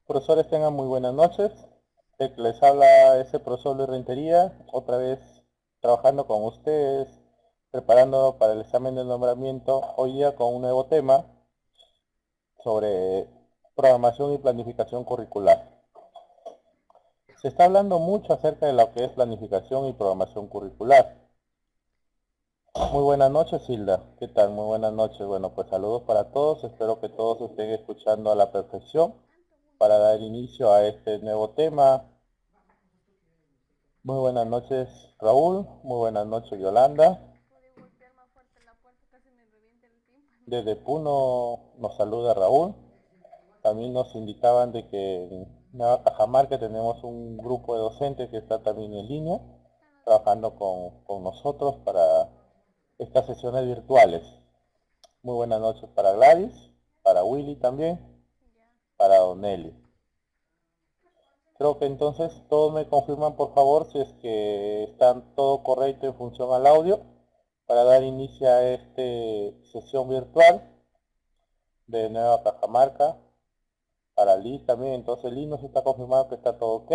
Profesores, tengan muy buenas noches. El que les habla es el profesor Luis Rentería, otra vez trabajando con ustedes, preparando para el examen de nombramiento, hoy día con un nuevo tema sobre programación y planificación curricular. Se está hablando mucho acerca de lo que es planificación y programación curricular. Muy buenas noches, Hilda. ¿Qué tal? Muy buenas noches. Bueno, pues saludos para todos. Espero que todos estén escuchando a la perfección para dar inicio a este nuevo tema. Muy buenas noches, Raúl. Muy buenas noches, Yolanda. Desde Puno nos saluda Raúl. También nos indicaban de que en Nueva Cajamarca tenemos un grupo de docentes que está también en línea, trabajando con nosotros para estas sesiones virtuales. Muy buenas noches para Gladys, para Willy también, para Donelli. Creo que entonces todos me confirman por favor si es que están todo correcto en función al audio para dar inicio a esta sesión virtual de Nueva Cajamarca. Para Liz también, entonces Liz nos está confirmando que está todo ok.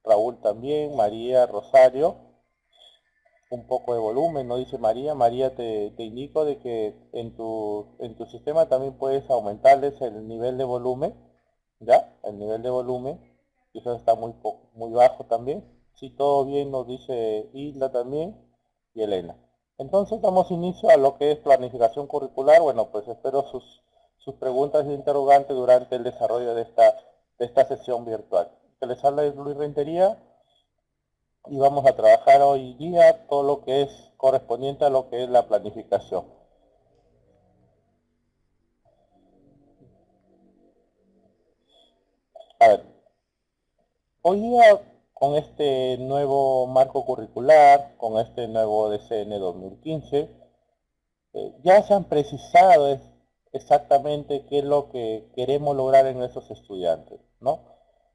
Raúl también, María, Rosario. Un poco de volumen, no dice María. María, te indico de que en tu sistema también puedes aumentarles el nivel de volumen, ¿ya? El nivel de volumen, quizás está muy bajo también. Si todo bien, nos dice Isla también y Elena. Entonces damos inicio a lo que es planificación curricular. Bueno, pues espero sus preguntas e interrogantes durante el desarrollo de esta sesión virtual. Que les habla es Luis Rentería y vamos a trabajar hoy día todo lo que es correspondiente a lo que es la planificación. A ver, hoy día con este nuevo marco curricular, con este nuevo DCN 2015, ya se han precisado exactamente qué es lo que queremos lograr en esos estudiantes, ¿no?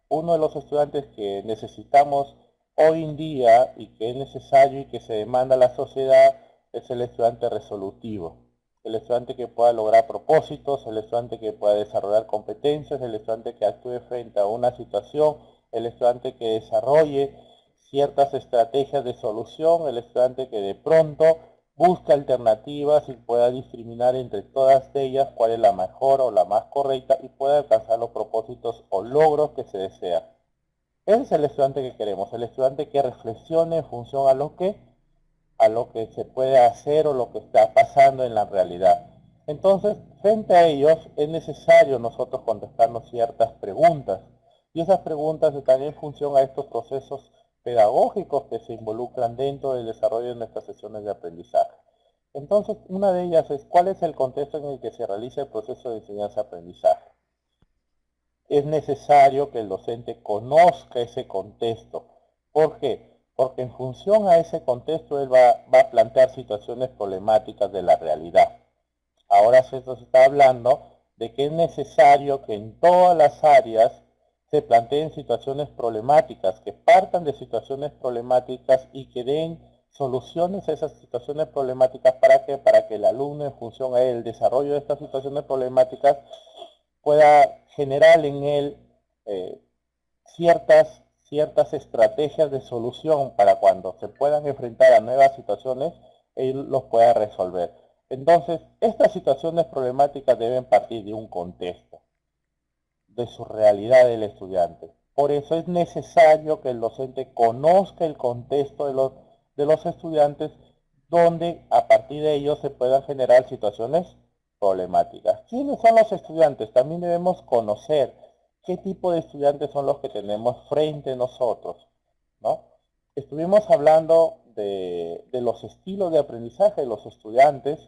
Uno de los estudiantes que necesitamos hoy en día y que es necesario y que se demanda a la sociedad es el estudiante resolutivo, el estudiante que pueda lograr propósitos, el estudiante que pueda desarrollar competencias, el estudiante que actúe frente a una situación, el estudiante que desarrolle ciertas estrategias de solución, el estudiante que de pronto busca alternativas y pueda discriminar entre todas ellas cuál es la mejor o la más correcta y pueda alcanzar los propósitos o logros que se desean. Ese es el estudiante que queremos, el estudiante que reflexione en función a lo que se puede hacer o lo que está pasando en la realidad. Entonces, frente a ellos es necesario nosotros contestarnos ciertas preguntas y esas preguntas están en función a estos procesos pedagógicos que se involucran dentro del desarrollo de nuestras sesiones de aprendizaje. Entonces, una de ellas es cuál es el contexto en el que se realiza el proceso de enseñanza-aprendizaje. Es necesario que el docente conozca ese contexto. ¿Por qué? Porque en función a ese contexto él va a plantear situaciones problemáticas de la realidad. Ahora se nos está hablando de que es necesario que en todas las áreas se planteen situaciones problemáticas, que partan de situaciones problemáticas y que den soluciones a esas situaciones problemáticas. ¿Para qué? Para que el alumno, en función a el desarrollo de estas situaciones problemáticas, pueda generar en él eh, ciertas estrategias de solución para cuando se puedan enfrentar a nuevas situaciones, él los pueda resolver. Entonces, estas situaciones problemáticas deben partir de un contexto, de su realidad del estudiante. Por eso es necesario que el docente conozca el contexto de los estudiantes, donde a partir de ellos se puedan generar situaciones problemáticas. ¿Quiénes son los estudiantes? También debemos conocer qué tipo de estudiantes son los que tenemos frente a nosotros, ¿no? Estuvimos hablando de los estilos de aprendizaje de los estudiantes,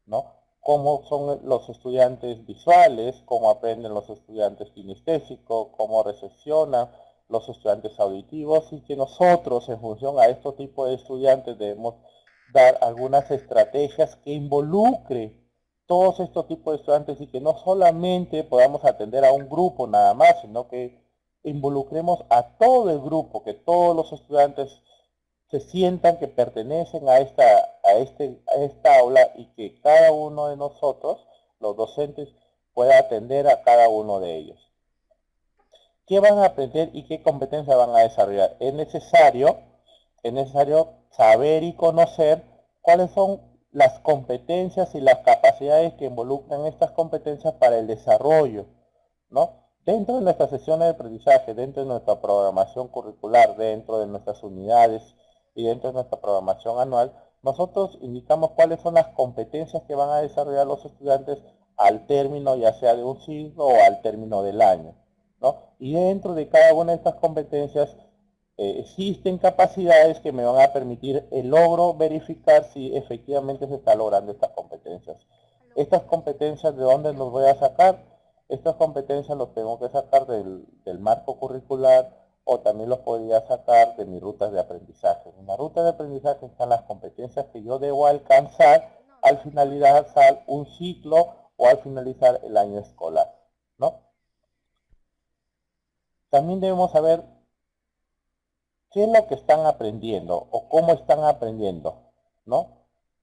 ¿no? Cómo son los estudiantes visuales, cómo aprenden los estudiantes kinestésicos, cómo recepcionan los estudiantes auditivos, y que nosotros, en función a este tipo de estudiantes, debemos dar algunas estrategias que involucren todos estos tipos de estudiantes y que no solamente podamos atender a un grupo nada más, sino que involucremos a todo el grupo, que todos los estudiantes se sientan que pertenecen a esta aula y que cada uno de nosotros, los docentes, pueda atender a cada uno de ellos. qué van a aprender y qué competencias van a desarrollar. Es necesario saber y conocer cuáles son las competencias y las capacidades que involucran estas competencias para el desarrollo, ¿no? Dentro de nuestras sesiones de aprendizaje, dentro de nuestra programación curricular, dentro de nuestras unidades y dentro de nuestra programación anual, nosotros indicamos cuáles son las competencias que van a desarrollar los estudiantes al término ya sea de un ciclo o al término del año, ¿no? Y dentro de cada una de estas competencias existen capacidades que me van a permitir el logro verificar si efectivamente se está logrando estas competencias. Estas competencias, ¿de dónde los voy a sacar? Estas competencias los tengo que sacar del marco curricular o también los podría sacar de mis rutas de aprendizaje. En la ruta de aprendizaje están las competencias que yo debo alcanzar al finalizar un ciclo o al finalizar el año escolar, ¿no? También debemos saber qué es lo que están aprendiendo o cómo están aprendiendo, ¿no?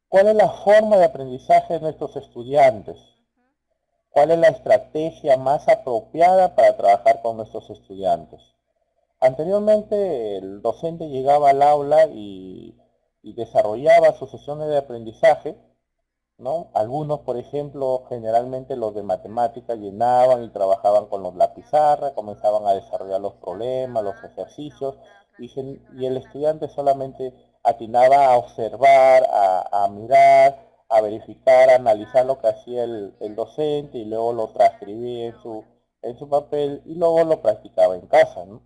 ¿Cuál es la forma de aprendizaje de nuestros estudiantes? ¿Cuál es la estrategia más apropiada para trabajar con nuestros estudiantes? Anteriormente el docente llegaba al aula y desarrollaba sus sesiones de aprendizaje, ¿no? Algunos, por ejemplo, generalmente los de matemáticas llenaban y trabajaban con la pizarra, comenzaban a desarrollar los problemas, los ejercicios, y el estudiante solamente atinaba a observar, a mirar, a verificar, a analizar lo que hacía el docente y luego lo transcribía en su papel y luego lo practicaba en casa, ¿no?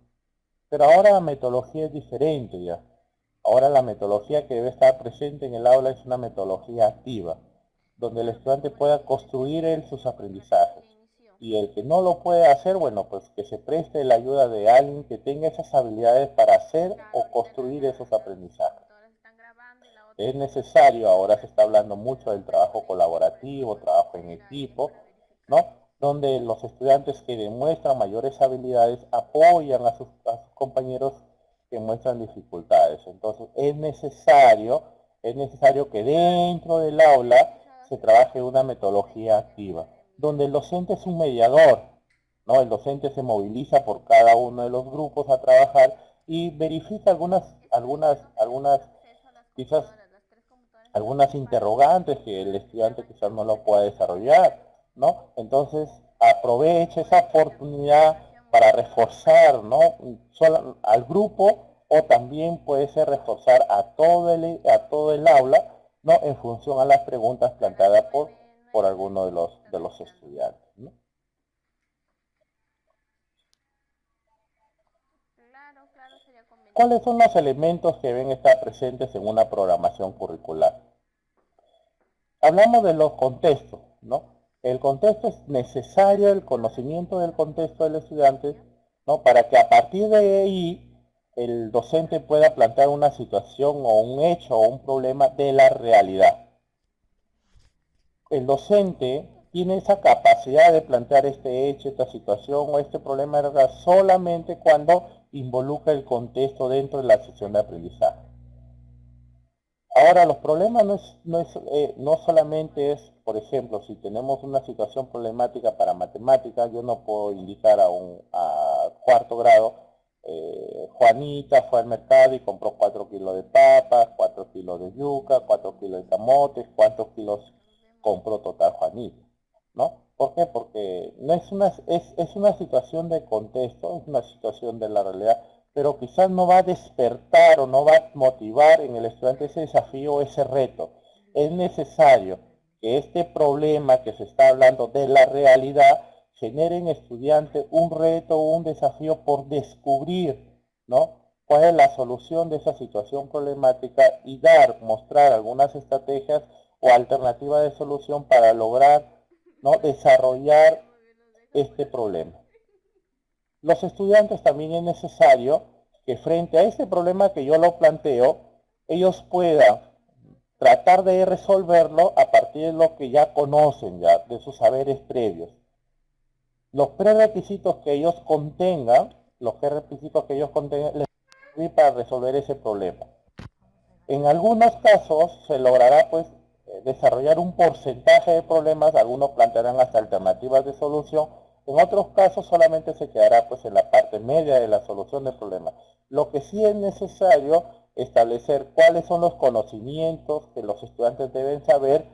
Pero ahora la metodología es diferente ya. Ahora la metodología que debe estar presente en el aula es una metodología activa, donde el estudiante pueda construir él sus aprendizajes. Y el que no lo puede hacer, bueno, pues que se preste la ayuda de alguien que tenga esas habilidades para hacer o construir esos aprendizajes. Es necesario, ahora se está hablando mucho del trabajo colaborativo, trabajo en equipo, ¿no? Donde los estudiantes que demuestran mayores habilidades apoyan a sus compañeros que muestran dificultades. Entonces es necesario que dentro del aula se trabaje una metodología activa, donde el docente es un mediador, ¿no? El docente se moviliza por cada uno de los grupos a trabajar y verifica quizás algunas interrogantes que el estudiante quizás no lo pueda desarrollar, ¿no? Entonces, aproveche esa oportunidad para reforzar, ¿no? Solo al grupo o también puede ser reforzar a todo el aula, ¿no? En función a las preguntas planteadas por alguno de los estudiantes, ¿no? ¿Cuáles son los elementos que deben estar presentes en una programación curricular? Hablamos de los contextos, ¿no? El contexto es necesario, el conocimiento del contexto del estudiante, ¿no? Para que a partir de ahí el docente pueda plantear una situación o un hecho o un problema de la realidad. El docente tiene esa capacidad de plantear este hecho, esta situación o este problema de realidad solamente cuando involucra el contexto dentro de la sesión de aprendizaje. Ahora, los problemas no solamente es, por ejemplo, si tenemos una situación problemática para matemáticas, yo no puedo indicar a cuarto grado, Juanita fue al mercado y compró 4 kilos de papas, 4 kilos de yuca, 4 kilos de camotes, ¿cuántos kilos compró total Juanita? ¿No? ¿Por qué? Porque no es una situación de contexto, es una situación de la realidad, pero quizás no va a despertar o no va a motivar en el estudiante ese desafío o ese reto. Es necesario que este problema que se está hablando de la realidad genere en el estudiante un reto o un desafío por descubrir, ¿no? Cuál es la solución de esa situación problemática y mostrar algunas estrategias o alternativas de solución para lograr, ¿no? Desarrollar este problema. Los estudiantes también es necesario que frente a este problema que yo lo planteo, ellos puedan tratar de resolverlo a partir de lo que ya conocen, ya, de sus saberes previos. Los prerequisitos que ellos contengan, les sirven para resolver ese problema. En algunos casos se logrará pues desarrollar un porcentaje de problemas, algunos plantearán hasta alternativas de solución, En otros casos solamente se quedará pues en la parte media de la solución del problema. Lo que sí es necesario establecer cuáles son los conocimientos que los estudiantes deben saber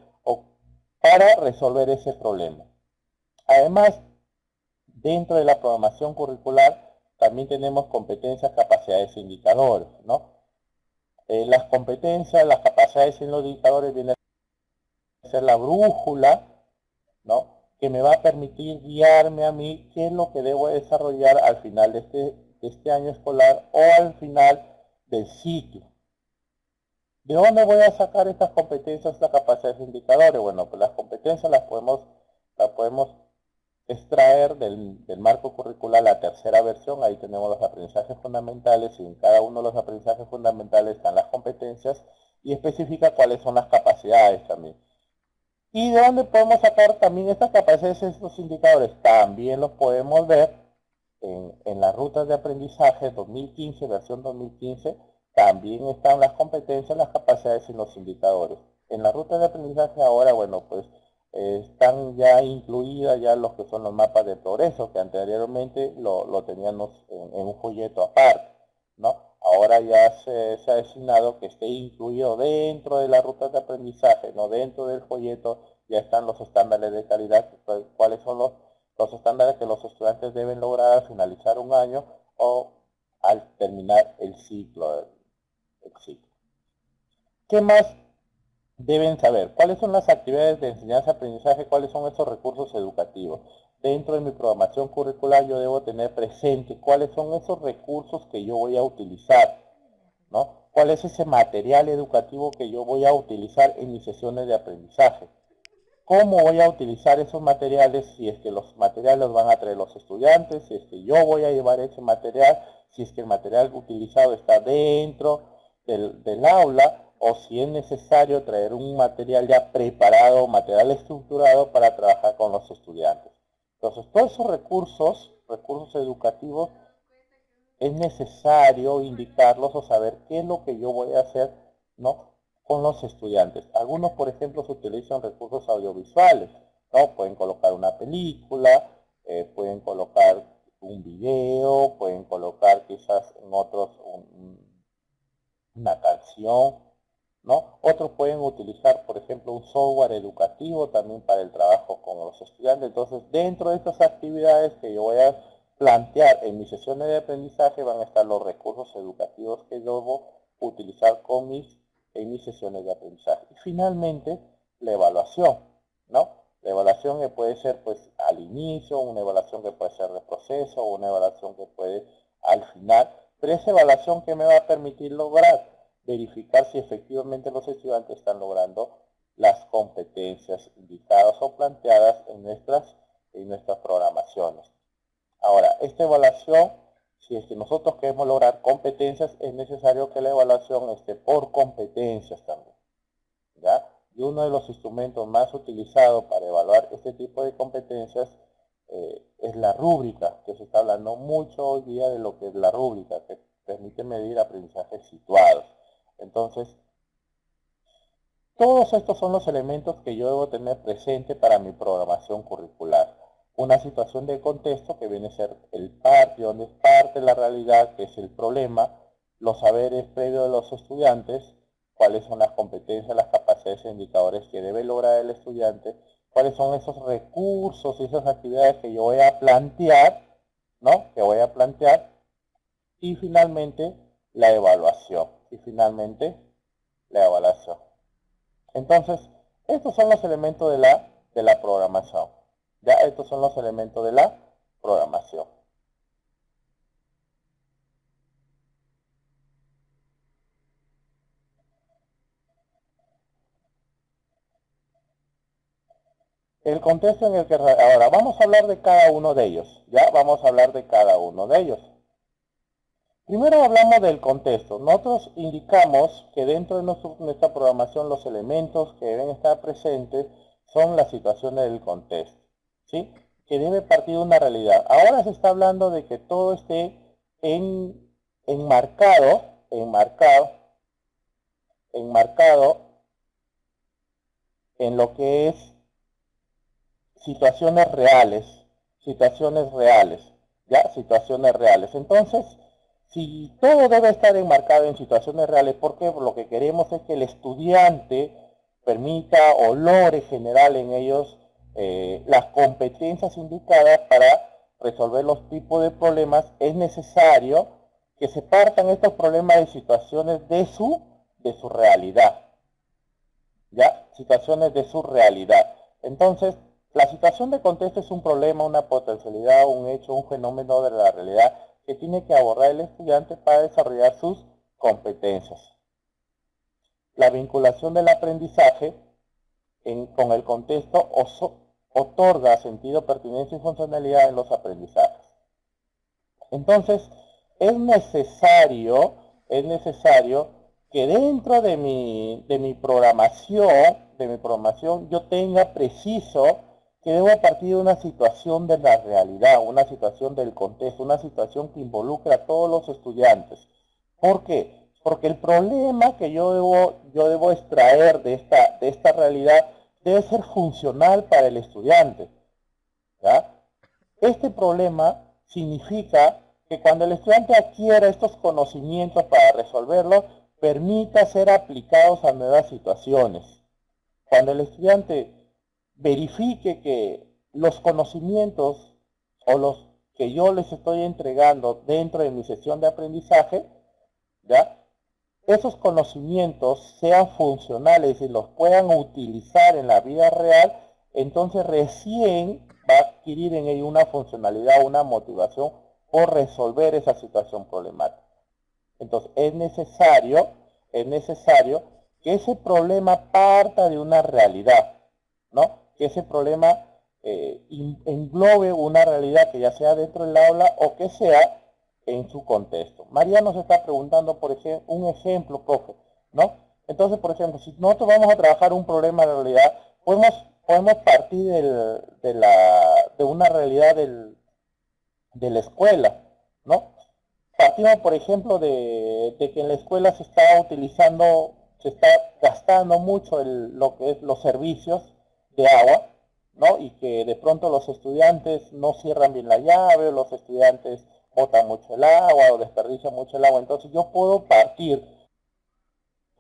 para resolver ese problema. Además, dentro de la programación curricular también tenemos competencias, capacidades e indicadores, ¿no? Las competencias, las capacidades y los indicadores vienen a ser la brújula, ¿no? Que me va a permitir guiarme a mí qué es lo que debo desarrollar al final de este año escolar o al final del ciclo. ¿De dónde voy a sacar estas competencias, las capacidades e indicadores? Bueno, pues las competencias las podemos extraer del marco curricular la tercera versión. Ahí tenemos los aprendizajes fundamentales y en cada uno de los aprendizajes fundamentales están las competencias y especifica cuáles son las capacidades también. ¿Y de dónde podemos sacar también estas capacidades, estos indicadores? También los podemos ver en las rutas de aprendizaje 2015, versión 2015, también están las competencias, las capacidades y los indicadores. En la ruta de aprendizaje ahora, bueno, pues están ya incluidas ya los que son los mapas de progreso, que anteriormente lo teníamos en un folleto aparte, ¿no? Ahora ya se ha designado que esté incluido dentro de la ruta de aprendizaje, no dentro del folleto, ya están los estándares de calidad, cuáles son los estándares que los estudiantes deben lograr al finalizar un año o al terminar el ciclo. ¿Qué más deben saber? ¿Cuáles son las actividades de enseñanza-aprendizaje? ¿Cuáles son esos recursos educativos? Dentro de mi programación curricular yo debo tener presente cuáles son esos recursos que yo voy a utilizar, ¿no? ¿Cuál es ese material educativo que yo voy a utilizar en mis sesiones de aprendizaje? ¿Cómo voy a utilizar esos materiales? Si es que los materiales los van a traer los estudiantes, si es que yo voy a llevar ese material, si es que el material utilizado está dentro del aula, o si es necesario traer un material ya preparado, material estructurado para trabajar con los estudiantes. Entonces, todos esos recursos educativos, es necesario indicarlos o saber qué es lo que yo voy a hacer, ¿no? Con los estudiantes. Algunos, por ejemplo, se utilizan recursos audiovisuales, ¿no? Pueden colocar una película, pueden colocar un video, pueden colocar quizás en otros una canción, ¿no? Otros pueden utilizar, por ejemplo, un software educativo también para el trabajo con los estudiantes. Entonces, dentro de estas actividades que yo voy a plantear en mis sesiones de aprendizaje van a estar los recursos educativos que debo utilizar en mis sesiones de aprendizaje. Y finalmente, la evaluación, ¿no? La evaluación que puede ser pues al inicio, una evaluación que puede ser de proceso, una evaluación que puede al final, pero esa evaluación que me va a permitir lograr verificar si efectivamente los estudiantes están logrando las competencias indicadas o planteadas en nuestras programaciones. Ahora, esta evaluación, si es que nosotros queremos lograr competencias, es necesario que la evaluación esté por competencias también, ¿ya? Y uno de los instrumentos más utilizados para evaluar este tipo de competencias es la rúbrica, que se está hablando mucho hoy día de lo que es la rúbrica, que permite medir aprendizajes situados. Entonces, todos estos son los elementos que yo debo tener presente para mi programación curricular. Una situación de contexto que viene a ser el parte, donde es parte la realidad, que es el problema, los saberes previos de los estudiantes, cuáles son las competencias, las capacidades e indicadores que debe lograr el estudiante, cuáles son esos recursos y esas actividades que yo voy a plantear, ¿no? Que voy a plantear, y finalmente la evaluación. Y finalmente la evaluación. Entonces, estos son los elementos de la programación. Ya, estos son los elementos de la programación. El contexto en el que ahora vamos a hablar de cada uno de ellos. Ya, vamos a hablar de cada uno de ellos. Primero hablamos del contexto. Nosotros indicamos que dentro de nuestra programación los elementos que deben estar presentes son las situaciones del contexto, ¿sí? Que debe partir de una realidad. Ahora se está hablando de que todo esté enmarcado, enmarcado en lo que es situaciones reales, situaciones reales, ¿ya? Situaciones reales. Entonces, si todo debe estar enmarcado en situaciones reales, porque lo que queremos es que el estudiante permita o logre generar en ellos las competencias indicadas para resolver los tipos de problemas, es necesario que se partan estos problemas de situaciones de su realidad, ¿ya? Situaciones de su realidad. Entonces, la situación de contexto es un problema, una potencialidad, un hecho, un fenómeno de la realidad que tiene que abordar el estudiante para desarrollar sus competencias. La vinculación del aprendizaje con el contexto otorga sentido, pertinencia y funcionalidad en los aprendizajes. Entonces, es necesario que dentro de mi programación, yo tenga preciso que debo partir de una situación de la realidad, una situación del contexto, una situación que involucre a todos los estudiantes. ¿Por qué? Porque el problema que yo debo extraer de esta realidad debe ser funcional para el estudiante, ¿ya? Este problema significa que cuando el estudiante adquiera estos conocimientos para resolverlo, permita ser aplicados a nuevas situaciones. Cuando el estudiante verifique que los conocimientos o los que yo les estoy entregando dentro de mi sesión de aprendizaje, ¿ya? Esos conocimientos sean funcionales y los puedan utilizar en la vida real, entonces recién va a adquirir en ello una funcionalidad, una motivación por resolver esa situación problemática. Entonces es necesario que ese problema parta de una realidad, ¿no? Que ese problema englobe una realidad que ya sea dentro del aula o que sea en su contexto. María nos está preguntando, por ejemplo, un ejemplo, profe, ¿no? Entonces, por ejemplo, si nosotros vamos a trabajar un problema de realidad, podemos partir de una realidad de la escuela, ¿no? Partimos, por ejemplo, de que en la escuela se está gastando mucho lo que es los servicios de agua, ¿no? Y que de pronto los estudiantes no cierran bien la llave, o los estudiantes botan mucho el agua o desperdician mucho el agua. Entonces yo puedo partir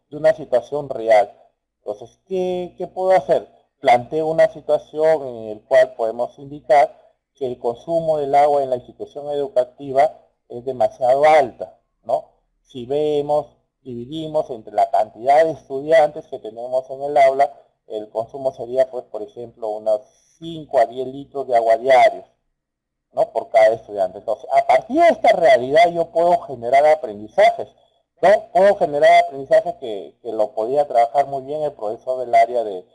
de una situación real. Entonces, ¿qué puedo hacer? Planteo una situación en la cual podemos indicar que el consumo del agua en la institución educativa es demasiado alta, ¿no? Si dividimos entre la cantidad de estudiantes que tenemos en el aula, el consumo sería, pues, por ejemplo, unos 5 a 10 litros de agua diarios, ¿no? Por cada estudiante. Entonces, a partir de esta realidad yo puedo generar aprendizajes, ¿no? Puedo generar aprendizajes que lo podía trabajar muy bien el profesor del área de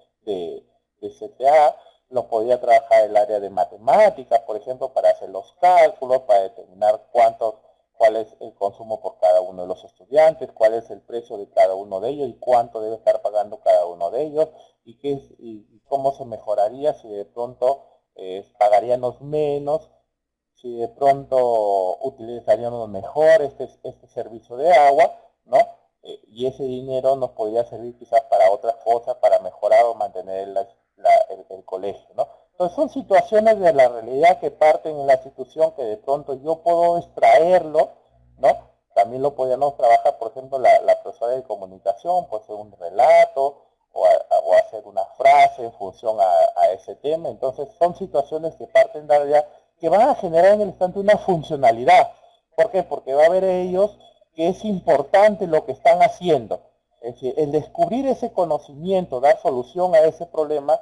CTA, lo podía trabajar el área de matemáticas, por ejemplo, para hacer los cálculos, para determinar cuál es el consumo por cada uno de los estudiantes, cuál es el precio de cada uno de ellos y cuánto debe estar pagando cada uno de ellos y cómo se mejoraría si de pronto pagaríamos menos, si de pronto utilizaríamos mejor este servicio de agua, ¿no? Y ese dinero nos podría servir quizás para otras cosas, para mejorar o mantener el colegio, ¿no? Entonces son situaciones de la realidad que parten en la institución que de pronto yo puedo extraerlo, ¿no? También lo podríamos trabajar, por ejemplo, la profesora de comunicación, puede ser un relato o hacer una frase en función a ese tema. Entonces son situaciones que parten de la realidad que van a generar en el instante una funcionalidad. ¿Por qué? Porque va a ver ellos que es importante lo que están haciendo. Es decir, el descubrir ese conocimiento, dar solución a ese problema,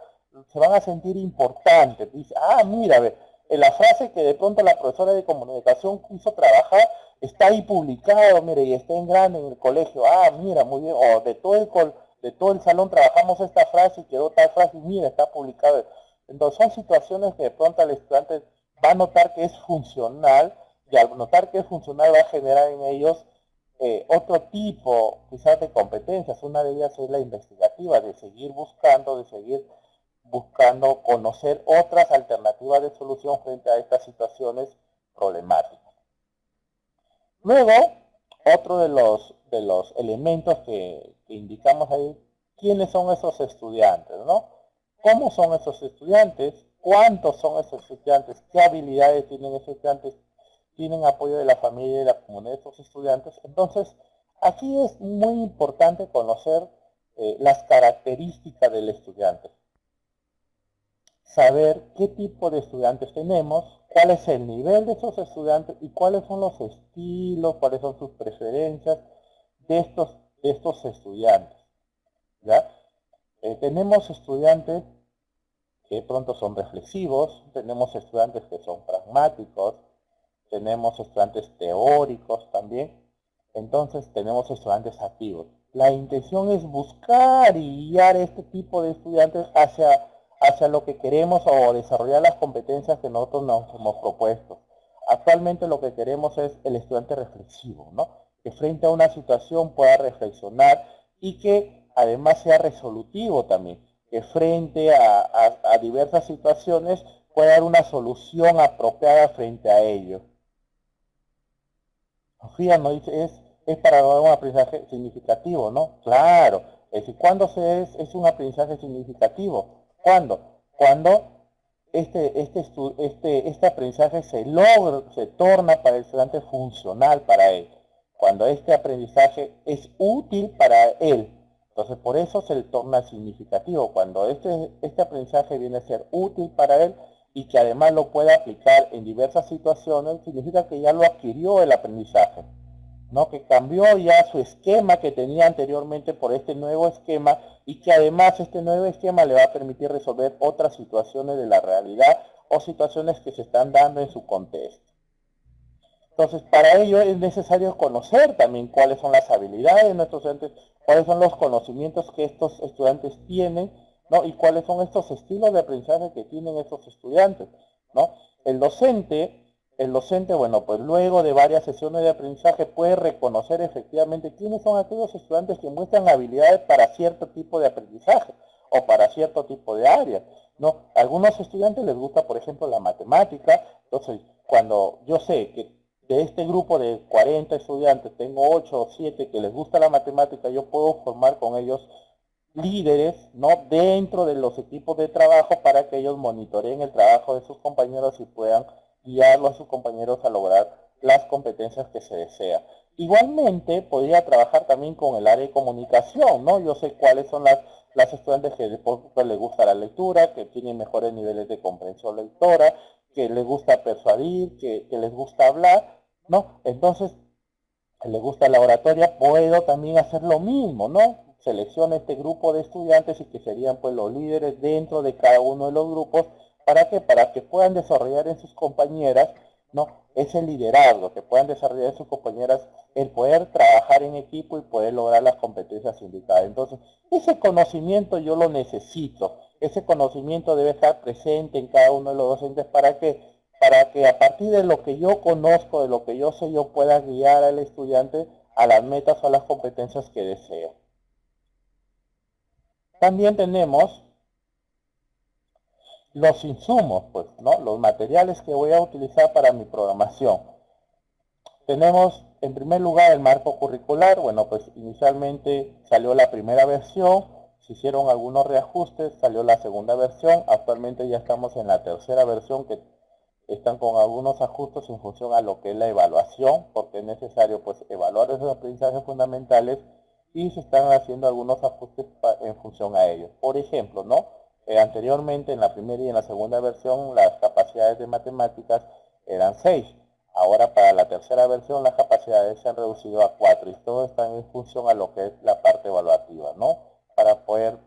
se van a sentir importantes. Dice, mira, la frase que de pronto la profesora de comunicación quiso trabajar está ahí publicado, mire, y está en grande en el colegio. Mira, muy bien. O de todo el salón trabajamos esta frase y quedó tal frase y mira, está publicado. Entonces son situaciones que de pronto al estudiante va a notar que es funcional y al notar que es funcional va a generar en ellos otro tipo quizás de competencias. Una de ellas es la investigativa, de seguir buscando conocer otras alternativas de solución frente a estas situaciones problemáticas. Luego, otro de los elementos que indicamos ahí, ¿quiénes son esos estudiantes, no? ¿Cómo son esos estudiantes? cuántos son esos estudiantes, qué habilidades tienen esos estudiantes, tienen apoyo de la familia y de la comunidad de esos estudiantes. Entonces, aquí es muy importante conocer las características del estudiante. Saber qué tipo de estudiantes tenemos, cuál es el nivel de esos estudiantes y cuáles son los estilos, cuáles son sus preferencias de estos estudiantes. ¿Ya? Tenemos estudiantes que de pronto son reflexivos, tenemos estudiantes que son pragmáticos, tenemos estudiantes teóricos también, entonces tenemos estudiantes activos. La intención es buscar y guiar este tipo de estudiantes hacia lo que queremos o desarrollar las competencias que nosotros nos hemos propuesto. Actualmente lo que queremos es el estudiante reflexivo, ¿no? Que frente a una situación pueda reflexionar y que además sea resolutivo también, que frente a diversas situaciones pueda dar una solución apropiada frente a ello. Sofía no dice, es para dar un aprendizaje significativo, ¿no? Claro, es decir, ¿cuándo es un aprendizaje significativo? ¿Cuándo? Cuando este aprendizaje se torna para el estudiante funcional para él. Cuando este aprendizaje es útil para él. Entonces, por eso se le torna significativo. Cuando este aprendizaje viene a ser útil para él y que además lo puede aplicar en diversas situaciones, significa que ya lo adquirió el aprendizaje, ¿no? Que cambió ya su esquema que tenía anteriormente por este nuevo esquema y que además este nuevo esquema le va a permitir resolver otras situaciones de la realidad o situaciones que se están dando en su contexto. Entonces, para ello es necesario conocer también cuáles son las habilidades de nuestros estudiantes, cuáles son los conocimientos que estos estudiantes tienen, ¿no? Y cuáles son estos estilos de aprendizaje que tienen estos estudiantes, ¿no? El docente, bueno, pues luego de varias sesiones de aprendizaje puede reconocer efectivamente quiénes son aquellos estudiantes que muestran habilidades para cierto tipo de aprendizaje o para cierto tipo de áreas, ¿no? A algunos estudiantes les gusta, por ejemplo, la matemática, entonces cuando yo sé que de este grupo de 40 estudiantes tengo 8 o 7 que les gusta la matemática, yo puedo formar con ellos líderes, ¿no? Dentro de los equipos de trabajo para que ellos monitoreen el trabajo de sus compañeros y puedan guiarlos a sus compañeros a lograr las competencias que se desea. Igualmente, podría trabajar también con el área de comunicación, ¿no? Yo sé cuáles son las estudiantes que les gusta la lectura, que tienen mejores niveles de comprensión lectora, que les gusta persuadir, que les gusta hablar, ¿no? Entonces, les gusta la oratoria, puedo también hacer lo mismo, ¿no? Selecciono este grupo de estudiantes y que serían pues los líderes dentro de cada uno de los grupos, ¿para qué? Para que puedan desarrollar en sus compañeras, ¿no? Ese liderazgo, que puedan desarrollar en sus compañeras el poder trabajar en equipo y poder lograr las competencias indicadas. Entonces, ese conocimiento yo lo necesito, ese conocimiento debe estar presente en cada uno de los docentes para que a partir de lo que yo conozco, de lo que yo sé, yo pueda guiar al estudiante a las metas o a las competencias que deseo. También tenemos los insumos, pues, ¿no? Los materiales que voy a utilizar para mi programación. Tenemos en primer lugar el marco curricular. Bueno, pues inicialmente salió la primera versión, se hicieron algunos reajustes, salió la segunda versión, actualmente ya estamos en la tercera versión que están con algunos ajustes en función a lo que es la evaluación, porque es necesario pues evaluar esos aprendizajes fundamentales y se están haciendo algunos ajustes en función a ellos. Por ejemplo, ¿no? Anteriormente en la primera y en la segunda versión las capacidades de matemáticas eran 6. Ahora para la tercera versión las capacidades se han reducido a 4 y todo está en función a lo que es la parte evaluativa, ¿no? Para poder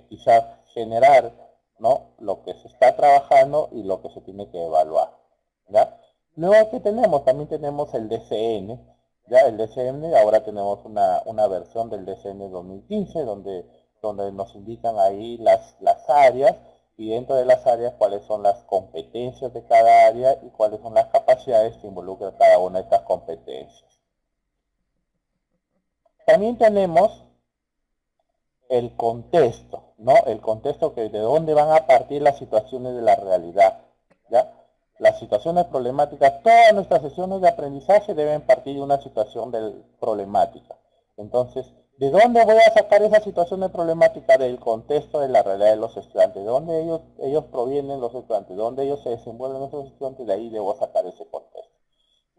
quizás generar, ¿no? Lo que se está trabajando y lo que se tiene que evaluar, ¿ya? Luego aquí tenemos, también tenemos el DCN, ¿ya? El DCN, ahora tenemos una versión del DCN 2015 donde nos indican ahí las áreas y dentro de las áreas cuáles son las competencias de cada área y cuáles son las capacidades que involucra cada una de estas competencias. También tenemos el contexto, ¿no? El contexto que de dónde van a partir las situaciones de la realidad, ¿ya? Las situaciones problemáticas, todas nuestras sesiones de aprendizaje deben partir de una situación problemática. Entonces, ¿De dónde voy a sacar esa situación de problemática? Del contexto de la realidad de los estudiantes, de dónde ellos provienen los estudiantes, de dónde ellos se desenvuelven esos estudiantes, de ahí debo sacar ese contexto.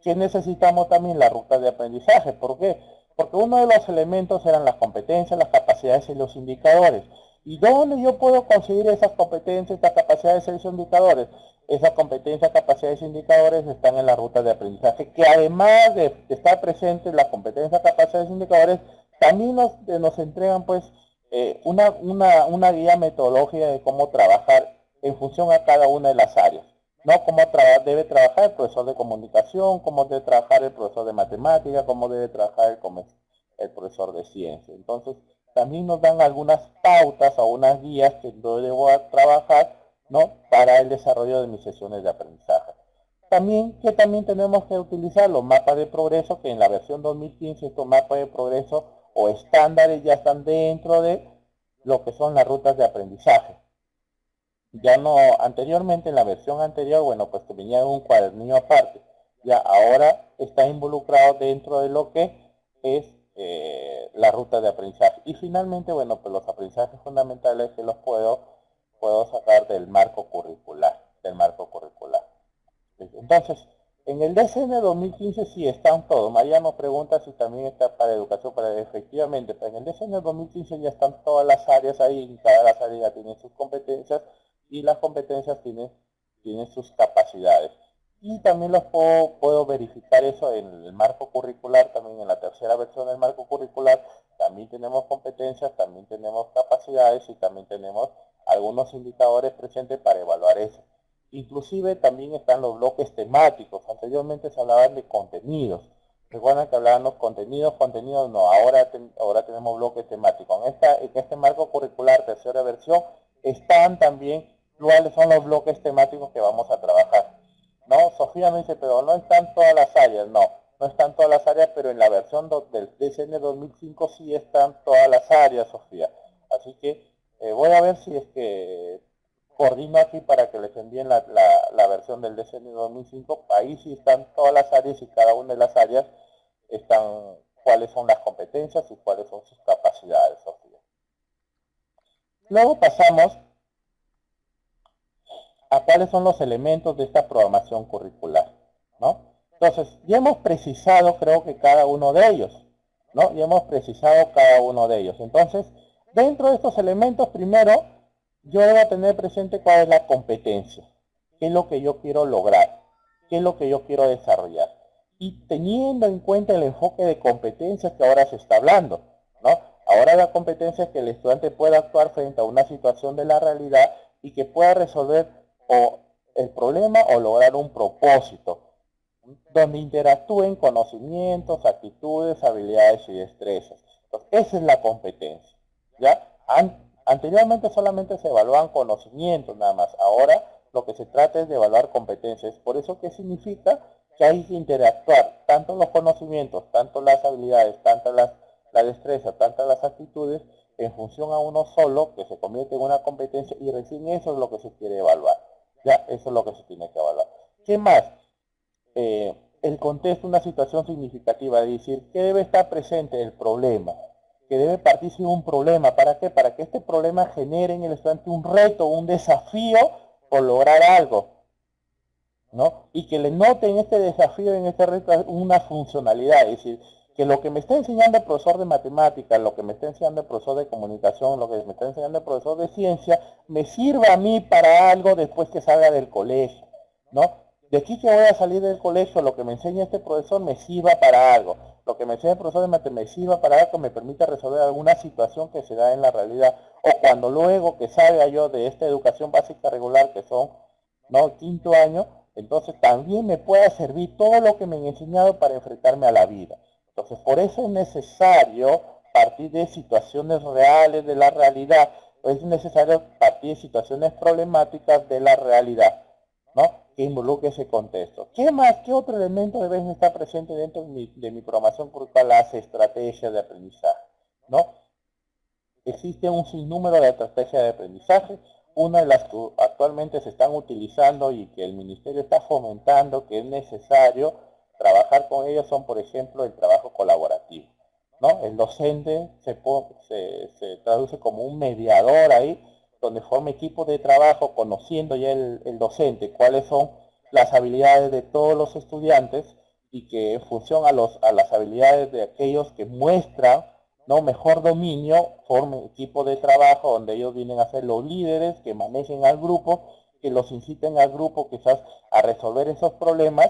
¿Qué necesitamos también? La ruta de aprendizaje. ¿Por qué? Porque uno de los elementos eran las competencias, las capacidades y los indicadores. ¿Y dónde yo puedo conseguir esas competencias, estas capacidades y esos indicadores? Esas competencias, capacidades e indicadores están en la ruta de aprendizaje, que además de estar presentes las competencias, capacidades e indicadores, también nos entregan pues una guía metodológica de cómo trabajar en función a cada una de las áreas. ¿No? Cómo debe trabajar el profesor de comunicación, cómo debe trabajar el profesor de matemática, cómo debe trabajar el profesor de ciencia. Entonces, también nos dan algunas pautas o unas guías que yo debo trabajar, ¿no? Para el desarrollo de mis sesiones de aprendizaje. También tenemos que utilizar los mapas de progreso, que en la versión 2015 estos mapas de progreso o estándares ya están dentro de lo que son las rutas de aprendizaje. Ya no, anteriormente, en la versión anterior, bueno, pues te venía un cuadernillo aparte. Ya ahora está involucrado dentro de lo que es la ruta de aprendizaje. Y finalmente, bueno, pues los aprendizajes fundamentales que puedo sacar del marco curricular. Entonces, en el DCN 2015 sí están todos. Mariano pregunta si también está para educación, para efectivamente, pero en el DCN 2015 ya están todas las áreas ahí, y cada área ya tiene sus competencias y las competencias tienen sus capacidades. Y también puedo verificar eso en el marco curricular, también en la tercera versión del marco curricular, también tenemos competencias, también tenemos capacidades y también tenemos algunos indicadores presentes para evaluar eso. Inclusive también están los bloques temáticos. Anteriormente se hablaban de contenidos. Recuerdan que hablábamos contenidos, no. Ahora tenemos bloques temáticos. En este marco curricular, tercera versión, están también cuáles son los bloques temáticos que vamos a trabajar. ¿No? Sofía me dice, pero no están todas las áreas. No están todas las áreas, pero en la versión del DCN 2005 sí están todas las áreas, Sofía. Así que voy a ver si es que coordino aquí para que les envíen la versión del DCN 2005. Ahí sí están todas las áreas y cada una de las áreas están cuáles son las competencias y cuáles son sus capacidades, Sofía. Luego pasamos a cuáles son los elementos de esta programación curricular, ¿no? Entonces, ya hemos precisado, creo que cada uno de ellos, ¿no? Ya hemos precisado cada uno de ellos. Entonces, dentro de estos elementos, primero, yo debo tener presente cuál es la competencia, qué es lo que yo quiero lograr, qué es lo que yo quiero desarrollar. Y teniendo en cuenta el enfoque de competencias que ahora se está hablando, ¿no? Ahora la competencia es que el estudiante pueda actuar frente a una situación de la realidad y que pueda resolver o el problema o lograr un propósito, donde interactúen conocimientos, actitudes, habilidades y destrezas. Entonces, esa es la competencia. ¿Ya? Anteriormente solamente se evaluaban conocimientos nada más. Ahora lo que se trata es de evaluar competencias. Por eso, ¿qué significa? Que hay que interactuar tanto los conocimientos, tanto las habilidades, tanto la destreza, tanto las actitudes, en función a uno solo, que se convierte en una competencia, y recién eso es lo que se quiere evaluar. Ya, eso es lo que se tiene que evaluar. ¿Qué más? El contexto, una situación significativa, es decir, que debe estar presente el problema, que debe partirse de un problema. ¿Para qué? Para que este problema genere en el estudiante un reto, un desafío por lograr algo, ¿no? Y que le note en este desafío, en este reto, una funcionalidad, es decir, que lo que me está enseñando el profesor de matemáticas, lo que me está enseñando el profesor de comunicación, lo que me está enseñando el profesor de ciencia, me sirva a mí para algo después que salga del colegio, ¿no? De aquí que voy a salir del colegio, lo que me enseña este profesor me sirva para algo. Lo que me enseña el profesor de matemáticas me sirva para algo, me permita resolver alguna situación que se da en la realidad. O cuando luego que salga yo de esta educación básica regular, que son, ¿no?, quinto año, entonces también me pueda servir todo lo que me han enseñado para enfrentarme a la vida. Entonces, por eso es necesario partir de situaciones reales de la realidad. Es necesario partir de situaciones problemáticas de la realidad, ¿no?, que involucre ese contexto. ¿Qué más? ¿Qué otro elemento debe estar presente dentro de mi programación curricular? Las estrategias de aprendizaje, ¿no? Existe un sinnúmero de estrategias de aprendizaje. Una de las que actualmente se están utilizando y que el ministerio está fomentando, que es necesario trabajar con ellos, son, por ejemplo, el trabajo colaborativo, ¿no? El docente se traduce como un mediador ahí, donde forma equipos de trabajo, conociendo ya el docente cuáles son las habilidades de todos los estudiantes y que en función a las habilidades de aquellos que muestran, ¿no?, mejor dominio, formen equipo de trabajo donde ellos vienen a ser los líderes que manejen al grupo, que los inciten al grupo quizás a resolver esos problemas,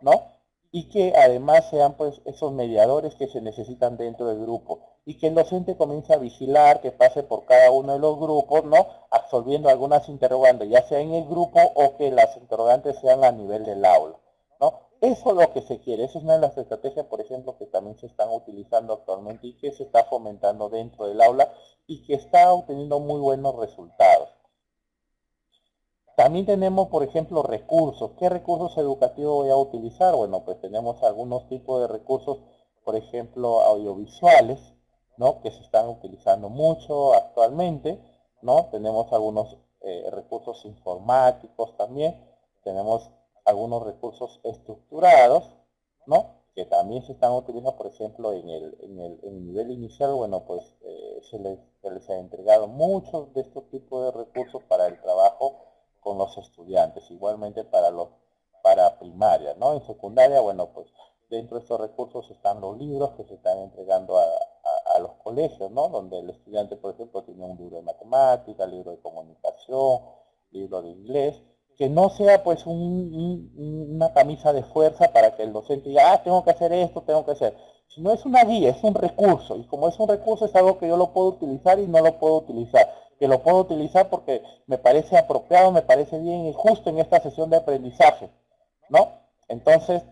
¿no? Y que además sean pues esos mediadores que se necesitan dentro del grupo y que el docente comience a vigilar que pase por cada uno de los grupos, ¿no?, absolviendo algunas interrogantes, ya sea en el grupo o que las interrogantes sean a nivel del aula, ¿no? Eso es lo que se quiere, esa es una de las estrategias, por ejemplo, que también se están utilizando actualmente y que se está fomentando dentro del aula y que está obteniendo muy buenos resultados. También tenemos, por ejemplo, recursos. ¿Qué recursos educativos voy a utilizar? Bueno, pues tenemos algunos tipos de recursos, por ejemplo, audiovisuales, ¿no?, que se están utilizando mucho actualmente, ¿no? Tenemos algunos recursos informáticos también, tenemos algunos recursos estructurados, ¿no?, que también se están utilizando, por ejemplo, en el nivel inicial. Bueno, pues se les ha entregado muchos de estos tipos de recursos para el trabajo con los estudiantes, igualmente para primaria, ¿no? En secundaria, bueno, pues dentro de estos recursos están los libros que se están entregando a los colegios, ¿no? Donde el estudiante, por ejemplo, tiene un libro de matemática, libro de comunicación, libro de inglés, que no sea pues una camisa de fuerza para que el docente diga, ah, tengo que hacer esto, tengo que hacer. Si no, es una guía, es un recurso, y como es un recurso es algo que yo lo puedo utilizar y no lo puedo utilizar, que lo puedo utilizar porque me parece apropiado, me parece bien y justo en esta sesión de aprendizaje, ¿no? Entonces,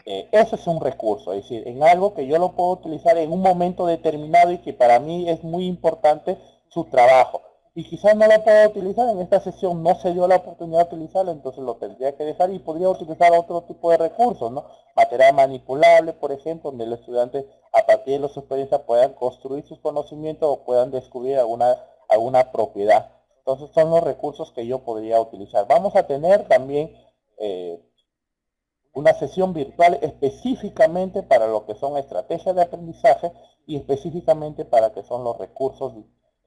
eso es un recurso, es decir, en algo que yo lo puedo utilizar en un momento determinado y que para mí es muy importante su trabajo. Y quizás no lo pueda utilizar en esta sesión, no se dio la oportunidad de utilizarlo, entonces lo tendría que dejar y podría utilizar otro tipo de recursos, ¿no? Material manipulable, por ejemplo, donde el estudiante a partir de su experiencia puedan construir sus conocimientos o puedan descubrir alguna propiedad. Entonces son los recursos que yo podría utilizar. Vamos a tener también una sesión virtual específicamente para lo que son estrategias de aprendizaje y específicamente para lo que son los recursos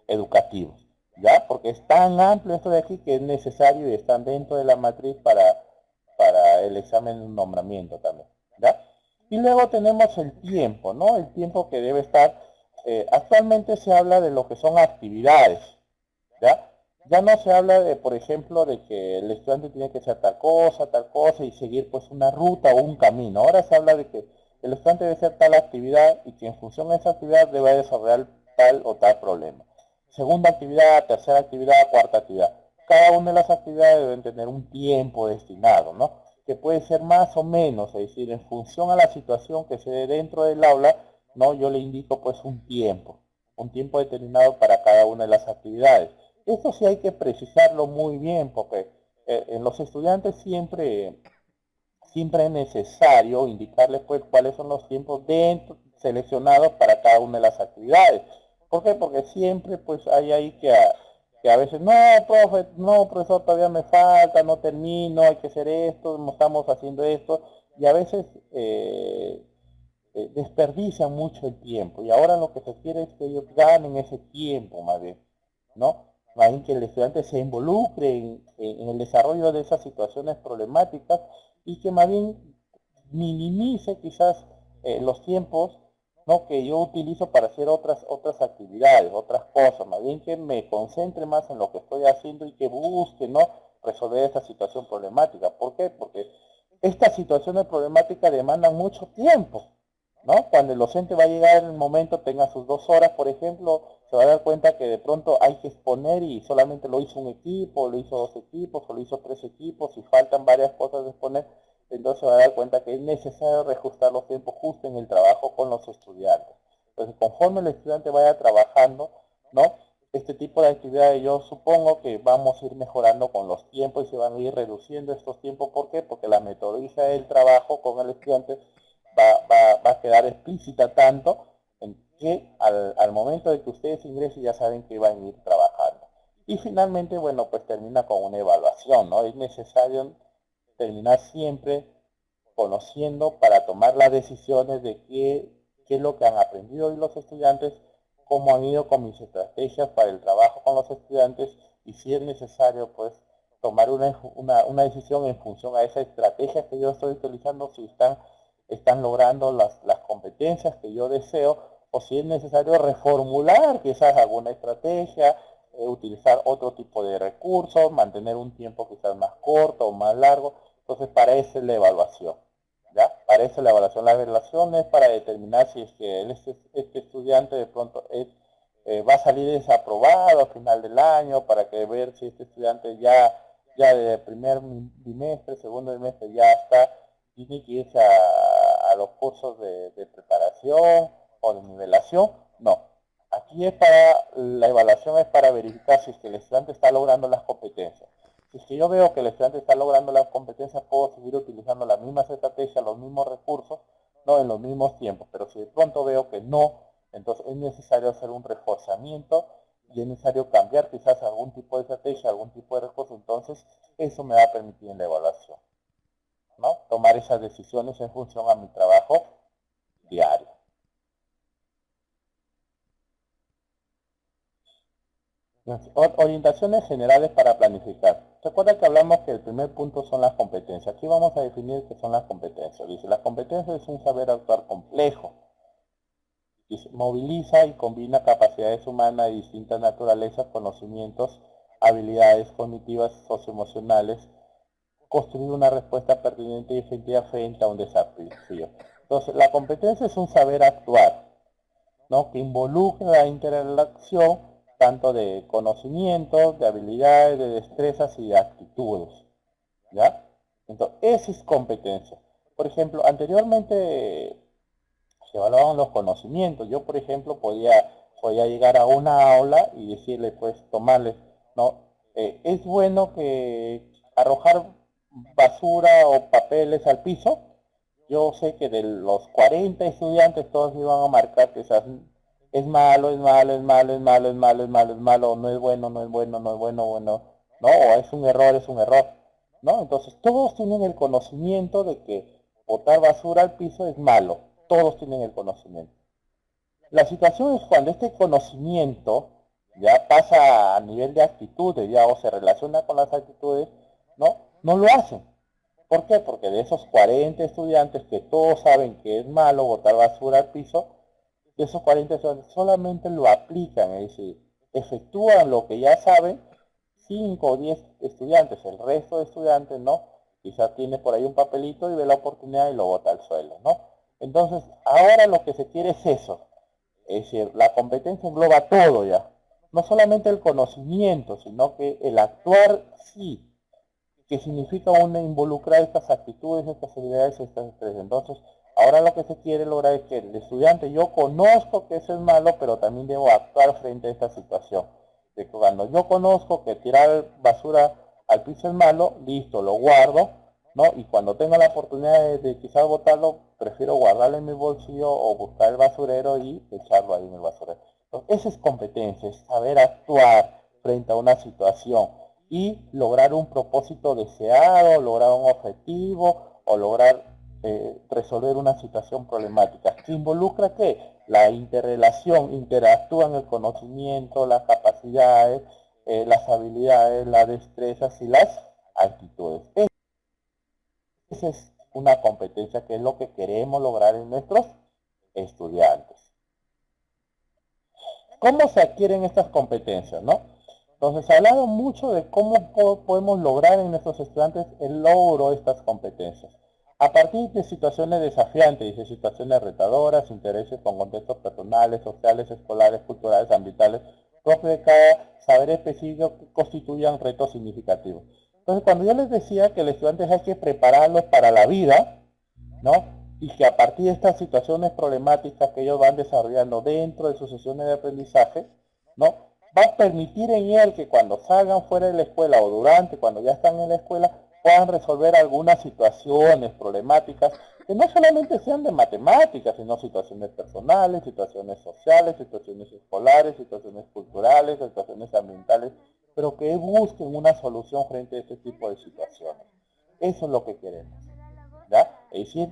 educativos, ¿ya? Porque es tan amplio esto de aquí que es necesario y están dentro de la matriz para el examen de nombramiento también, ¿ya? Y luego tenemos el tiempo, ¿no? El tiempo que debe estar, actualmente se habla de lo que son actividades, ¿ya? Ya no se habla de, por ejemplo, de que el estudiante tiene que hacer tal cosa y seguir pues una ruta o un camino. Ahora se habla de que el estudiante debe hacer tal actividad y que en función de esa actividad debe desarrollar tal o tal problema. Segunda actividad, tercera actividad, cuarta actividad. Cada una de las actividades deben tener un tiempo destinado, ¿no? Que puede ser más o menos, es decir, en función a la situación que se dé dentro del aula, ¿no? Yo le indico pues un tiempo determinado para cada una de las actividades. Esto sí hay que precisarlo muy bien porque en los estudiantes siempre es necesario indicarles pues cuáles son los tiempos seleccionados para cada una de las actividades. ¿Por qué? Porque siempre pues hay ahí que a veces, no, profe, no, profesor, todavía me falta, no termino, hay que hacer esto, no estamos haciendo esto, y a veces desperdician mucho el tiempo. Y ahora lo que se quiere es que ellos ganen ese tiempo, más bien, ¿no? Más bien que el estudiante se involucre en el desarrollo de esas situaciones problemáticas y que más bien minimice quizás los tiempos, ¿no?, que yo utilizo para hacer otras actividades, otras cosas, más bien que me concentre más en lo que estoy haciendo y que busque, ¿no?, resolver esa situación problemática. ¿Por qué? Porque estas situaciones problemáticas demandan mucho tiempo, ¿no? Cuando el docente va a llegar en el momento, tenga sus 2 horas, por ejemplo, se va a dar cuenta que de pronto hay que exponer y solamente lo hizo un equipo, lo hizo 2 equipos, o lo hizo 3 equipos y faltan varias cosas de exponer. Entonces se va a dar cuenta que es necesario reajustar los tiempos justo en el trabajo con los estudiantes. Entonces, conforme el estudiante vaya trabajando, ¿no?, este tipo de actividades, yo supongo que vamos a ir mejorando con los tiempos y se van a ir reduciendo estos tiempos. ¿Por qué? Porque la metodología del trabajo con el estudiante va a quedar explícita tanto en que al momento de que ustedes ingresen ya saben que van a ir trabajando. Y finalmente, bueno, pues termina con una evaluación, ¿no? Es necesario terminar siempre conociendo para tomar las decisiones de qué qué es lo que han aprendido hoy los estudiantes, cómo han ido con mis estrategias para el trabajo con los estudiantes y si es necesario pues tomar una decisión en función a esa estrategia que yo estoy utilizando, si están logrando las competencias que yo deseo o si es necesario reformular quizás alguna estrategia, utilizar otro tipo de recursos, mantener un tiempo quizás más corto o más largo. Entonces para eso es la evaluación. ¿Ya? Para eso la evaluación, las relaciones para determinar si es que este estudiante de pronto va a salir desaprobado a final del año, para que ver si este estudiante ya de primer bimestre, segundo bimestre ya tiene que irse a los cursos de preparación o de nivelación. No, aquí la evaluación es para verificar si es que el estudiante está logrando las competencias. Si es que yo veo que el estudiante está logrando las competencias, puedo seguir utilizando las mismas estrategias, los mismos recursos, no en los mismos tiempos. Pero si de pronto veo que no, entonces es necesario hacer un reforzamiento y es necesario cambiar quizás algún tipo de estrategia, algún tipo de recurso. Entonces eso me va a permitir en la evaluación, ¿no? Tomar esas decisiones en función a mi trabajo diario. Orientaciones generales para planificar. Recuerda que hablamos que el primer punto son las competencias. Aquí vamos a definir qué son las competencias. Dice, las competencias es un saber actuar complejo. Dice, moviliza y combina capacidades humanas de distintas naturalezas, conocimientos, habilidades cognitivas, socioemocionales, construir una respuesta pertinente y efectiva frente a un desafío. Entonces, la competencia es un saber actuar, ¿no? Que involucra la interrelación tanto de conocimientos, de habilidades, de destrezas y de actitudes, ¿ya? Entonces, esa es competencia. Por ejemplo, anteriormente se evaluaban los conocimientos. Yo, por ejemplo, podía llegar a una aula y decirle, pues, tomarle, ¿no? Es bueno que arrojar basura o papeles al piso. Yo sé que de los 40 estudiantes todos iban a marcar que es malo, es malo, es malo, es malo, es malo, es malo, es malo, no es bueno, no es bueno, no es bueno, bueno, no, o es un error, ¿no? Entonces todos tienen el conocimiento de que botar basura al piso es malo, todos tienen el conocimiento. La situación es cuando este conocimiento ya pasa a nivel de actitudes, ya o se relaciona con las actitudes, ¿no? No lo hacen. ¿Por qué? Porque de esos 40 estudiantes que todos saben que es malo botar basura al piso, de esos 40 estudiantes solamente lo aplican, es decir, efectúan lo que ya saben 5 o 10 estudiantes, el resto de estudiantes no, quizás tiene por ahí un papelito y ve la oportunidad y lo bota al suelo, ¿no? Entonces, ahora lo que se quiere es eso, es decir, la competencia engloba todo ya, no solamente el conocimiento, sino que el actuar sí, que significa involucrar estas actitudes, estas habilidades, estas estrellas. Entonces, ahora lo que se quiere lograr es que el estudiante, yo conozco que eso es malo, pero también debo actuar frente a esta situación. De que cuando yo conozco que tirar basura al piso es malo, listo, lo guardo, ¿no? Y cuando tenga la oportunidad de quizás botarlo, prefiero guardarlo en mi bolsillo o buscar el basurero y echarlo ahí en el basurero. Entonces, esa es competencia, es saber actuar frente a una situación y lograr un propósito deseado, lograr un objetivo o lograr resolver una situación problemática. ¿Que involucra qué? La interrelación, interactúan el conocimiento, las capacidades, las habilidades, las destrezas y las actitudes. Esa es una competencia que es lo que queremos lograr en nuestros estudiantes. ¿Cómo se adquieren estas competencias, no? Entonces, se ha hablado mucho de cómo podemos lograr en nuestros estudiantes el logro de estas competencias. A partir de situaciones desafiantes, de situaciones retadoras, intereses con contextos personales, sociales, escolares, culturales, ambientales, propios de cada saber específico que constituyan retos significativos. Entonces, cuando yo les decía que los estudiantes hay que prepararlos para la vida, ¿no? Y que a partir de estas situaciones problemáticas que ellos van desarrollando dentro de sus sesiones de aprendizaje, ¿no? Va a permitir en él que cuando salgan fuera de la escuela o durante, cuando ya están en la escuela, puedan resolver algunas situaciones problemáticas que no solamente sean de matemáticas, sino situaciones personales, situaciones sociales, situaciones escolares, situaciones culturales, situaciones ambientales, pero que busquen una solución frente a este tipo de situaciones. Eso es lo que queremos, ¿ya? Es decir,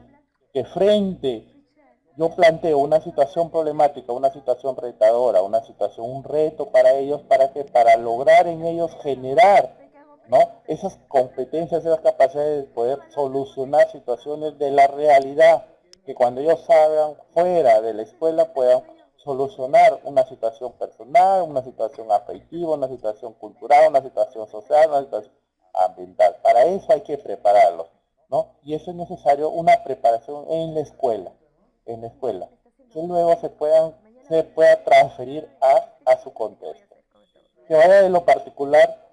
que frente yo planteo una situación problemática, una situación retadora, una situación, un reto para ellos, para lograr en ellos generar, ¿no? Esas competencias, esas capacidades de poder solucionar situaciones de la realidad, que cuando ellos salgan fuera de la escuela puedan solucionar una situación personal, una situación afectiva, una situación cultural, una situación social, una situación ambiental. Para eso hay que prepararlos, ¿no? Y eso es necesario una preparación en la escuela, que luego se pueda transferir a su contexto. Que vaya de lo particular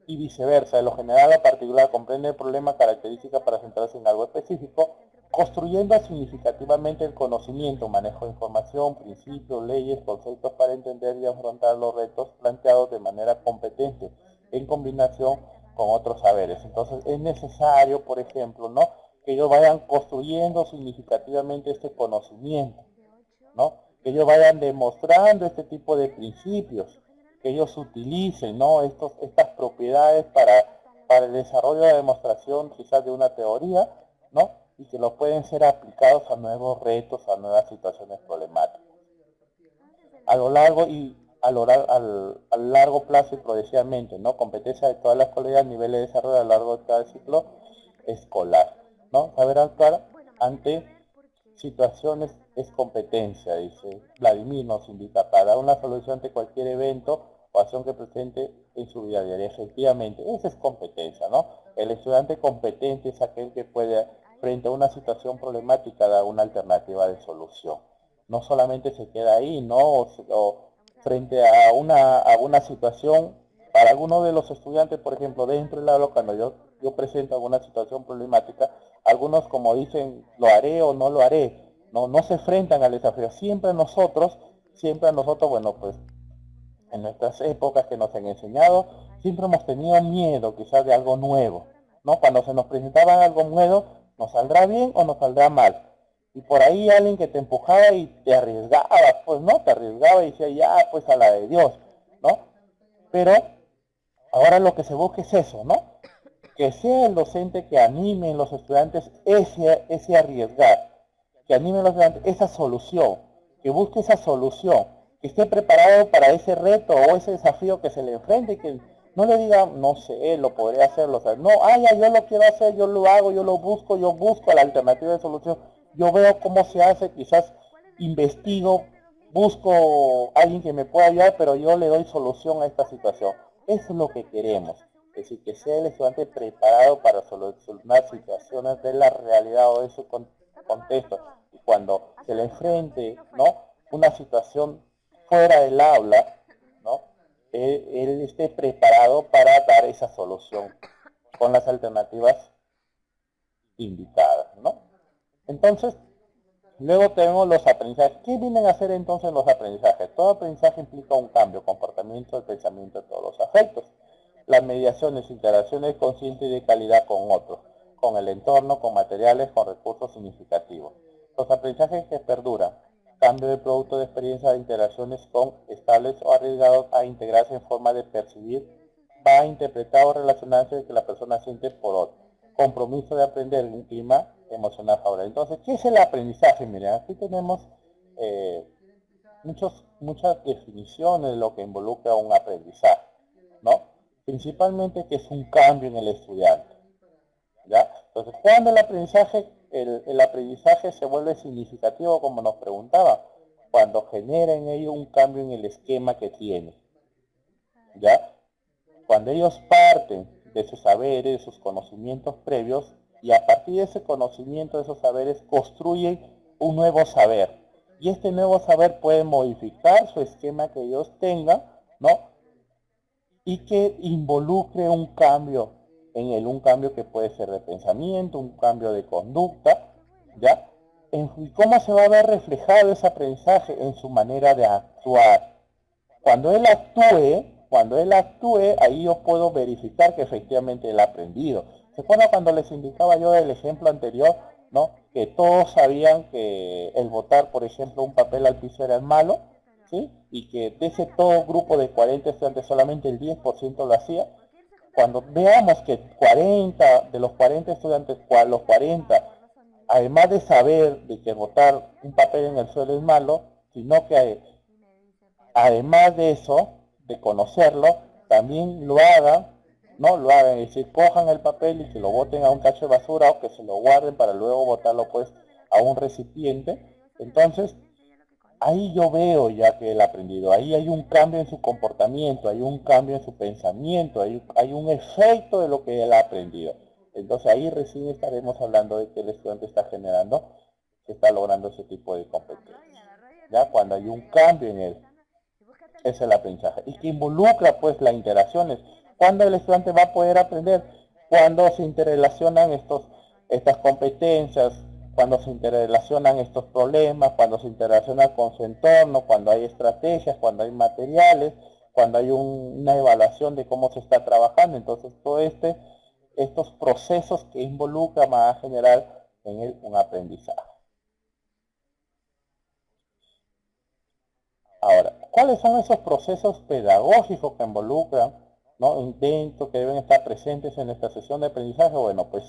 y viceversa, de lo general a lo particular, comprende el problema, característica para centrarse en algo específico, construyendo significativamente el conocimiento, manejo de información, principios, leyes, conceptos para entender y afrontar los retos planteados de manera competente, en combinación con otros saberes. Entonces es necesario, por ejemplo, ¿no?, que ellos vayan construyendo significativamente este conocimiento, ¿no?, que ellos vayan demostrando este tipo de principios, que ellos utilicen, ¿no?, estas propiedades para el desarrollo de la demostración quizás de una teoría, ¿no?, y que lo pueden ser aplicados a nuevos retos, a nuevas situaciones problemáticas. A lo largo y al largo plazo y progresivamente, ¿no?, competencia de todas las escolaridades, nivel de desarrollo a lo largo de cada ciclo escolar, ¿no? Saber actuar ante situaciones es competencia, dice Vladimir, nos indica, para dar una solución ante cualquier evento o acción que presente en su vida diaria. Efectivamente, esa es competencia, ¿no? El estudiante competente es aquel que puede, frente a una situación problemática, dar una alternativa de solución. No solamente se queda ahí, ¿no? O frente a una situación, para algunos de los estudiantes, por ejemplo, dentro del aula, cuando yo presento alguna situación problemática, algunos, como dicen, lo haré o no lo haré, no se enfrentan al desafío. Siempre a nosotros, bueno, pues en nuestras épocas que nos han enseñado, siempre hemos tenido miedo quizás de algo nuevo, ¿no? Cuando se nos presentaba algo nuevo, nos saldrá bien o nos saldrá mal. Y por ahí alguien que te empujaba y te arriesgaba, pues, ¿no? Te arriesgaba y decía, ya, pues a la de Dios, ¿no? Pero ahora lo que se busca es eso, ¿no?, que sea el docente que anime en los estudiantes ese arriesgar, que anime en los estudiantes esa solución, que busque esa solución, que esté preparado para ese reto o ese desafío que se le enfrente, y que no le diga, no sé, lo podré hacerlo, o sea, no, ya, yo lo quiero hacer, yo lo hago, yo busco la alternativa de solución, yo veo cómo se hace, quizás investigo, busco a alguien que me pueda ayudar, pero yo le doy solución a esta situación. Eso es lo que queremos. Es decir, que sea el estudiante preparado para solucionar situaciones de la realidad o de su contexto. Y cuando se le enfrente, ¿no?, una situación fuera del aula, ¿no?, él esté preparado para dar esa solución con las alternativas indicadas, ¿no? Entonces, luego tenemos los aprendizajes. ¿Qué vienen a hacer entonces los aprendizajes? Todo aprendizaje implica un cambio, comportamiento, el pensamiento de todos los afectos. Las mediaciones, interacciones conscientes y de calidad con otros, con el entorno, con materiales, con recursos significativos. Los aprendizajes que perduran. Cambio de producto de experiencia de interacciones con estables o arriesgados a integrarse en forma de percibir, va a interpretar o relacionarse que la persona siente por otro. Compromiso de aprender en un clima emocional favorable. Entonces, ¿qué es el aprendizaje? Miren, aquí tenemos muchas definiciones de lo que involucra un aprendizaje, ¿no? Principalmente que es un cambio en el estudiante, ¿ya? Entonces, cuando el aprendizaje se vuelve significativo, como nos preguntaba, cuando genera en ello un cambio en el esquema que tiene, ¿ya? Cuando ellos parten de sus saberes, de sus conocimientos previos, y a partir de ese conocimiento, de esos saberes, construyen un nuevo saber. Y este nuevo saber puede modificar su esquema que ellos tengan, ¿no?, y que involucre un cambio en él, un cambio que puede ser de pensamiento, un cambio de conducta, ¿ya? ¿Y cómo se va a ver reflejado ese aprendizaje? En su manera de actuar. Cuando él actúe, ahí yo puedo verificar que efectivamente él ha aprendido. ¿Se acuerdan cuando les indicaba yo del ejemplo anterior, ¿no?, que todos sabían que el botar, por ejemplo, un papel al piso era malo, ¿sí?, y que de ese todo grupo de 40 estudiantes solamente el 10% lo hacía? Cuando veamos que 40 de los 40 estudiantes, los 40 además de saber de que botar un papel en el suelo es malo, sino que además de eso, de conocerlo, también lo hagan, ¿no? Lo hagan, es decir, cojan el papel y que lo boten a un tacho de basura o que se lo guarden para luego botarlo pues a un recipiente. Entonces, ahí yo veo ya que él ha aprendido, ahí hay un cambio en su comportamiento, hay un cambio en su pensamiento, hay un efecto de lo que él ha aprendido. Entonces ahí recién estaremos hablando de que el estudiante está generando, que está logrando ese tipo de competencias. Ya cuando hay un cambio en él, es el aprendizaje. Y que involucra pues las interacciones. Cuando el estudiante va a poder aprender, cuando se interrelacionan estas competencias, cuando se interrelacionan estos problemas, cuando se interrelacionan con su entorno, cuando hay estrategias, cuando hay materiales, cuando hay una evaluación de cómo se está trabajando. Entonces, estos procesos que involucran van a generar en él un aprendizaje. Ahora, ¿cuáles son esos procesos pedagógicos que involucran, ¿no? Dentro, que deben estar presentes en esta sesión de aprendizaje? Bueno, pues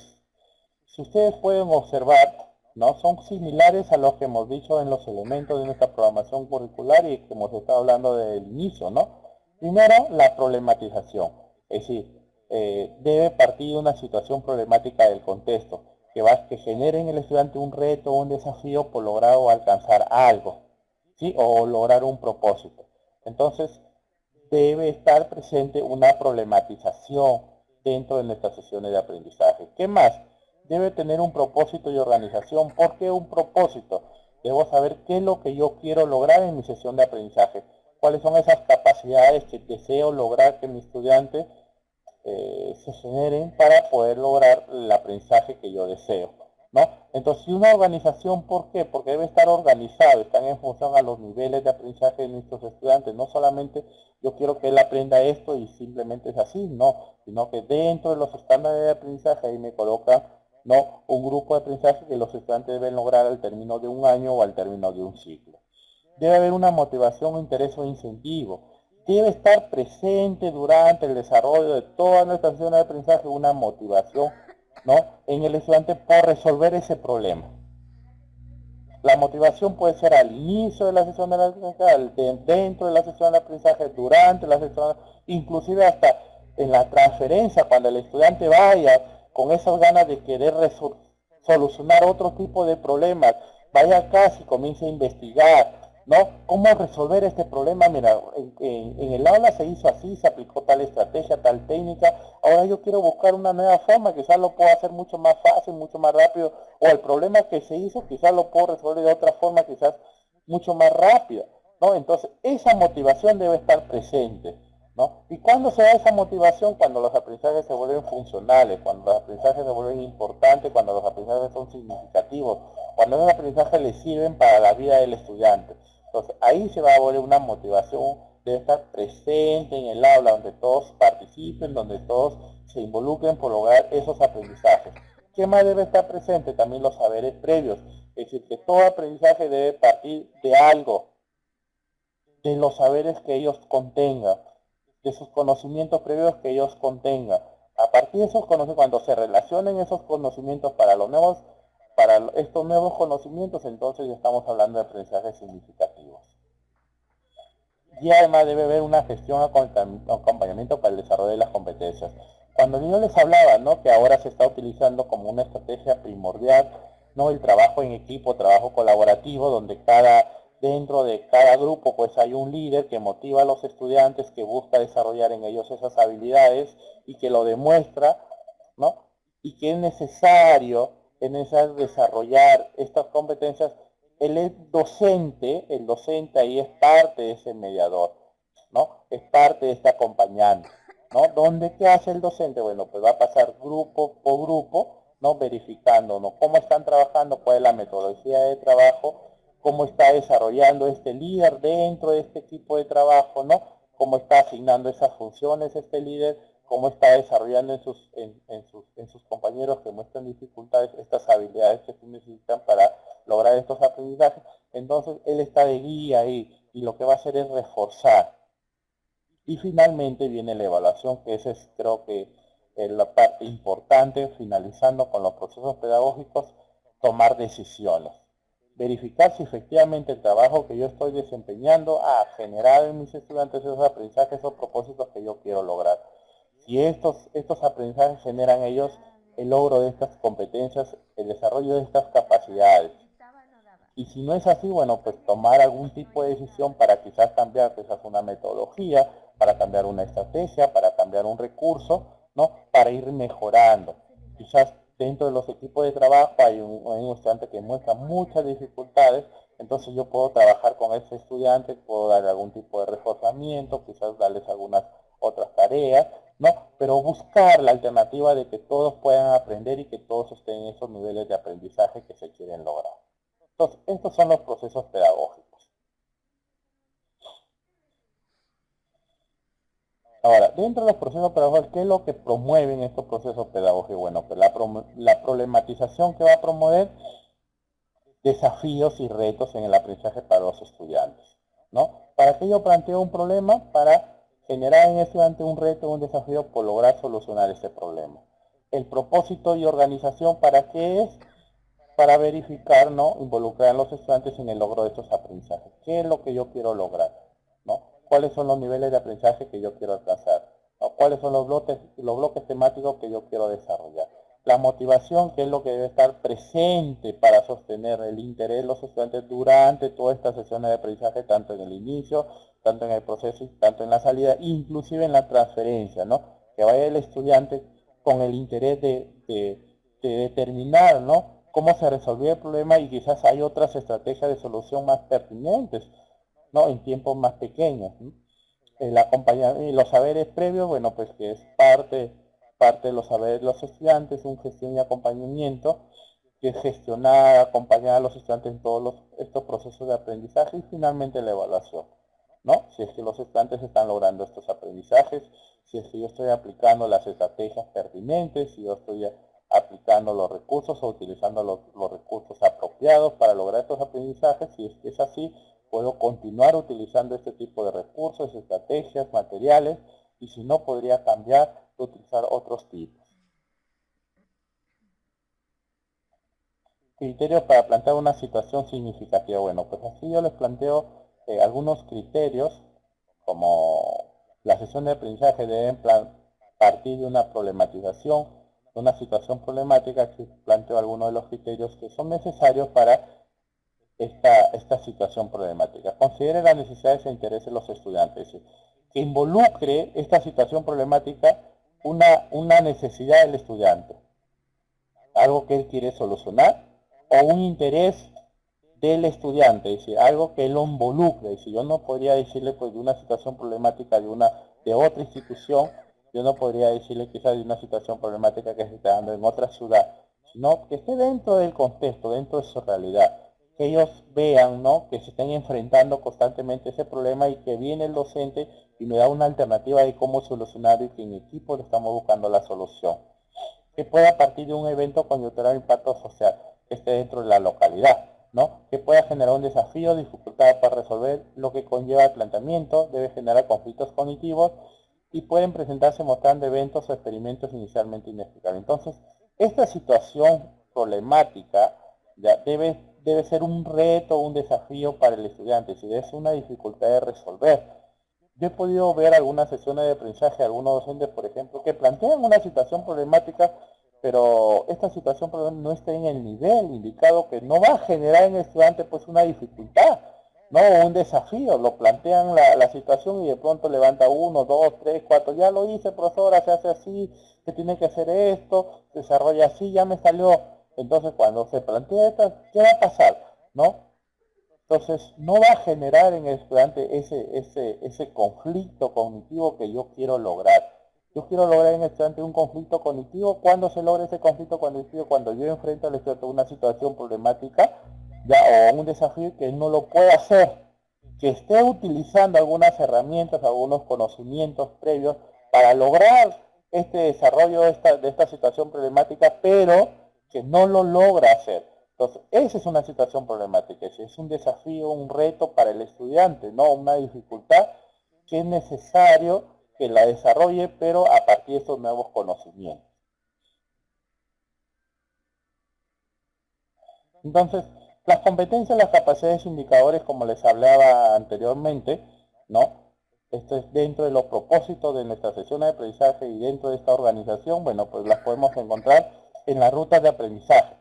si ustedes pueden observar, ¿no? Son similares a los que hemos dicho en los elementos de nuestra programación curricular y que hemos estado hablando del inicio, ¿no? Primero, la problematización, es decir, debe partir de una situación problemática del contexto, que genere en el estudiante un reto o un desafío por lograr o alcanzar algo, ¿sí? O lograr un propósito. Entonces, debe estar presente una problematización dentro de nuestras sesiones de aprendizaje. ¿Qué más? Debe tener un propósito y organización. ¿Por qué un propósito? Debo saber qué es lo que yo quiero lograr en mi sesión de aprendizaje. ¿Cuáles son esas capacidades que deseo lograr que mi estudiante se generen para poder lograr el aprendizaje que yo deseo, ¿no? Entonces, si una organización, ¿por qué? Porque debe estar organizado, están en función a los niveles de aprendizaje de nuestros estudiantes. No solamente yo quiero que él aprenda esto y simplemente es así, no, sino que dentro de los estándares de aprendizaje ahí me coloca, ¿no? Un grupo de aprendizaje que los estudiantes deben lograr al término de un año o al término de un ciclo. Debe haber una motivación, interés o incentivo. Debe estar presente durante el desarrollo de toda nuestra sesión de aprendizaje una motivación, ¿no? En el estudiante por resolver ese problema. La motivación puede ser al inicio de la sesión de aprendizaje, dentro de la sesión de aprendizaje, durante la sesión, inclusive hasta en la transferencia, cuando el estudiante vaya con esas ganas de querer solucionar otro tipo de problemas, vaya a casa y comience a investigar, ¿no? ¿Cómo resolver este problema? Mira, en el aula se hizo así, se aplicó tal estrategia, tal técnica, ahora yo quiero buscar una nueva forma, quizás lo puedo hacer mucho más fácil, mucho más rápido, o el problema que se hizo, quizás lo puedo resolver de otra forma, quizás mucho más rápida, ¿no? Entonces, esa motivación debe estar presente, ¿no? ¿Y cuándo se da esa motivación? Cuando los aprendizajes se vuelven funcionales, cuando los aprendizajes se vuelven importantes, cuando los aprendizajes son significativos, cuando los aprendizajes le sirven para la vida del estudiante. Entonces, ahí se va a volver una motivación, debe estar presente en el aula, donde todos participen, donde todos se involucren por lograr esos aprendizajes. ¿Qué más debe estar presente? También los saberes previos. Es decir, que todo aprendizaje debe partir de algo, de los saberes que ellos contengan, de sus conocimientos previos que ellos contengan. A partir de esos conocimientos, cuando se relacionen esos conocimientos para estos nuevos conocimientos, entonces ya estamos hablando de aprendizajes significativos. Y además debe haber una gestión acompañamiento para el desarrollo de las competencias. Cuando yo les hablaba, ¿no? Que ahora se está utilizando como una estrategia primordial, ¿no? El trabajo en equipo, trabajo colaborativo, donde dentro de cada grupo pues hay un líder que motiva a los estudiantes, que busca desarrollar en ellos esas habilidades y que lo demuestra, ¿no? Y que es necesario desarrollar estas competencias. El docente ahí es parte de ese mediador, ¿no? Es parte de este acompañante, ¿no? ¿Dónde qué hace el docente? Bueno, pues va a pasar grupo por grupo, ¿no? Verificando, ¿no? Cómo están trabajando, cuál es la metodología de trabajo, cómo está desarrollando este líder dentro de este equipo de trabajo, ¿no? Cómo está asignando esas funciones este líder, cómo está desarrollando en sus compañeros que muestran dificultades estas habilidades que se necesitan para lograr estos aprendizajes. Entonces él está de guía ahí y lo que va a hacer es reforzar. Y finalmente viene la evaluación, que esa es creo que es la parte importante, finalizando con los procesos pedagógicos. tomar decisiones. Verificar si efectivamente el trabajo que yo estoy desempeñando ha generado en mis estudiantes esos aprendizajes o propósitos que yo quiero lograr. Si estos aprendizajes generan ellos el logro de estas competencias, el desarrollo de estas capacidades. Y si no es así, bueno, pues tomar algún tipo de decisión para quizás cambiar quizás una metodología, para cambiar una estrategia, para cambiar un recurso, ¿no? Para ir mejorando. Quizás dentro de los equipos de trabajo hay un estudiante que muestra muchas dificultades, entonces yo puedo trabajar con ese estudiante, puedo darle algún tipo de reforzamiento, quizás darles algunas otras tareas, ¿no? Pero buscar la alternativa de que todos puedan aprender y que todos estén en esos niveles de aprendizaje que se quieren lograr. Entonces, estos son los procesos pedagógicos. Ahora, dentro de los procesos pedagógicos, ¿qué es lo que promueven estos procesos pedagógicos? Bueno, pues la problematización que va a promover desafíos y retos en el aprendizaje para los estudiantes, ¿no? ¿Para qué yo planteo un problema? Para generar en el estudiante un reto, un desafío por lograr solucionar ese problema. El propósito y organización, ¿para qué es? Para verificar, ¿no? Involucrar a los estudiantes en el logro de estos aprendizajes. ¿Qué es lo que yo quiero lograr? ¿No? ¿Cuáles son los niveles de aprendizaje que yo quiero alcanzar? ¿No? ¿Cuáles son los bloques temáticos que yo quiero desarrollar? La motivación, que es lo que debe estar presente para sostener el interés de los estudiantes durante todas estas sesiones de aprendizaje, tanto en el inicio, tanto en el proceso, tanto en la salida, inclusive en la transferencia, ¿no? Que vaya el estudiante con el interés de determinar, ¿no? Cómo se resolvió el problema y quizás hay otras estrategias de solución más pertinentes, ¿no? En tiempos más pequeños, ¿no? Y los saberes previos, bueno, pues que es parte de los saberes de los estudiantes, un gestión y acompañamiento, que es gestionar, acompañar a los estudiantes en todos estos procesos de aprendizaje y finalmente la evaluación, ¿no? Si es que los estudiantes están logrando estos aprendizajes, si es que yo estoy aplicando las estrategias pertinentes, si yo estoy aplicando los recursos o utilizando los recursos apropiados para lograr estos aprendizajes, si es que es así, puedo continuar utilizando este tipo de recursos, estrategias, materiales, y si no, podría cambiar, utilizar otros tipos. Criterios para plantear una situación significativa. Bueno, pues así yo les planteo algunos criterios, como la sesión de aprendizaje deben partir de una problematización, de una situación problemática. Aquí planteo algunos de los criterios que son necesarios para esta situación problemática. Considere las necesidades e intereses de los estudiantes. Que involucre esta situación problemática una necesidad del estudiante, algo que él quiere solucionar, o un interés del estudiante, es decir, algo que lo involucre. Si yo no podría decirle pues de una situación problemática de otra institución, yo no podría decirle quizás de una situación problemática que se está dando en otra ciudad, sino que esté dentro del contexto, dentro de su realidad, que ellos vean, ¿no? Que se estén enfrentando constantemente ese problema y que viene el docente y me da una alternativa de cómo solucionarlo y que en equipo le estamos buscando la solución. Que pueda partir de un evento coyuntural de impacto social que esté dentro de la localidad, ¿no? Que pueda generar un desafío, dificultad para resolver lo que conlleva el planteamiento, debe generar conflictos cognitivos y pueden presentarse mostrando eventos o experimentos inicialmente inexplicables. Entonces, esta situación problemática ya debe ser un reto, un desafío para el estudiante, si es una dificultad de resolver. Yo he podido ver algunas sesiones de aprendizaje de algunos docentes, por ejemplo, que plantean una situación problemática, pero esta situación no está en el nivel indicado, que no va a generar en el estudiante pues una dificultad, ¿no? O un desafío. Lo plantean la situación y de pronto levanta 1, 2, 3, 4, ya lo hice, profesora, se hace así, se tiene que hacer esto, se desarrolla así, ya me salió. Entonces cuando se plantea esto, ¿qué va a pasar? ¿No? Entonces, no va a generar en el estudiante ese conflicto cognitivo que yo quiero lograr. Yo quiero lograr en el estudiante un conflicto cognitivo. ¿Cuándo se logra ese conflicto cognitivo? Cuando yo enfrento al estudiante una situación problemática o un desafío que él no lo puede hacer, que esté utilizando algunas herramientas, algunos conocimientos previos para lograr este desarrollo de esta situación problemática, pero que no lo logra hacer. Entonces, esa es una situación problemática, es un desafío, un reto para el estudiante, ¿no? Una dificultad que es necesario que la desarrolle, pero a partir de estos nuevos conocimientos. Entonces, las competencias, las capacidades, indicadores, como les hablaba anteriormente, ¿no? Esto es dentro de los propósitos de nuestra sesión de aprendizaje y dentro de esta organización, bueno, pues las podemos encontrar en las rutas de aprendizaje,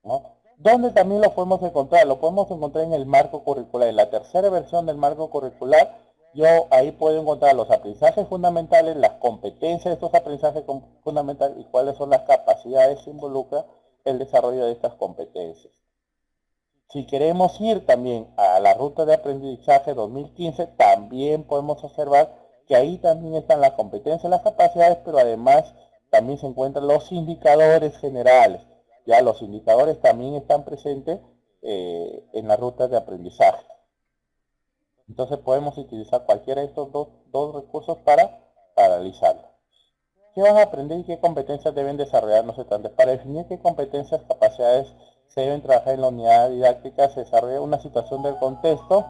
¿no? ¿Dónde también lo podemos encontrar? Lo podemos encontrar en el marco curricular. En la tercera versión del marco curricular, yo ahí puedo encontrar los aprendizajes fundamentales, las competencias de estos aprendizajes fundamentales y cuáles son las capacidades que involucra el desarrollo de estas competencias. Si queremos ir también a la ruta de aprendizaje 2015, también podemos observar que ahí también están las competencias, las capacidades, pero además también se encuentran los indicadores generales. Ya los indicadores también están presentes en la ruta de aprendizaje. Entonces podemos utilizar cualquiera de estos dos recursos para analizarlo. ¿Qué van a aprender y qué competencias deben desarrollar los estudiantes? Para definir qué competencias, capacidades se deben trabajar en la unidad didáctica, se desarrolla una situación del contexto,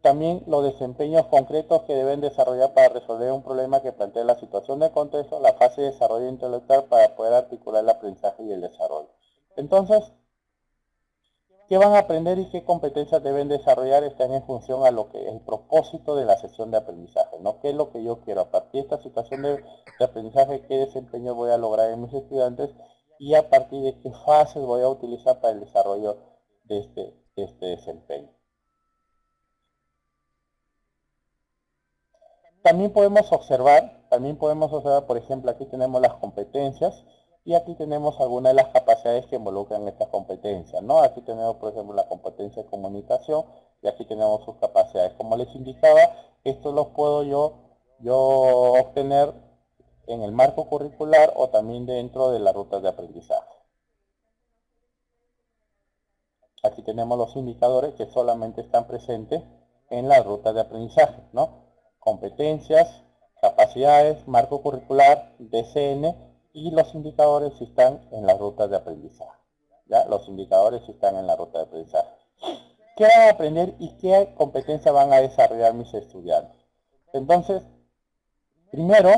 también los desempeños concretos que deben desarrollar para resolver un problema que plantea la situación del contexto, la fase de desarrollo intelectual para poder articular el aprendizaje y el desarrollo. Entonces, ¿qué van a aprender y qué competencias deben desarrollar? Están en función a lo que es el propósito de la sesión de aprendizaje, ¿no? ¿Qué es lo que yo quiero? A partir de esta situación de aprendizaje, ¿qué desempeño voy a lograr en mis estudiantes? Y a partir de qué fases voy a utilizar para el desarrollo de este desempeño. También podemos observar, por ejemplo, aquí tenemos las competencias y aquí tenemos algunas de las capacidades que involucran estas competencias, ¿no? Aquí tenemos, por ejemplo, la competencia de comunicación y aquí tenemos sus capacidades. Como les indicaba, estos los puedo yo obtener en el marco curricular o también dentro de las rutas de aprendizaje. Aquí tenemos los indicadores que solamente están presentes en las rutas de aprendizaje, ¿no? Competencias, capacidades, marco curricular, DCN y los indicadores están en las rutas de aprendizaje. ¿Ya? Los indicadores están en la ruta de aprendizaje. ¿Qué van a aprender y qué competencias van a desarrollar mis estudiantes? Entonces, primero,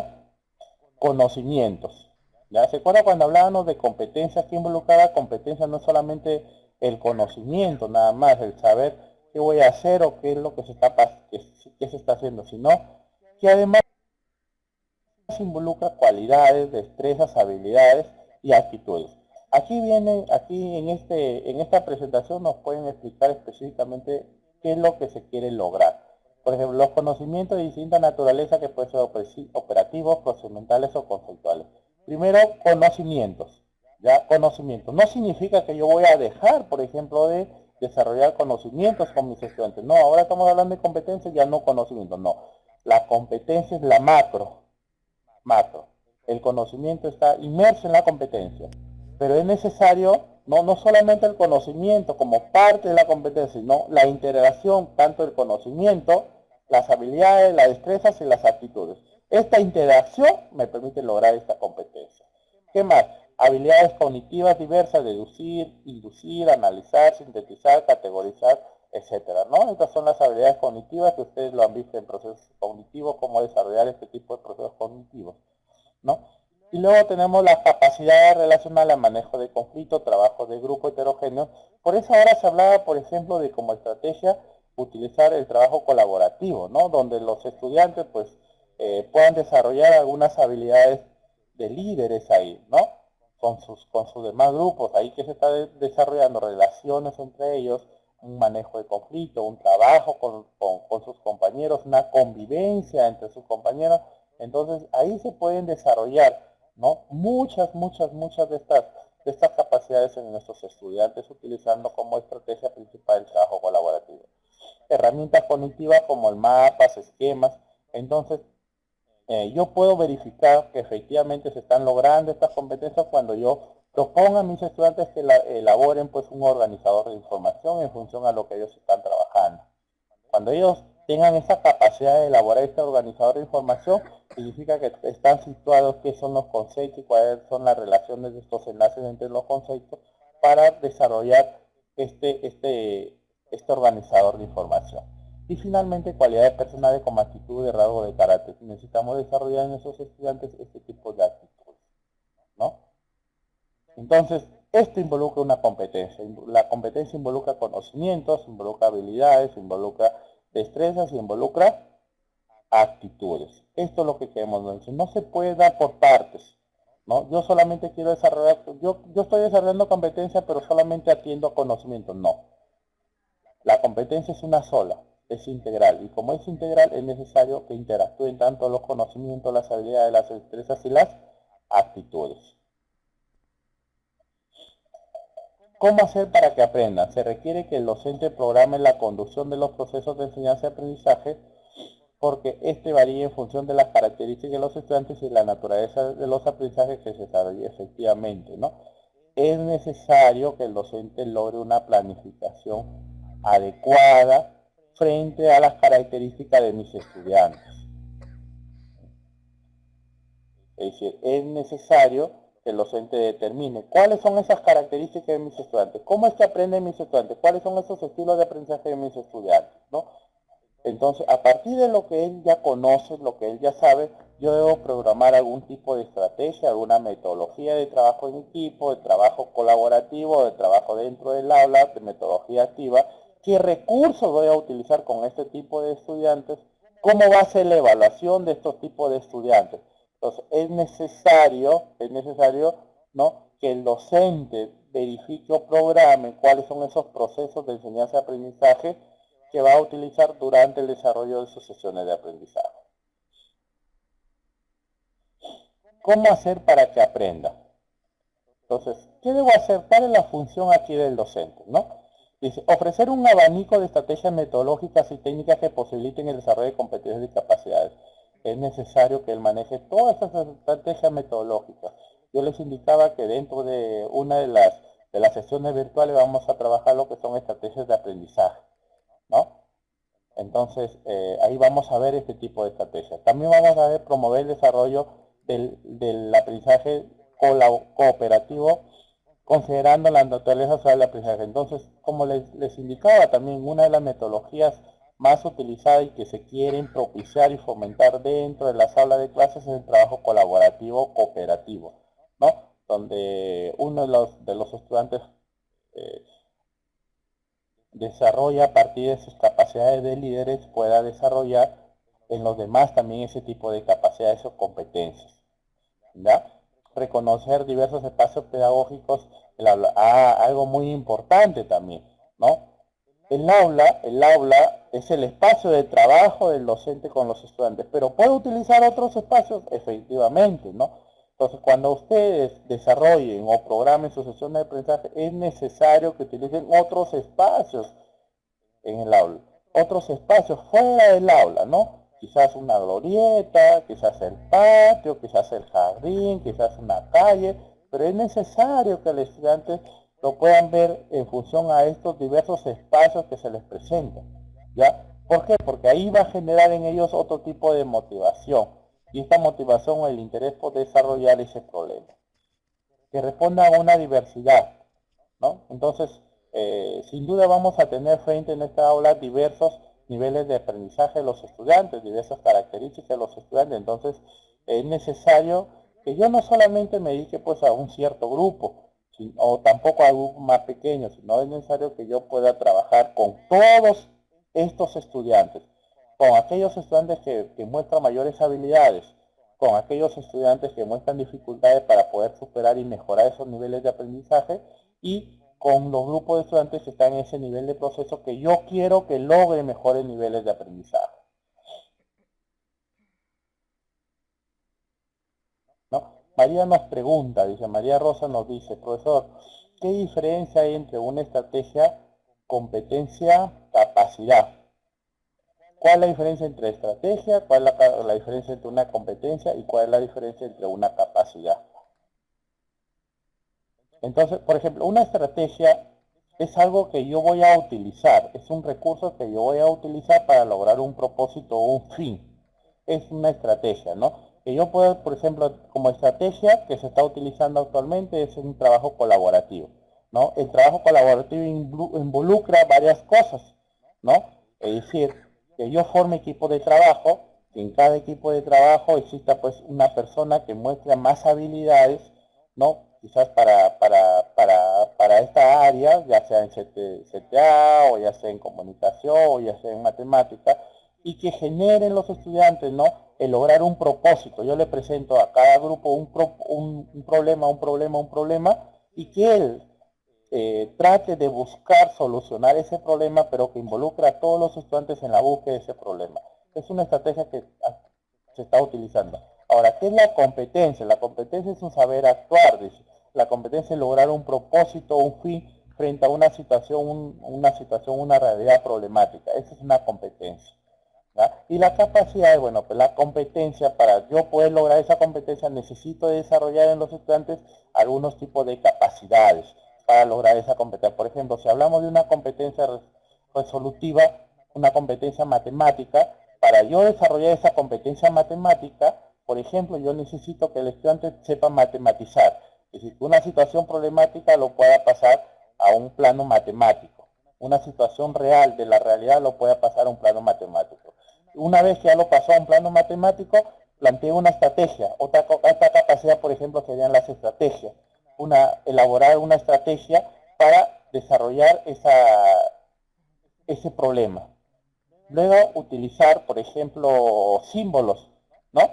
conocimientos. ¿Ya? ¿Se acuerdan cuando hablábamos de competencias que involucraba competencias? No solamente el conocimiento, nada más, el saber qué voy a hacer o qué es lo que qué se está haciendo, sino que además involucra cualidades, destrezas, habilidades y actitudes. Aquí en esta presentación nos pueden explicar específicamente qué es lo que se quiere lograr. Por ejemplo, los conocimientos de distinta naturaleza que pueden ser operativos, procedimentales o conceptuales. Primero, conocimientos. ¿Ya? Conocimientos. No significa que yo voy a dejar, por ejemplo, de desarrollar conocimientos con mis estudiantes. No, ahora estamos hablando de competencias, ya no conocimientos. No, la competencia es la macro. El conocimiento está inmerso en la competencia, pero es necesario no solamente el conocimiento como parte de la competencia, sino la integración tanto del conocimiento, las habilidades, las destrezas y las actitudes. Esta interacción me permite lograr esta competencia. ¿Qué más? Habilidades cognitivas diversas, deducir, inducir, analizar, sintetizar, categorizar, etcétera, ¿no? Estas son las habilidades cognitivas que ustedes lo han visto en procesos cognitivos, cómo desarrollar este tipo de procesos cognitivos, ¿no? Y luego tenemos la capacidad relacional al manejo de conflicto, trabajo de grupo heterogéneo. Por eso ahora se hablaba, por ejemplo, de como estrategia utilizar el trabajo colaborativo, ¿no? Donde los estudiantes pues puedan desarrollar algunas habilidades de líderes ahí, ¿no? Con sus demás grupos, ahí que se está desarrollando relaciones entre ellos, un manejo de conflicto, un trabajo con sus compañeros, una convivencia entre sus compañeros. Entonces ahí se pueden desarrollar, ¿no? Muchas de estas capacidades en nuestros estudiantes utilizando como estrategia principal el trabajo colaborativo. Herramientas cognitivas como el mapas, esquemas. Entonces, yo puedo verificar que efectivamente se están logrando estas competencias cuando yo propongo a mis estudiantes que elaboren pues un organizador de información en función a lo que ellos están trabajando. Cuando ellos tengan esa capacidad de elaborar este organizador de información, significa que están situados qué son los conceptos y cuáles son las relaciones de estos enlaces entre los conceptos para desarrollar este organizador de información. Y finalmente, cualidades personales como actitud de rasgo de carácter. Necesitamos desarrollar en esos estudiantes este tipo de actitudes, ¿no? Entonces, esto involucra una competencia. La competencia involucra conocimientos, involucra habilidades, involucra destrezas y involucra actitudes. Esto es lo que queremos decir. No se puede dar por partes. ¿No? Yo solamente quiero desarrollar, yo estoy desarrollando competencia, pero solamente atiendo a conocimientos. No. La competencia es una sola, es integral. Y como es integral, es necesario que interactúen tanto los conocimientos, las habilidades, las destrezas y las actitudes. ¿Cómo hacer para que aprendan? Se requiere que el docente programe la conducción de los procesos de enseñanza y aprendizaje porque este varía en función de las características de los estudiantes y la naturaleza de los aprendizajes que se desarrollan efectivamente, ¿no? Es necesario que el docente logre una planificación adecuada frente a las características de mis estudiantes. Es decir, es necesario que el docente determine cuáles son esas características de mis estudiantes, cómo es que aprenden mis estudiantes, cuáles son esos estilos de aprendizaje de mis estudiantes, ¿no? Entonces, a partir de lo que él ya conoce, lo que él ya sabe, yo debo programar algún tipo de estrategia, alguna metodología de trabajo en equipo, de trabajo colaborativo, de trabajo dentro del aula, de metodología activa, qué recursos voy a utilizar con este tipo de estudiantes, cómo va a ser la evaluación de estos tipos de estudiantes. Entonces, es necesario, ¿no?, que el docente verifique o programe cuáles son esos procesos de enseñanza-aprendizaje que va a utilizar durante el desarrollo de sus sesiones de aprendizaje. ¿Cómo hacer para que aprenda? Entonces, ¿qué debo hacer? ¿Cuál es la función aquí del docente? ¿No? Dice, ofrecer un abanico de estrategias metodológicas y técnicas que posibiliten el desarrollo de competencias y capacidades. Es necesario que él maneje todas esas estrategias metodológicas. Yo les indicaba que dentro de una de las sesiones virtuales vamos a trabajar lo que son estrategias de aprendizaje, ¿no? Entonces, ahí vamos a ver este tipo de estrategias. También vamos a ver promover el desarrollo del aprendizaje cooperativo, considerando la naturaleza social del aprendizaje. Entonces, como les indicaba también, una de las metodologías más utilizadas y que se quieren propiciar y fomentar dentro de las aulas de clases es el trabajo colaborativo cooperativo, ¿no? Donde uno de los estudiantes desarrolla a partir de sus capacidades de líderes pueda desarrollar en los demás también ese tipo de capacidades o competencias, ¿ya? Reconocer diversos espacios pedagógicos, algo muy importante también, ¿no? El aula es el espacio de trabajo del docente con los estudiantes, pero puede utilizar otros espacios, efectivamente, ¿no? Entonces, cuando ustedes desarrollen o programen su sesión de aprendizaje, es necesario que utilicen otros espacios en el aula, otros espacios fuera del aula, ¿no? Quizás una glorieta, quizás el patio, quizás el jardín, quizás una calle, pero es necesario que el estudiante lo puedan ver en función a estos diversos espacios que se les presentan, ¿ya? ¿Por qué? Porque ahí va a generar en ellos otro tipo de motivación, y esta motivación o el interés por desarrollar ese problema, que responda a una diversidad, ¿no? Entonces, sin duda vamos a tener frente en esta aula diversos niveles de aprendizaje de los estudiantes, diversas características de los estudiantes. Entonces, es necesario que yo no solamente me dedique pues a un cierto grupo, o tampoco a algo más pequeño, sino es necesario que yo pueda trabajar con todos estos estudiantes, con aquellos estudiantes que muestran mayores habilidades, con aquellos estudiantes que muestran dificultades para poder superar y mejorar esos niveles de aprendizaje, y con los grupos de estudiantes que están en ese nivel de proceso que yo quiero que logre mejores niveles de aprendizaje, ¿no? María nos pregunta, dice, María Rosa nos dice, profesor, ¿qué diferencia hay entre una estrategia, competencia, capacidad? ¿Cuál es la diferencia entre estrategia? ¿Cuál es la diferencia entre una competencia? ¿Y cuál es la diferencia entre una capacidad? Entonces, por ejemplo, una estrategia es algo que yo voy a utilizar, es un recurso que yo voy a utilizar para lograr un propósito o un fin. Es una estrategia, ¿no? Que yo puedo, por ejemplo, como estrategia que se está utilizando actualmente es un trabajo colaborativo, ¿no? El trabajo colaborativo involucra varias cosas, ¿no? Es decir, que yo forme equipo de trabajo, que en cada equipo de trabajo exista pues una persona que muestre más habilidades, ¿no? quizás para esta área, ya sea en CTA o ya sea en comunicación o ya sea en matemática, y que generen los estudiantes, ¿no?, el lograr un propósito. Yo le presento a cada grupo un problema, y que él trate de buscar solucionar ese problema, pero que involucra a todos los estudiantes en la búsqueda de ese problema. Es una estrategia que se está utilizando. Ahora, ¿qué es la competencia? La competencia es un saber actuar, dice. La competencia es lograr un propósito, un fin frente a una situación, una realidad problemática. Esa es una competencia. ¿Ya? Y la capacidad, bueno, pues la competencia, para yo poder lograr esa competencia, necesito desarrollar en los estudiantes algunos tipos de capacidades para lograr esa competencia. Por ejemplo, si hablamos de una competencia resolutiva, una competencia matemática, para yo desarrollar esa competencia matemática, por ejemplo, yo necesito que el estudiante sepa matematizar. Es decir, que una situación problemática lo pueda pasar a un plano matemático. Una situación real de la realidad lo pueda pasar a un plano matemático. Una vez que ya lo pasó a un plano matemático, plantea una estrategia. Otra capacidad, por ejemplo, serían las estrategias. Elaborar una estrategia para desarrollar ese problema. Luego, utilizar, por ejemplo, símbolos, ¿no?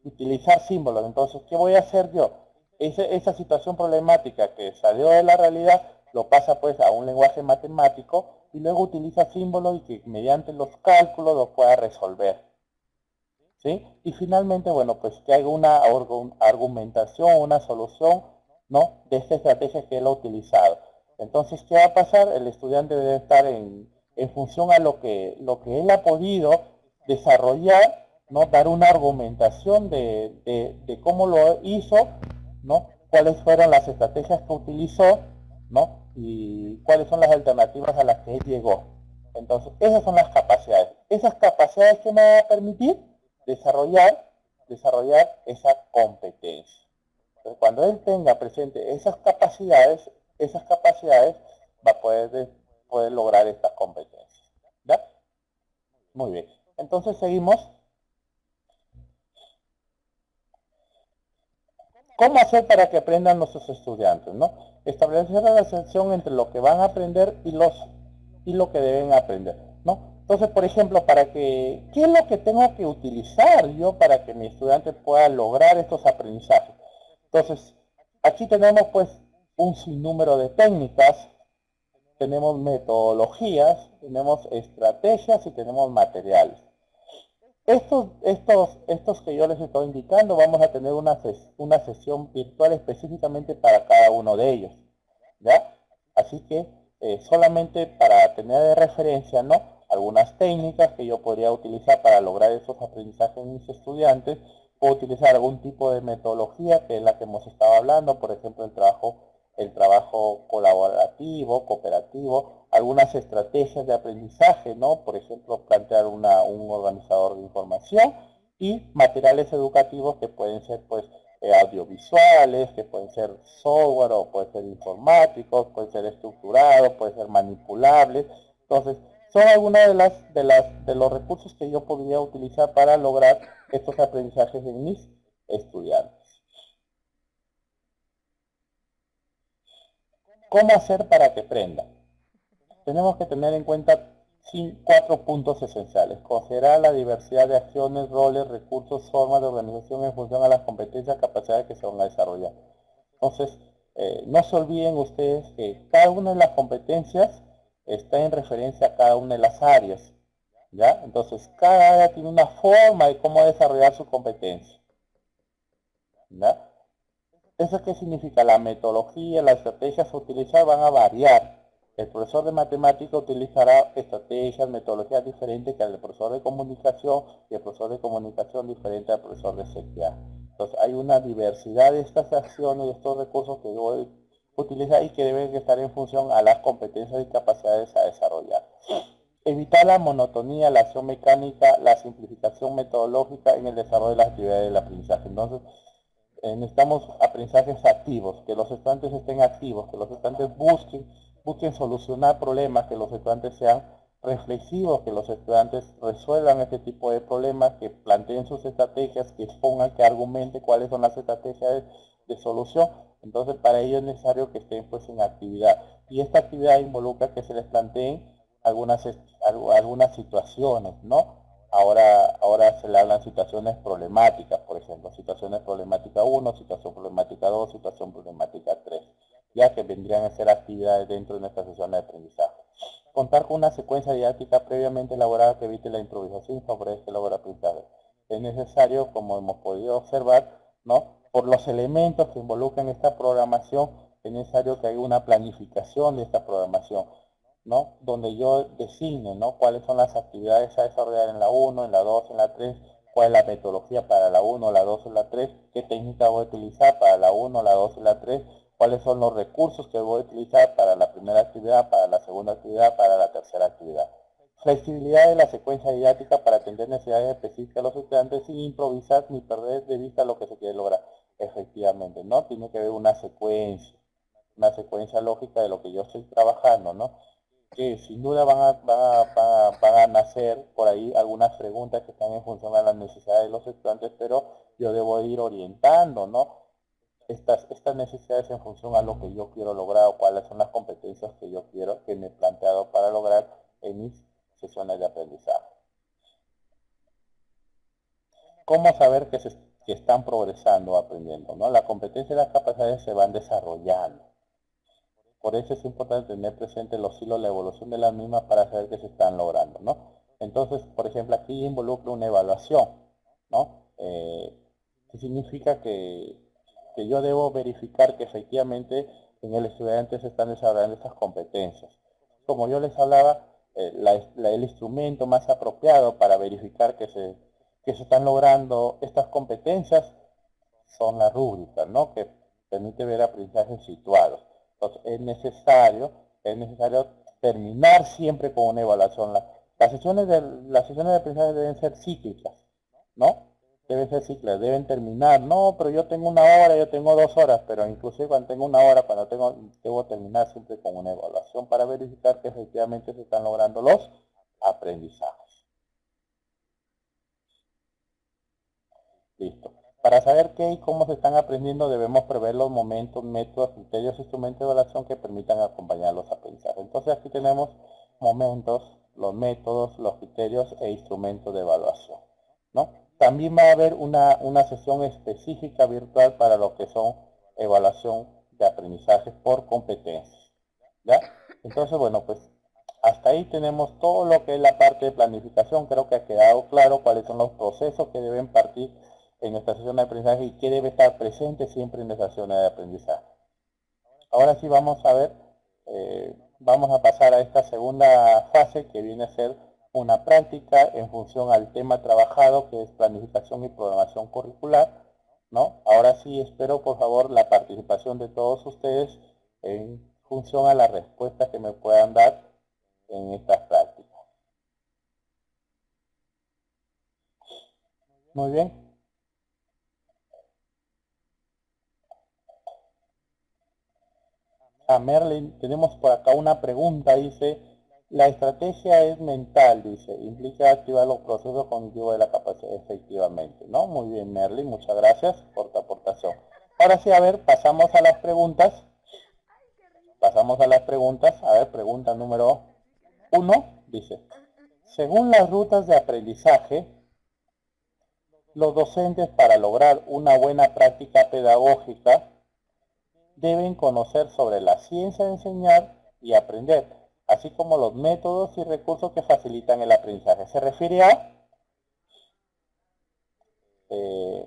Utilizar símbolos. Entonces, ¿qué voy a hacer yo? Esa situación problemática que salió de la realidad, lo pasa pues a un lenguaje matemático y luego utiliza símbolos y que mediante los cálculos lo pueda resolver. ¿Sí? Y finalmente, bueno, pues que haga una argumentación, una solución, ¿no?, de esta estrategia que él ha utilizado. Entonces, ¿qué va a pasar? El estudiante debe estar en función a lo que él ha podido desarrollar, ¿no?, dar una argumentación de cómo lo hizo, ¿no?, cuáles fueron las estrategias que utilizó, ¿no?, y cuáles son las alternativas a las que él llegó. Entonces, esas son las capacidades. Esas capacidades que me van a permitir desarrollar esa competencia. Entonces, cuando él tenga presente esas capacidades va a poder lograr estas competencias. ¿Ya? Muy bien. Entonces seguimos. ¿Cómo hacer para que aprendan nuestros estudiantes? ¿No? Establecer la relación entre lo que van a aprender y lo que deben aprender, ¿no? Entonces, por ejemplo, ¿qué es lo que tengo que utilizar yo para que mi estudiante pueda lograr estos aprendizajes? Entonces, aquí tenemos pues un sinnúmero de técnicas, tenemos metodologías, tenemos estrategias y tenemos materiales. Estos que yo les estoy indicando, vamos a tener una sesión virtual específicamente para cada uno de ellos, ¿ya? Así que solamente para tener de referencia, ¿no?, algunas técnicas que yo podría utilizar para lograr esos aprendizajes en mis estudiantes. Puedo utilizar algún tipo de metodología, que es la que hemos estado hablando, por ejemplo, el trabajo colaborativo, cooperativo, algunas estrategias de aprendizaje, ¿no? Por ejemplo, plantear un organizador de información, y materiales educativos que pueden ser pues audiovisuales, que pueden ser software o pueden ser informáticos, pueden ser estructurados, pueden ser manipulables. Entonces, son algunas de los recursos que yo podría utilizar para lograr estos aprendizajes en mis estudiantes. ¿Cómo hacer para que aprendan? Tenemos que tener en cuenta 4 puntos esenciales. Considerar la diversidad de acciones, roles, recursos, formas de organización en función a las competencias, capacidades que se van a desarrollar. Entonces, no se olviden ustedes que cada una de las competencias está en referencia a cada una de las áreas, ¿ya? Entonces, cada área tiene una forma de cómo desarrollar su competencia, ¿ya? ¿Eso qué significa? La metodología, las estrategias a utilizar van a variar. El profesor de matemática utilizará estrategias, metodologías diferentes que el profesor de comunicación, y el profesor de comunicación diferente al profesor de CTA. Entonces hay una diversidad de estas acciones, de estos recursos que yo voy a utilizar y que deben estar en función a las competencias y capacidades a desarrollar. Evitar la monotonía, la acción mecánica, la simplificación metodológica en el desarrollo de las actividades del aprendizaje. Entonces, necesitamos aprendizajes activos, que los estudiantes estén activos, que los estudiantes busquen solucionar problemas, que los estudiantes sean reflexivos, que los estudiantes resuelvan este tipo de problemas, que planteen sus estrategias, que expongan, que argumente cuáles son las estrategias de solución. Entonces, para ello es necesario que estén pues en actividad. Y esta actividad involucra que se les planteen algunas situaciones, ¿no? Ahora se le hablan situaciones problemáticas, por ejemplo, situaciones problemática 1, situación problemática 2, situación problemática 3, ya que vendrían a ser actividades dentro de nuestra sesión de aprendizaje. Contar con una secuencia didáctica previamente elaborada que evite la improvisación y favorezca el logro de aprendizaje. Es necesario, como hemos podido observar, ¿no? Por los elementos que involucran esta programación, es necesario que haya una planificación de esta programación, ¿no? Donde yo designe, ¿no? Cuáles son las actividades a desarrollar en la 1, en la 2, en la 3, cuál es la metodología para la 1, la 2 y la 3, qué técnica voy a utilizar para la 1, la 2 y la 3, cuáles son los recursos que voy a utilizar para la primera actividad, para la segunda actividad, para la tercera actividad. Flexibilidad de la secuencia didáctica para atender necesidades específicas de los estudiantes sin improvisar ni perder de vista lo que se quiere lograr. Efectivamente, ¿no? Tiene que haber una secuencia lógica de lo que yo estoy trabajando, ¿no? Que sin duda van a nacer por ahí algunas preguntas que están en función a las necesidades de los estudiantes, pero yo debo ir orientando, ¿no? Estas necesidades en función a lo que yo quiero lograr o cuáles son las competencias que yo quiero, que me he planteado para lograr en mis sesiones de aprendizaje. ¿Cómo saber que están progresando o aprendiendo? ¿No? La competencia y las capacidades se van desarrollando. Por eso es importante tener presente los hilos, la evolución de las mismas para saber que se están logrando, ¿no? Entonces, por ejemplo, aquí involucra una evaluación, ¿no? Que significa que yo debo verificar que efectivamente en el estudiante se están desarrollando estas competencias. Como yo les hablaba, el instrumento más apropiado para verificar que se están logrando estas competencias son las rúbricas, ¿no? Que permite ver aprendizajes situados. Entonces, es necesario terminar siempre con una evaluación. Las sesiones de aprendizaje deben ser cíclicas, ¿no? Deben ser cíclicas, deben terminar. No, pero yo tengo una hora, yo tengo 2 horas, pero inclusive cuando tengo una hora, debo terminar siempre con una evaluación para verificar que efectivamente se están logrando los aprendizajes. Listo. Para saber qué y cómo se están aprendiendo, debemos prever los momentos, métodos, criterios, instrumentos de evaluación que permitan acompañar los aprendizajes. Entonces aquí tenemos momentos, los métodos, los criterios e instrumentos de evaluación, ¿no? También va a haber una sesión específica virtual para lo que son evaluación de aprendizaje por competencias, ¿ya? Entonces, bueno, pues hasta ahí tenemos todo lo que es la parte de planificación. Creo que ha quedado claro cuáles son los procesos que deben partir en nuestra sesión de aprendizaje y que debe estar presente siempre en nuestra sesión de aprendizaje. Ahora sí vamos a ver, vamos a pasar a esta segunda fase que viene a ser una práctica en función al tema trabajado, que es planificación y programación curricular, ¿no? Ahora sí espero por favor la participación de todos ustedes en función a la respuesta que me puedan dar en estas prácticas. Muy bien. A Merlin, tenemos por acá una pregunta, dice, la estrategia es mental, dice, implica activar los procesos cognitivos de la capacidad, efectivamente, ¿no? Muy bien, Merlin, muchas gracias por tu aportación. Ahora sí, a ver, pasamos a las preguntas. A ver, pregunta número 1, dice, según las rutas de aprendizaje, los docentes para lograr una buena práctica pedagógica deben conocer sobre la ciencia de enseñar y aprender, así como los métodos y recursos que facilitan el aprendizaje. Se refiere a,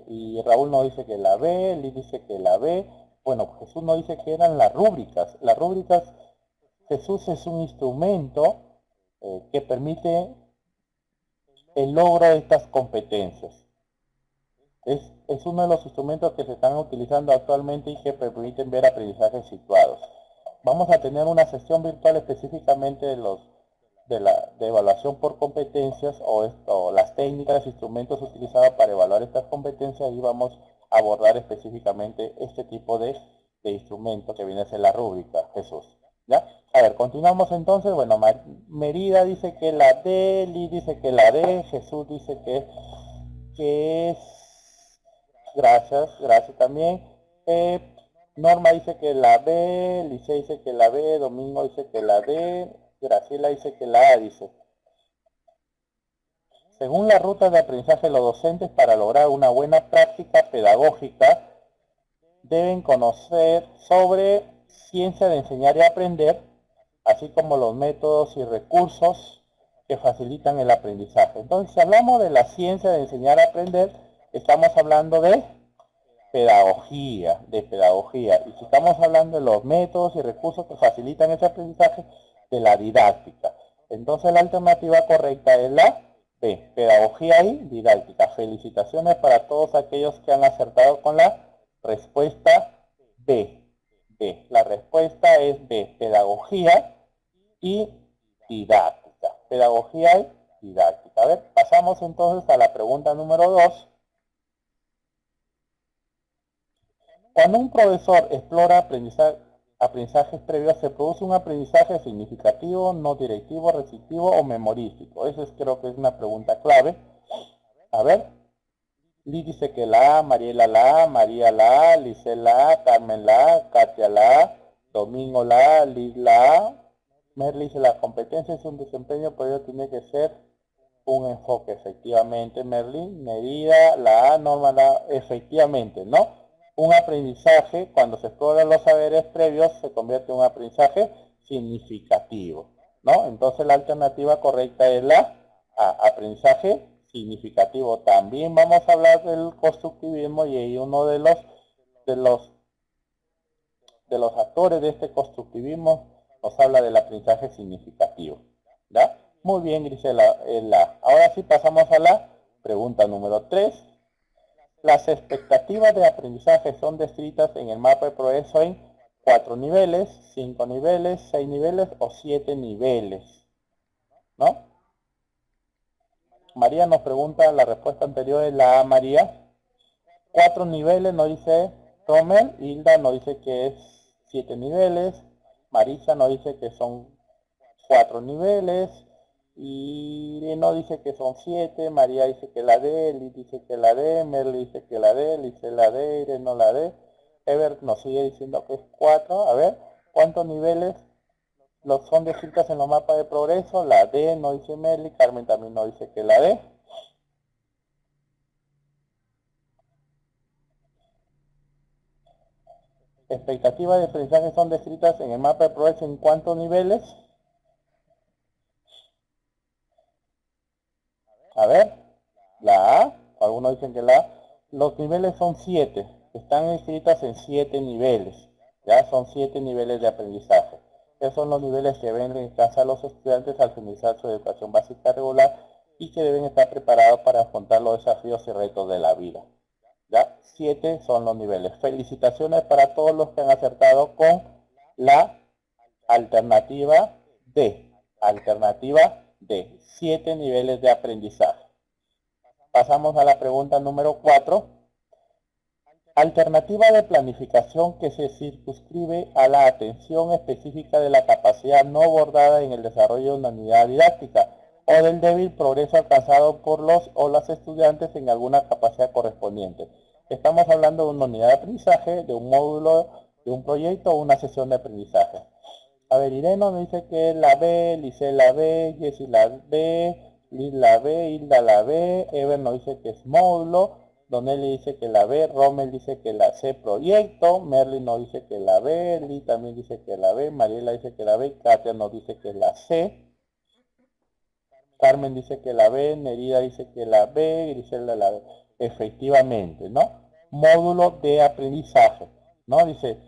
y Raúl nos dice que la B, Liz dice que la B, bueno, Jesús nos dice que eran las rúbricas. Las rúbricas, Jesús es un instrumento que permite el logro de estas competencias. Es uno de los instrumentos que se están utilizando actualmente y que permiten ver aprendizajes situados. Vamos a tener una sesión virtual específicamente de evaluación por competencias o las técnicas, instrumentos utilizados para evaluar estas competencias, y vamos a abordar específicamente este tipo de instrumento que viene a ser la rúbrica, Jesús, ¿ya? A ver, continuamos entonces. Bueno, Merida dice que la D, Lee dice que la D, Jesús dice que es, gracias también. Norma dice que la B, Lice dice que la B, Domingo dice que la D, Graciela dice que la A, dice. Según la ruta de aprendizaje, los docentes para lograr una buena práctica pedagógica deben conocer sobre ciencia de enseñar y aprender, así como los métodos y recursos que facilitan el aprendizaje. Entonces, si hablamos de la ciencia de enseñar y aprender, estamos hablando de pedagogía, Y si estamos hablando de los métodos y recursos que facilitan ese aprendizaje, de la didáctica. Entonces, la alternativa correcta es la B, pedagogía y didáctica. Felicitaciones para todos aquellos que han acertado con la respuesta B. B. La respuesta es B, pedagogía y didáctica. Pedagogía y didáctica. A ver, pasamos entonces a la pregunta número 2. Cuando un profesor explora aprendizajes previos, se produce un aprendizaje significativo, no directivo, receptivo o memorístico. Eso creo que es una pregunta clave. A ver, Lee dice que la A, Mariela la A, María la A, Lice la A, Carmen la A, Katia la A, Domingo la A, Liz la A. Merly dice la competencia es un desempeño, pero ello tiene que ser un enfoque, efectivamente, Merly. Medida, la A, Norma la A, efectivamente, ¿no? Un aprendizaje, cuando se exploran los saberes previos, se convierte en un aprendizaje significativo, ¿no? Entonces la alternativa correcta es la A, aprendizaje significativo. También vamos a hablar del constructivismo y ahí uno de los actores de este constructivismo nos habla del aprendizaje significativo, ¿ya? Muy bien, Grisela. Ahora sí pasamos a la pregunta número 3. Las expectativas de aprendizaje son descritas en el mapa de progreso en 4 niveles, 5 niveles, 6 niveles o 7 niveles, ¿no? María nos pregunta, la respuesta anterior es la A, María. 4 niveles nos dice Rommel, Hilda nos dice que es 7 niveles, Marisa nos dice que son 4 niveles, y no dice que son 7, María dice que la D, Liz dice que la D, Merly dice que la D, Lice la D, Irene no la D, Ever nos sigue diciendo que es 4. A ver, ¿cuántos niveles los son descritas en los mapas de progreso? La D no dice Merly, Carmen también nos dice que la D. Expectativas de aprendizaje son descritas en el mapa de progreso en cuántos niveles. A ver, la A, algunos dicen que la A, los niveles son 7, están escritas en 7 niveles, ya son 7 niveles de aprendizaje. Esos son los niveles que deben alcanzar los estudiantes al finalizar su educación básica regular y que deben estar preparados para afrontar los desafíos y retos de la vida. ¿Ya? 7 son los niveles. Felicitaciones para todos los que han acertado con la alternativa D. Alternativa D. 7 niveles de aprendizaje. Pasamos a la pregunta número 4. Alternativa de planificación que se circunscribe a la atención específica de la capacidad no abordada en el desarrollo de una unidad didáctica o del débil progreso alcanzado por los o las estudiantes en alguna capacidad correspondiente. Estamos hablando de una unidad de aprendizaje, de un módulo, de un proyecto o una sesión de aprendizaje. A ver, Irene nos dice que la B, Lice la B, Jessie la B, Liz la B, Hilda la B, Ever nos dice que es módulo, Donelli dice que la B, Rommel dice que la C, proyecto, Merlin nos dice que la B, Lee también dice que la B, Mariela dice que la B, Katia nos dice que la C, Carmen dice que la B, Nerida dice que la B, Griselda la B. Efectivamente, ¿no? Módulo de aprendizaje, ¿no? Dice,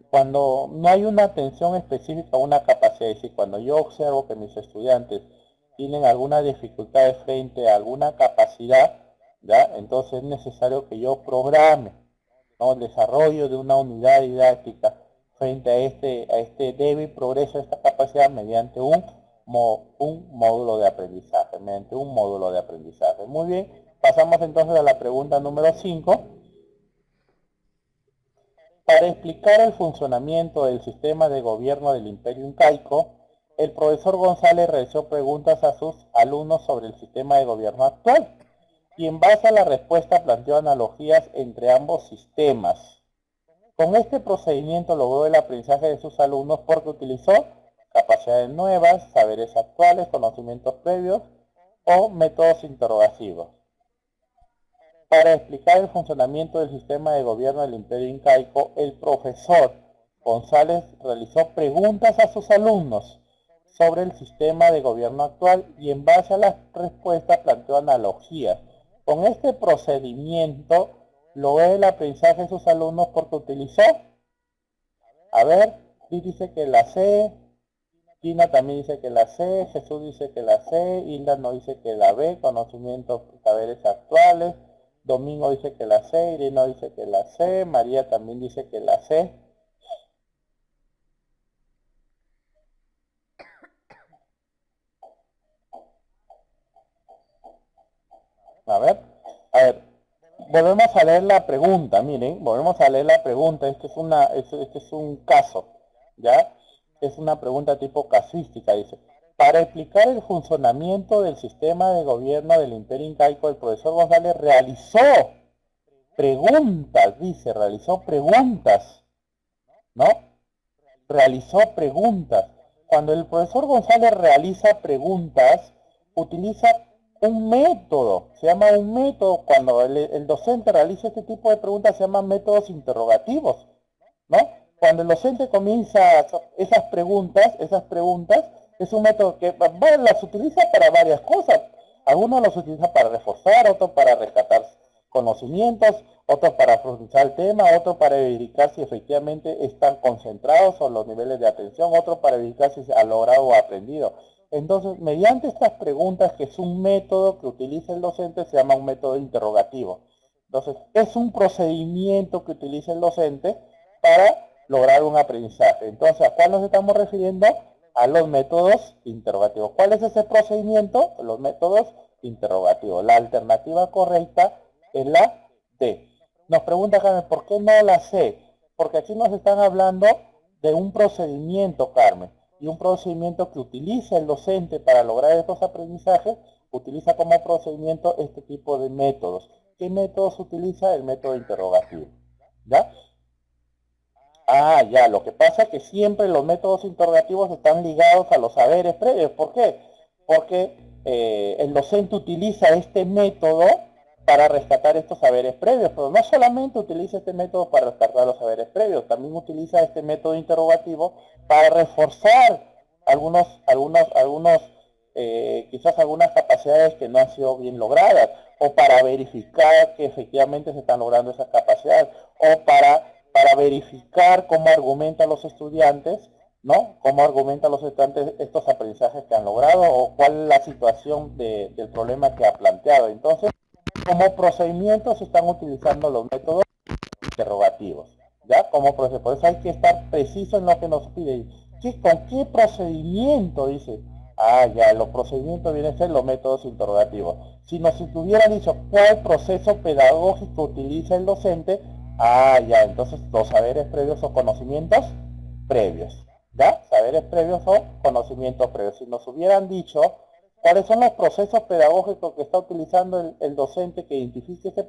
cuando no hay una atención específica a una capacidad, es decir, cuando yo observo que mis estudiantes tienen alguna dificultad frente a alguna capacidad, ¿ya? Entonces es necesario que yo programe, ¿no? El desarrollo de una unidad didáctica frente a este débil progreso de esta capacidad mediante un módulo de aprendizaje, mediante un módulo de aprendizaje. Muy bien, pasamos entonces a la pregunta número 5. Para explicar el funcionamiento del sistema de gobierno del Imperio Incaico, el profesor González realizó preguntas a sus alumnos sobre el sistema de gobierno actual y en base a la respuesta planteó analogías entre ambos sistemas. Con este procedimiento logró el aprendizaje de sus alumnos porque utilizó capacidades nuevas, saberes actuales, conocimientos previos o métodos interrogativos. Para explicar el funcionamiento del sistema de gobierno del Imperio Incaico, el profesor González realizó preguntas a sus alumnos sobre el sistema de gobierno actual y en base a las respuestas planteó analogías. Con este procedimiento logró el aprendizaje de sus alumnos porque utilizó, a ver, dice que la C, Tina también dice que la C, Jesús dice que la C, Hilda no dice que la B, conocimientos, saberes actuales, Domingo dice que la C, Irina dice que la C, María también dice que la C. A ver, volvemos a leer la pregunta, miren, volvemos a leer la pregunta, este es un caso, ¿ya? Es una pregunta tipo casuística, dice. Para explicar el funcionamiento del sistema de gobierno del Imperio Incaico, el profesor González realizó preguntas, dice, realizó preguntas, ¿no? Realizó preguntas. Cuando el profesor González realiza preguntas, utiliza un método, se llama un método, cuando el docente realiza este tipo de preguntas se llaman métodos interrogativos, ¿no? Cuando el docente comienza esas preguntas, es un método que las utiliza para varias cosas. Algunos los utiliza para reforzar, otros para rescatar conocimientos, otros para profundizar el tema, otros para verificar si efectivamente están concentrados o los niveles de atención, otros para verificar si se ha logrado o aprendido. Entonces, mediante estas preguntas, que es un método que utiliza el docente, se llama un método interrogativo. Entonces, es un procedimiento que utiliza el docente para lograr un aprendizaje. Entonces, ¿a cuál nos estamos refiriendo? A los métodos interrogativos. ¿Cuál es ese procedimiento? Los métodos interrogativos. La alternativa correcta es la D. Nos pregunta Carmen, ¿por qué no la C? Porque aquí nos están hablando de un procedimiento, Carmen, y un procedimiento que utiliza el docente para lograr estos aprendizajes, utiliza como procedimiento este tipo de métodos. ¿Qué métodos utiliza? El método interrogativo. ¿Ya? Ya, lo que pasa es que siempre los métodos interrogativos están ligados a los saberes previos. ¿Por qué? Porque el docente utiliza este método para rescatar estos saberes previos, pero no solamente utiliza este método para rescatar los saberes previos, también utiliza este método interrogativo para reforzar quizás algunas capacidades que no han sido bien logradas, o para verificar que efectivamente se están logrando esas capacidades, o para verificar cómo argumentan los estudiantes, ¿no? Cómo argumentan los estudiantes estos aprendizajes que han logrado o cuál es la situación del problema que ha planteado. Entonces, como procedimiento se están utilizando los métodos interrogativos, ¿ya? Por eso hay que estar preciso en lo que nos pide. ¿Con qué procedimiento? Dice. Ya, los procedimientos vienen a ser los métodos interrogativos. Si nos hubiera dicho cuál proceso pedagógico utiliza el docente, ya, entonces los saberes previos o conocimientos previos, ¿ya? Saberes previos o conocimientos previos. Si nos hubieran dicho cuáles son los procesos pedagógicos que está utilizando el docente que identifique este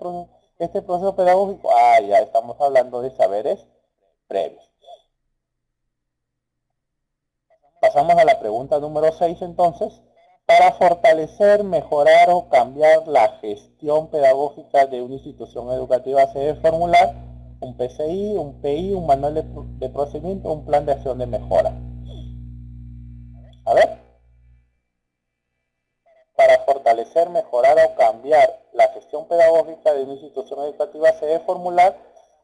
proceso pedagógico, ya estamos hablando de saberes previos. Pasamos a la pregunta número 6 entonces. Para fortalecer, mejorar o cambiar la gestión pedagógica de una institución educativa se debe formular un PCI, un PI, un manual de procedimiento, un plan de acción de mejora. A ver. Para fortalecer, mejorar o cambiar la gestión pedagógica de una institución educativa se debe formular.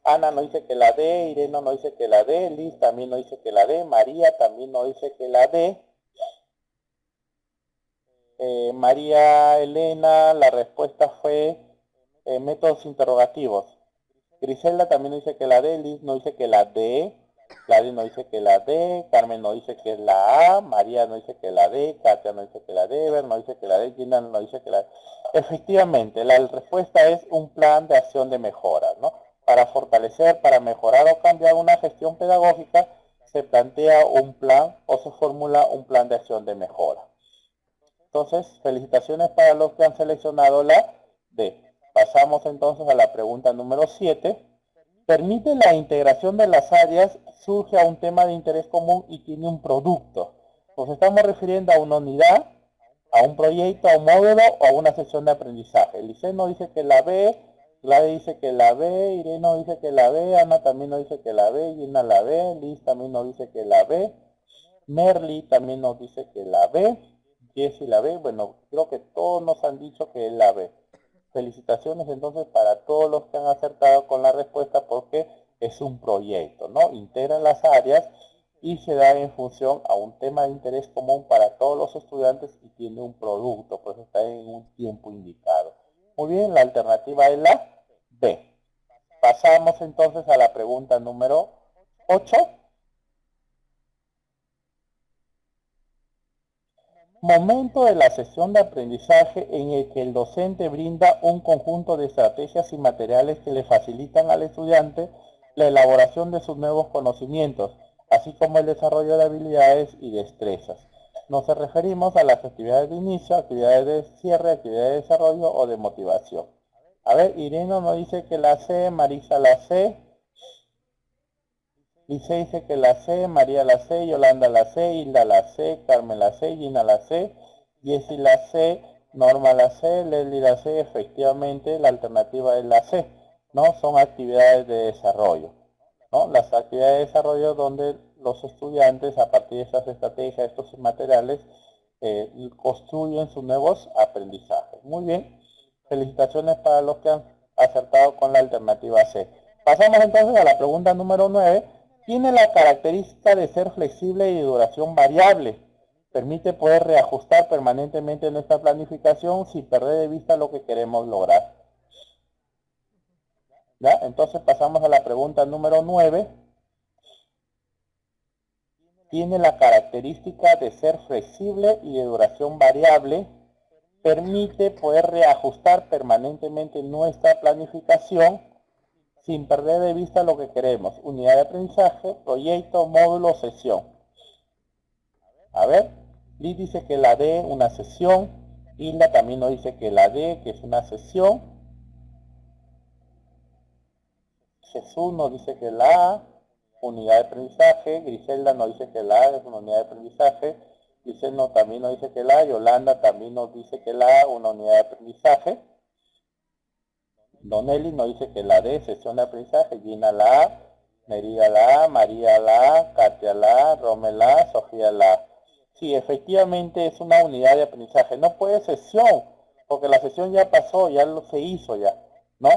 Ana no dice que la D, Irene no dice que la D, Liz también no dice que la D, María también no dice que la D. María Elena, la respuesta fue métodos interrogativos. Griselda también dice que la D, Liz no dice que la D, Gladys no dice que la D, Carmen no dice que es la A, María no dice que la D, Katia no dice que la D, Ever no dice que la D, Gina no dice que la D. Efectivamente, la respuesta es un plan de acción de mejora, ¿no? para fortalecer, para mejorar o cambiar una gestión pedagógica, se plantea un plan o se formula un plan de acción de mejora. Entonces, felicitaciones para los que han seleccionado la D. Pasamos entonces a la pregunta número 7. Permite la integración de las áreas, surge a un tema de interés común y tiene un producto. Nos estamos refiriendo a una unidad, a un proyecto, a un módulo o a una sesión de aprendizaje. Liceo nos dice que la B, Gladys dice que la B, Irene nos dice que la B, Ana también nos dice que la B, Gina la B, Liz también nos dice que la B, Merly también nos dice que la B, Jessie la B. Bueno, creo que todos nos han dicho que es la B. Felicitaciones entonces para todos los que han acertado con la respuesta porque es un proyecto, ¿no? Integra las áreas y se da en función a un tema de interés común para todos los estudiantes y tiene un producto, pues está en un tiempo indicado. Muy bien, la alternativa es la B. Pasamos entonces a la pregunta número 8. Momento de la sesión de aprendizaje en el que el docente brinda un conjunto de estrategias y materiales que le facilitan al estudiante la elaboración de sus nuevos conocimientos, así como el desarrollo de habilidades y destrezas. Nos referimos a las actividades de inicio, actividades de cierre, actividades de desarrollo o de motivación. A ver, Irene nos dice que la C, Marisa la C, Lice dice que la C, María la C, Yolanda la C, Hilda la C, Carmen la C, Gina la C, Jessie la C, Norma la C, Leslie la C. Efectivamente, la alternativa es la C, ¿no? Son actividades de desarrollo, ¿no? Las actividades de desarrollo donde los estudiantes, a partir de estas estrategias, estos materiales, construyen sus nuevos aprendizajes. Muy bien, felicitaciones para los que han acertado con la alternativa C. Pasamos entonces a la pregunta número 9. Tiene la característica de ser flexible y de duración variable. Permite poder reajustar permanentemente nuestra planificación sin perder de vista lo que queremos lograr. ¿Ya? Entonces pasamos a la pregunta número 9. Tiene la característica de ser flexible y de duración variable. Permite poder reajustar permanentemente nuestra planificación sin perder de vista lo que queremos. Unidad de aprendizaje, proyecto, módulo, sesión. A ver, Liz dice que la D, una sesión. Hilda también nos dice que la D, que es una sesión. Jesús nos dice que la A, unidad de aprendizaje. Griselda nos dice que la A es una unidad de aprendizaje. Liceno también nos dice que la A. Yolanda también nos dice que la A, una unidad de aprendizaje. Don Eli nos dice que la D, sesión de aprendizaje. Gina la A, Merida la A, María la A, Katia la A, Romel la A, Sofía la A. Sí, efectivamente es una unidad de aprendizaje. No puede sesión, porque la sesión ya pasó, ya lo se hizo ya, ¿no?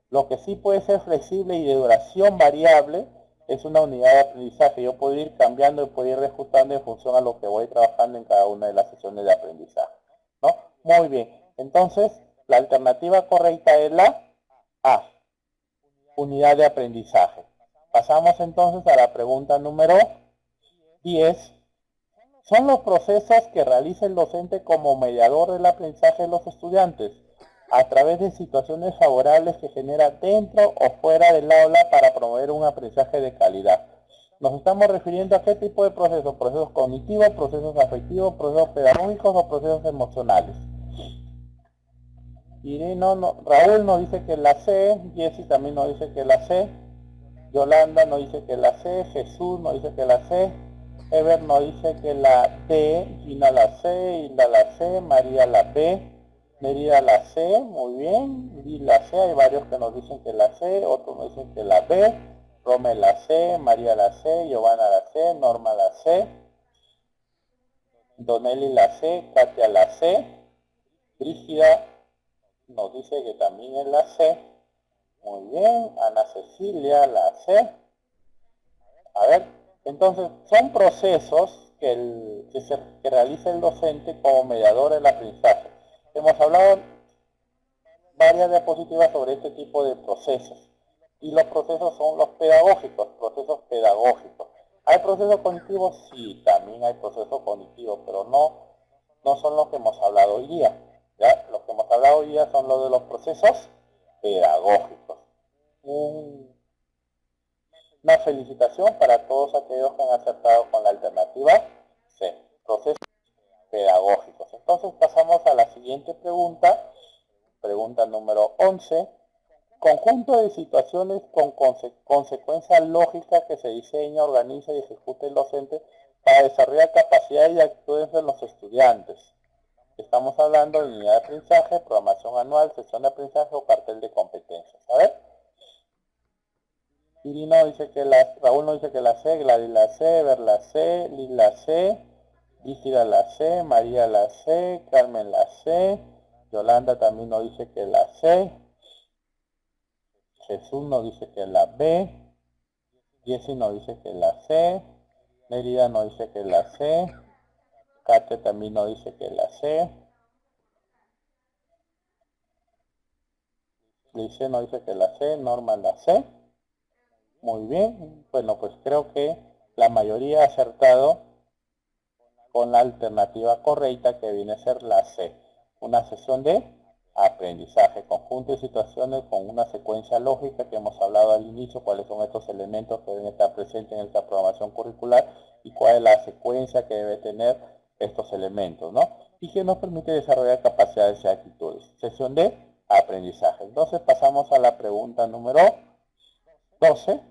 Lo que sí puede ser flexible y de duración variable es una unidad de aprendizaje. Yo puedo ir cambiando y puedo ir reajustando en función a lo que voy trabajando en cada una de las sesiones de aprendizaje, ¿no? Muy bien. Entonces, la alternativa correcta es la A, unidad de aprendizaje. Pasamos entonces a la pregunta número 10. Son los procesos que realiza el docente como mediador del aprendizaje de los estudiantes a través de situaciones favorables que genera dentro o fuera del aula para promover un aprendizaje de calidad. Nos estamos refiriendo a qué tipo de procesos: procesos cognitivos, procesos afectivos, procesos pedagógicos o procesos emocionales. Y Raúl nos dice que la C, Jessie también nos dice que la C, Yolanda nos dice que la C, Jesús nos dice que la C, Ever nos dice que la D, Gina la C, Hilda la C, María la B, Merida la C, muy bien, Liz la C, hay varios que nos dicen que la C, otros nos dicen que la B, Romel la C, María la C, Giovanna la C, Norma la C, Doneli la C, Katia la C, Brígida nos dice que también es la C. Muy bien, Ana Cecilia, la C. A ver, entonces son procesos que realiza el docente como mediador del aprendizaje. Hemos hablado varias diapositivas sobre este tipo de procesos. Y los procesos son los pedagógicos, procesos pedagógicos. ¿Hay procesos cognitivos? Sí, también hay procesos cognitivos, pero no son los que hemos hablado hoy día. ¿Ya? Los que hemos hablado hoy día son los de los procesos pedagógicos. una felicitación para todos aquellos que han acertado con la alternativa C, procesos pedagógicos. Entonces pasamos a la siguiente pregunta, pregunta número 11. Conjunto de situaciones con consecuencias lógicas que se diseña, organiza y ejecuta el docente para desarrollar capacidades y actitudes de los estudiantes. Estamos hablando de unidad de aprendizaje, programación anual, sesión de aprendizaje o cartel de competencias. A ver. Irino dice que Raúl no dice que la C, Gladys la C, Ver la C, Liz la C, Ísira la C, María la C, Carmen la C, Yolanda también nos dice que la C, Jesús nos dice que la B, Jessy nos dice que la C, Mérida nos dice que la C, Kate también nos dice que la C, Lice nos dice que la C, Norma la C. Muy bien, bueno, pues creo que la mayoría ha acertado con la alternativa correcta, que viene a ser la C, una sesión de aprendizaje, conjunto de situaciones con una secuencia lógica que hemos hablado al inicio, cuáles son estos elementos que deben estar presentes en esta programación curricular y cuál es la secuencia que debe tener estos elementos, ¿no? Y que nos permite desarrollar capacidades y actitudes. Sesión de aprendizaje. Entonces pasamos a la pregunta número 12.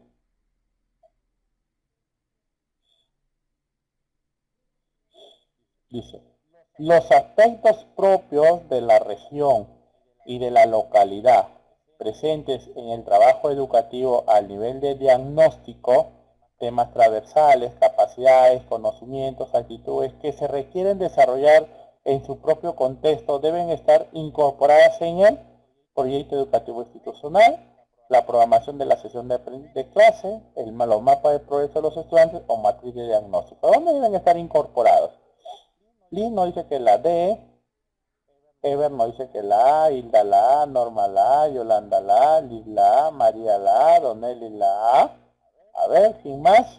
Dice, los aspectos propios de la región y de la localidad presentes en el trabajo educativo al nivel de diagnóstico, temas transversales, capacidades, conocimientos, actitudes que se requieren desarrollar en su propio contexto deben estar incorporadas en el proyecto educativo institucional, la programación de la sesión de clase, los mapas de progreso de los estudiantes o matriz de diagnóstico. ¿Dónde deben estar incorporados? Liz nos dice que la D, Ever nos dice que la A, Hilda la A, Norma la A, Yolanda la A, Liz la A, María la A, Donelli la A. A ver, ¿quién más?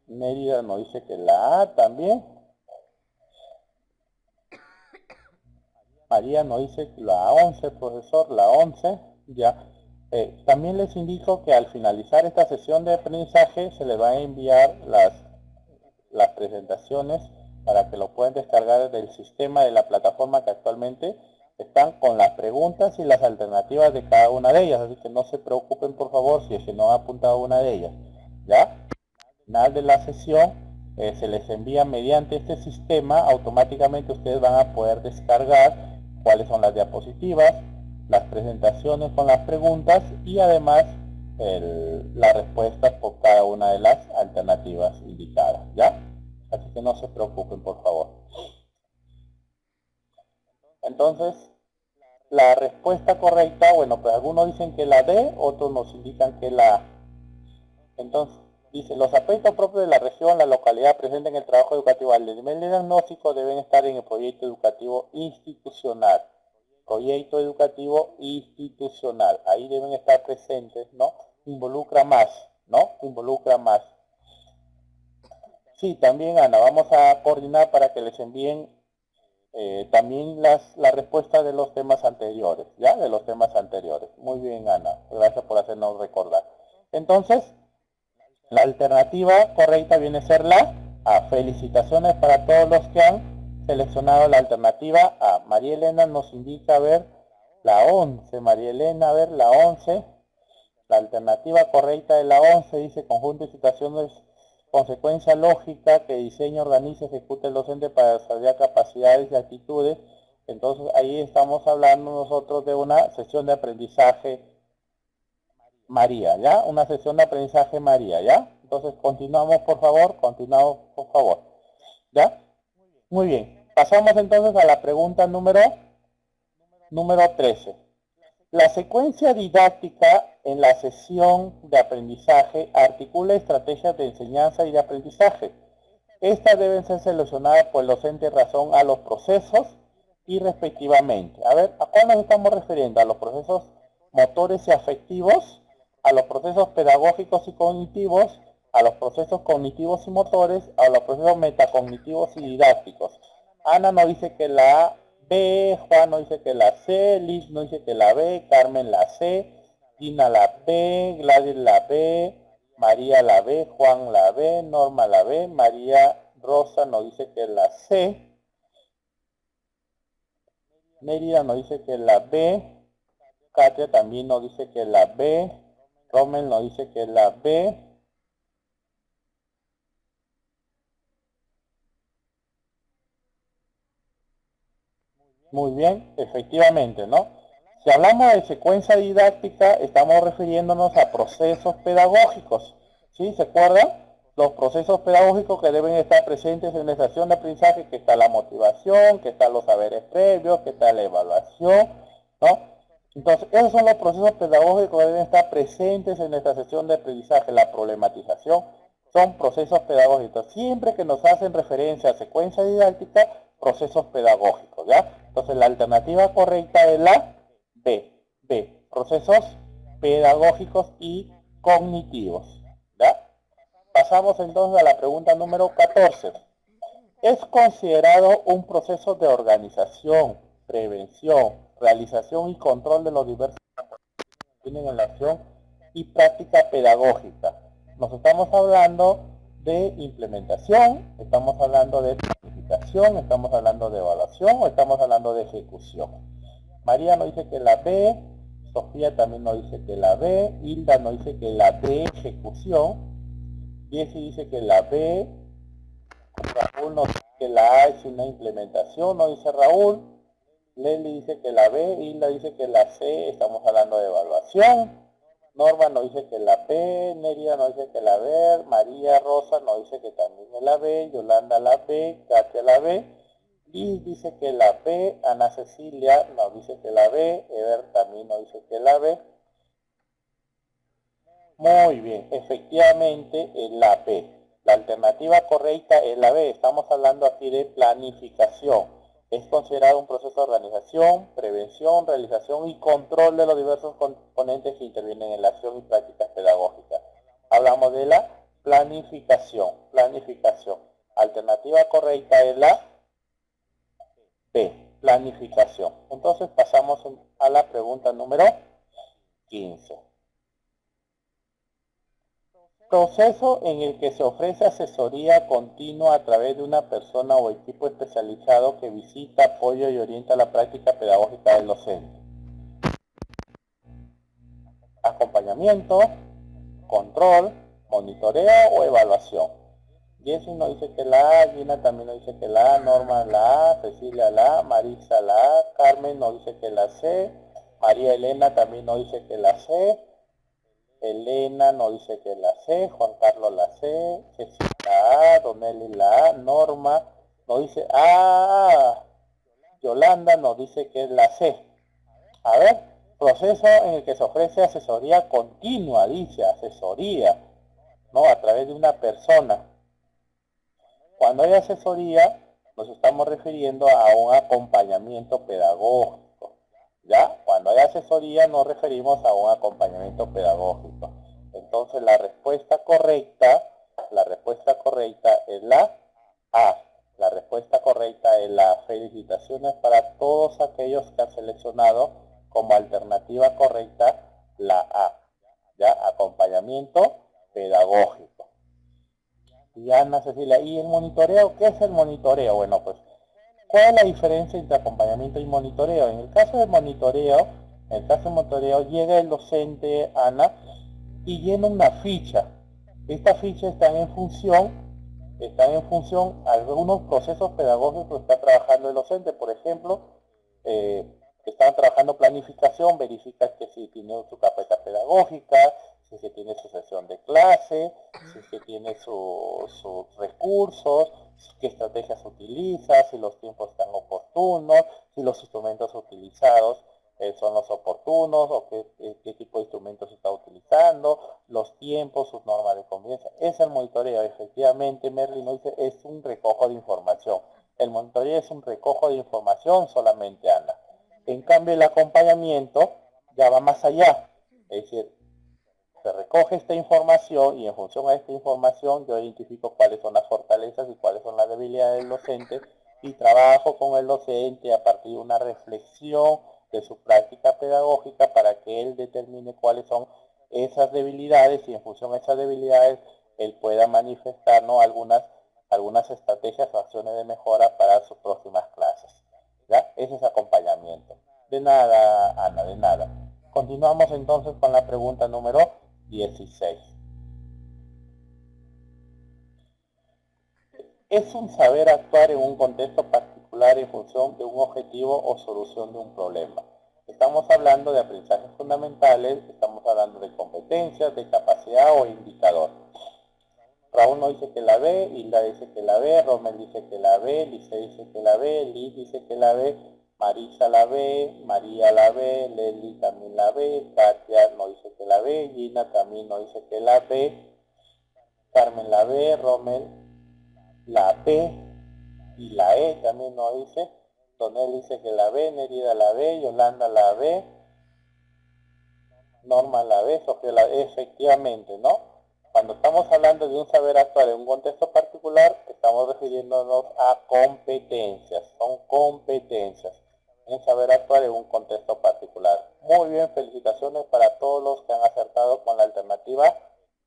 Mérida nos dice que la A también. María nos dice que la 11, profesor, la 11, ya. También les indico que al finalizar esta sesión de aprendizaje se les va a enviar las presentaciones para que lo puedan descargar del sistema de la plataforma que actualmente están con las preguntas y las alternativas de cada una de ellas, así que no se preocupen por favor si es que no ha apuntado una de ellas, ¿ya? Al final de la sesión se les envía mediante este sistema, automáticamente ustedes van a poder descargar cuáles son las diapositivas, las presentaciones con las preguntas y además las respuestas por cada una de las alternativas indicadas, ¿ya? Así que no se preocupen, por favor. Entonces, la respuesta correcta, bueno, pues algunos dicen que la D, otros nos indican que la A. Entonces, dice, los aspectos propios de la región, la localidad presente en el trabajo educativo al nivel de diagnóstico deben estar en el proyecto educativo institucional. Proyecto educativo institucional. Ahí deben estar presentes, ¿no? Involucra más, ¿no? Involucra más. Sí, también, Ana, vamos a coordinar para que les envíen también la respuesta de los temas anteriores, ¿ya? De los temas anteriores. Muy bien, Ana. Gracias por hacernos recordar. Entonces, la alternativa correcta viene a ser la A. Felicitaciones para todos los que han seleccionado la alternativa A. María Elena nos indica, a ver, la 11. María Elena, a ver, la 11. La alternativa correcta de la 11 dice conjunto de situaciones, consecuencia lógica que diseña, organiza y ejecuta el docente para desarrollar capacidades y actitudes. Entonces ahí estamos hablando nosotros de una sesión de aprendizaje María, ¿ya? Una sesión de aprendizaje María, ¿ya? Entonces continuamos por favor, ¿ya? Muy bien, pasamos entonces a la pregunta número 13. La secuencia didáctica en la sesión de aprendizaje articula estrategias de enseñanza y de aprendizaje. Estas deben ser seleccionadas por el docente en razón a los procesos y respectivamente. A ver, ¿a cuál nos estamos refiriendo? ¿A los procesos motores y afectivos? ¿A los procesos pedagógicos y cognitivos? ¿A los procesos cognitivos y motores? ¿A los procesos metacognitivos y didácticos? Ana nos dice que la B, Juan nos dice que la C, Liz nos dice que la B, Carmen la C, Tina la B, Gladys la B, María la B, Juan la B, Norma la B, María Rosa nos dice que la C, Mérida nos dice que la B, Katia también nos dice que la B, Rommel nos dice que la B, muy bien, efectivamente, ¿no? Si hablamos de secuencia didáctica, estamos refiriéndonos a procesos pedagógicos, ¿sí? ¿Se acuerdan? Los procesos pedagógicos que deben estar presentes en la estación de aprendizaje, que está la motivación, que están los saberes previos, que está la evaluación, ¿no? Entonces, esos son los procesos pedagógicos que deben estar presentes en esta sesión de aprendizaje. La problematización son procesos pedagógicos. Siempre que nos hacen referencia a secuencia didáctica, procesos pedagógicos, ¿ya? Entonces, la alternativa correcta es la B, procesos pedagógicos y cognitivos, ¿ya? Pasamos entonces a la pregunta número 14. Es considerado un proceso de organización, prevención, realización y control de los diversos que tienen en la acción y práctica pedagógica. Nos estamos hablando de implementación, estamos hablando de planificación, estamos hablando de evaluación o estamos hablando de ejecución. María nos dice que la B, Sofía también nos dice que la B, Hilda nos dice que la D, ejecución, Jessy dice que la B, Raúl nos dice que la A es una implementación, nos dice Raúl, Leslie dice que la B, Hilda dice que la C, estamos hablando de evaluación, Norma nos dice que la B, Neria nos dice que la B, María Rosa nos dice que también es la B, Yolanda la B, Katia la B, Liz dice que la B, Ana Cecilia nos dice que la B, Eder también nos dice que la B. Muy bien, efectivamente es la B. La alternativa correcta es la B. Estamos hablando aquí de planificación. Es considerado un proceso de organización, prevención, realización y control de los diversos componentes que intervienen en la acción y prácticas pedagógicas. Hablamos de la planificación. Planificación. Alternativa correcta es la B, planificación. Entonces pasamos a la pregunta número 15. Proceso en el que se ofrece asesoría continua a través de una persona o equipo especializado que visita, apoya y orienta la práctica pedagógica del docente. Acompañamiento, control, monitoreo o evaluación. Jessy nos dice que la A, Gina también nos dice que la A, Norma la A, Cecilia la A, Marisa la A, Carmen nos dice que la C, María Elena también nos dice que la C, Elena nos dice que la C, Juan Carlos la C, Cecilia la A, Donelli la A, Norma nos dice Yolanda nos dice que es la C. A ver, proceso en el que se ofrece asesoría continua, dice asesoría, ¿no? A través de una persona. Cuando hay asesoría, nos estamos refiriendo a un acompañamiento pedagógico, ¿ya? Cuando hay asesoría nos referimos a un acompañamiento pedagógico. Entonces la respuesta correcta es la A. La respuesta correcta es la felicitaciones para todos aquellos que han seleccionado como alternativa correcta la A, ¿ya? Acompañamiento pedagógico. Y Ana Cecilia, ¿y el monitoreo? ¿Qué es el monitoreo? Bueno, pues, ¿cuál es la diferencia entre acompañamiento y monitoreo? En el caso de monitoreo, llega el docente, Ana, y llena una ficha. Esta ficha están en función algunos procesos pedagógicos que está trabajando el docente. Por ejemplo, están trabajando planificación, verifica que si tiene su carpeta pedagógica, si se tiene su sesión de clase, si se tiene sus recursos, qué estrategias utiliza, si los tiempos están oportunos, si los instrumentos utilizados son los oportunos o qué tipo de instrumentos está utilizando, los tiempos, sus normas de convivencia. Es el monitoreo. Efectivamente, Merlin nos dice, es un recojo de información. El monitoreo es un recojo de información solamente, Ana. En cambio, el acompañamiento ya va más allá. Es decir, se recoge esta información y en función a esta información yo identifico cuáles son las fortalezas y cuáles son las debilidades del docente y trabajo con el docente a partir de una reflexión de su práctica pedagógica para que él determine cuáles son esas debilidades y en función de esas debilidades él pueda manifestar, ¿no?, algunas estrategias o acciones de mejora para sus próximas clases. ¿Ya? Ese es acompañamiento. De nada, Ana, de nada. Continuamos entonces con la pregunta número 16. Es un saber actuar en un contexto particular en función de un objetivo o solución de un problema. Estamos hablando de aprendizajes fundamentales, estamos hablando de competencias, de capacidad o indicador. Raúl nos dice que la ve, Hilda dice que la ve, Romel dice que la ve, Lice dice que la ve, Liz dice que la ve, Marisa la ve, María la ve, Leli también la ve, Katia nos dice que la ve, Gina también nos dice que la ve, Carmen la ve, Romel la ve y la E también nos dice, Donel dice que la ve, Nerida la ve, Yolanda la ve, Norma la ve, Sofía la ve, efectivamente, ¿no? Cuando estamos hablando de un saber actuar en un contexto particular, estamos refiriéndonos a competencias, son competencias, un saber actuar en un contexto particular. Muy bien, felicitaciones para todos los que han acertado con la alternativa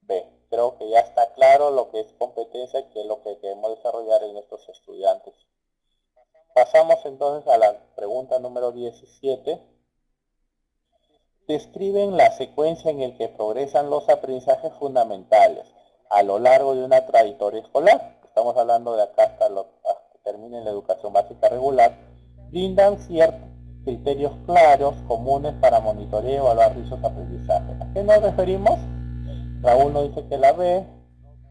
B. Creo que ya está claro lo que es competencia y qué es lo que queremos desarrollar en nuestros estudiantes. Pasamos entonces a la pregunta número 17. Describen la secuencia en la que progresan los aprendizajes fundamentales a lo largo de una trayectoria escolar. Estamos hablando de acá hasta que termine la educación básica regular. Brindan ciertos criterios claros, comunes para monitorear y evaluar dichos aprendizajes. ¿A qué nos referimos? Raúl nos dice que la ve,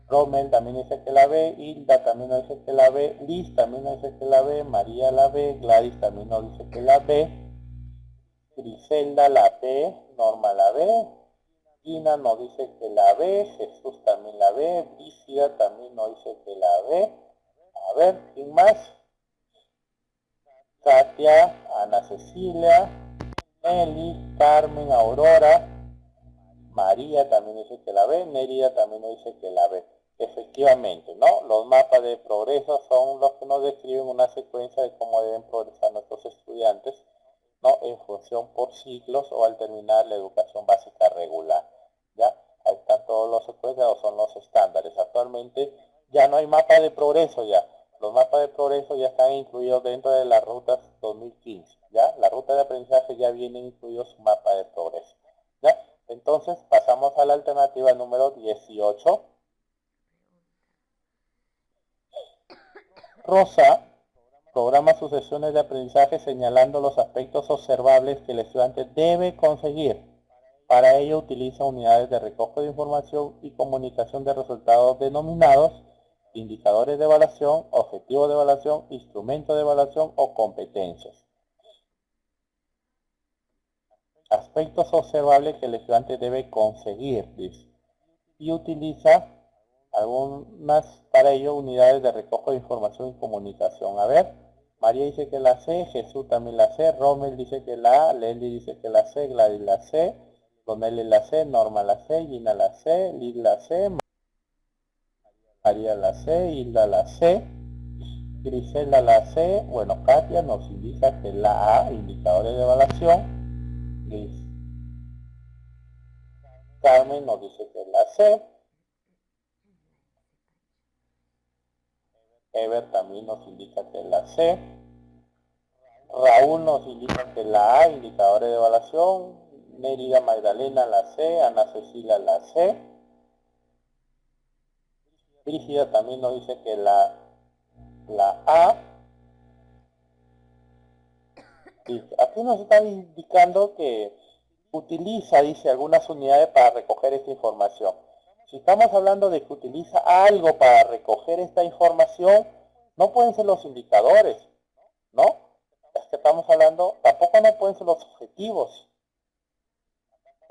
Rommel también dice que la ve, Hilda también nos dice que la ve, Liz también nos dice que la ve, María la ve, Gladys también nos dice que la ve, Griselda la ve, Norma la ve, Gina nos dice que la ve, Jesús también la ve, Brígida también nos dice que la ve. A ver, ¿quién más? Katia, Ana Cecilia, Nelly, Carmen, Aurora, María también dice que la ve, Nerida también nos dice que la ve. Efectivamente, ¿no? Los mapas de progreso son los que nos describen una secuencia de cómo deben progresar nuestros estudiantes, ¿no?, en función por ciclos o al terminar la educación básica regular. ¿Ya? Ahí están todos los secuencias o son los estándares. Actualmente ya no hay mapa de progreso ya. Los mapas de progreso ya están incluidos dentro de las rutas 2015. ¿Ya? La ruta de aprendizaje ya viene incluido su mapa de progreso. ¿Ya? Entonces pasamos a la alternativa número 18. Rosa programa sus sesiones de aprendizaje señalando los aspectos observables que el estudiante debe conseguir. Para ello utiliza unidades de recojo de información y comunicación de resultados denominados indicadores de evaluación, objetivos de evaluación, instrumentos de evaluación o competencias. Aspectos observables que el estudiante debe conseguir, dice. Y utiliza algunas, para ello, unidades de recojo de información y comunicación. A ver, María dice que la C, Jesús también la C, Rommel dice que la A, Leslie dice que la C, Gladys la C, Donelli la C, Norma la C, Gina la C, Liz la C, María la C, Hilda la C, Griselda la C, bueno, Katia nos indica que la A, indicadores de evaluación, Liz, Carmen nos dice que la C, Ever también nos indica que la C, Raúl nos indica que la A, indicadores de evaluación, Nerida Magdalena la C, Ana Cecilia la C, Brígida también nos dice que la A, y aquí nos están indicando que utiliza, dice, algunas unidades para recoger esta información. Si estamos hablando de que utiliza algo para recoger esta información, no pueden ser los indicadores, ¿no? Es que estamos hablando, tampoco no pueden ser los objetivos.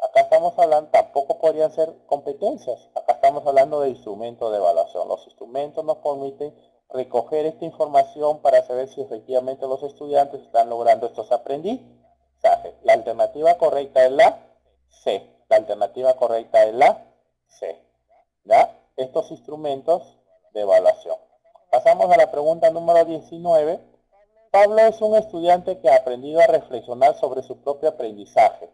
Acá estamos hablando, tampoco podrían ser competencias. Acá estamos hablando de instrumentos de evaluación. Los instrumentos nos permiten recoger esta información para saber si efectivamente los estudiantes están logrando estos aprendizajes. La alternativa correcta es la C. La alternativa correcta es la C. ¿Ya? Estos instrumentos de evaluación. Pasamos a la pregunta número 19. Pablo es un estudiante que ha aprendido a reflexionar sobre su propio aprendizaje,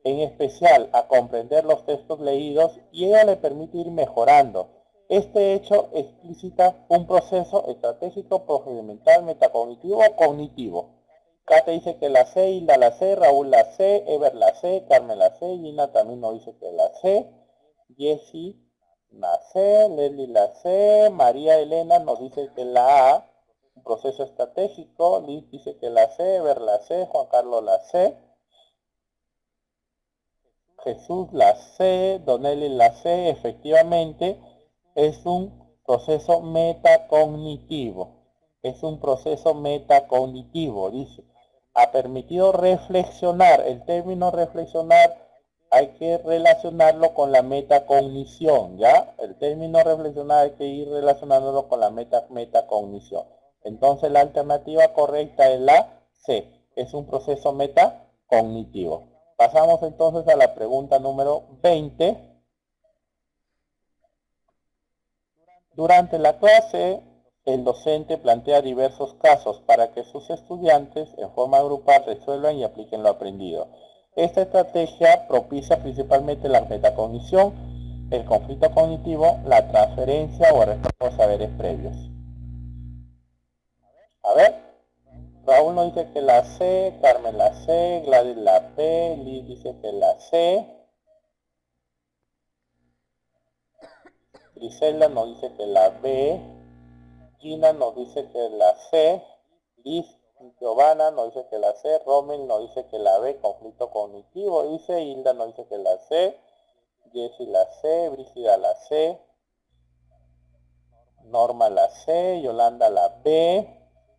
en especial a comprender los textos leídos, y ello le permite ir mejorando. Este hecho explicita un proceso estratégico, procedimental, metacognitivo o cognitivo. Kate dice que la C, Hilda la C, Raúl la C, Ever la C, Carmen la C, Gina también nos dice que la C, Jessie la C, Leslie la C, María Elena nos dice que la A, un proceso estratégico, Liz dice que la C, Ever la C, Juan Carlos la C, Jesús la C, Donelli la C, efectivamente es un proceso metacognitivo. Es un proceso metacognitivo, dice. Ha permitido reflexionar. El término reflexionar hay que relacionarlo con la metacognición, ¿ya? El término reflexionar hay que ir relacionándolo con la metacognición. Entonces la alternativa correcta es la C. Es un proceso metacognitivo. Pasamos entonces a la pregunta número 20. Durante la clase, el docente plantea diversos casos para que sus estudiantes en forma grupal resuelvan y apliquen lo aprendido. Esta estrategia propicia principalmente la metacognición, el conflicto cognitivo, la transferencia o el retorno de saberes previos. A ver, Raúl nos dice que la C, Carmen la C, Gladys la B, Liz dice que la C, Griselda nos dice que la B, Gina nos dice que la C, Liz Giovanna nos dice que la C, Rommel nos dice que la B, conflicto cognitivo, dice, Hilda nos dice que la C, Jessie la C, Brígida la C, Norma la C, Yolanda la B,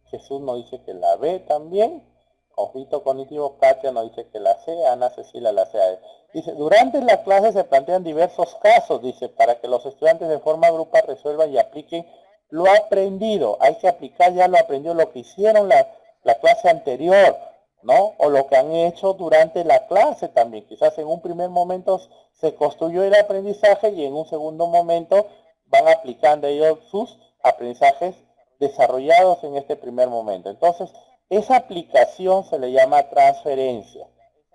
Jesús nos dice que la B también, conflicto cognitivo, Katia nos dice que la C, Ana Cecilia la C. Dice, durante la clase se plantean diversos casos, dice, para que los estudiantes de forma grupal resuelvan y apliquen lo aprendido. Hay que aplicar ya lo aprendido, lo que hicieron la clase anterior, ¿no? O lo que han hecho durante la clase también. Quizás en un primer momento se construyó el aprendizaje y en un segundo momento van aplicando ellos sus aprendizajes desarrollados en este primer momento. Entonces, esa aplicación se le llama transferencia.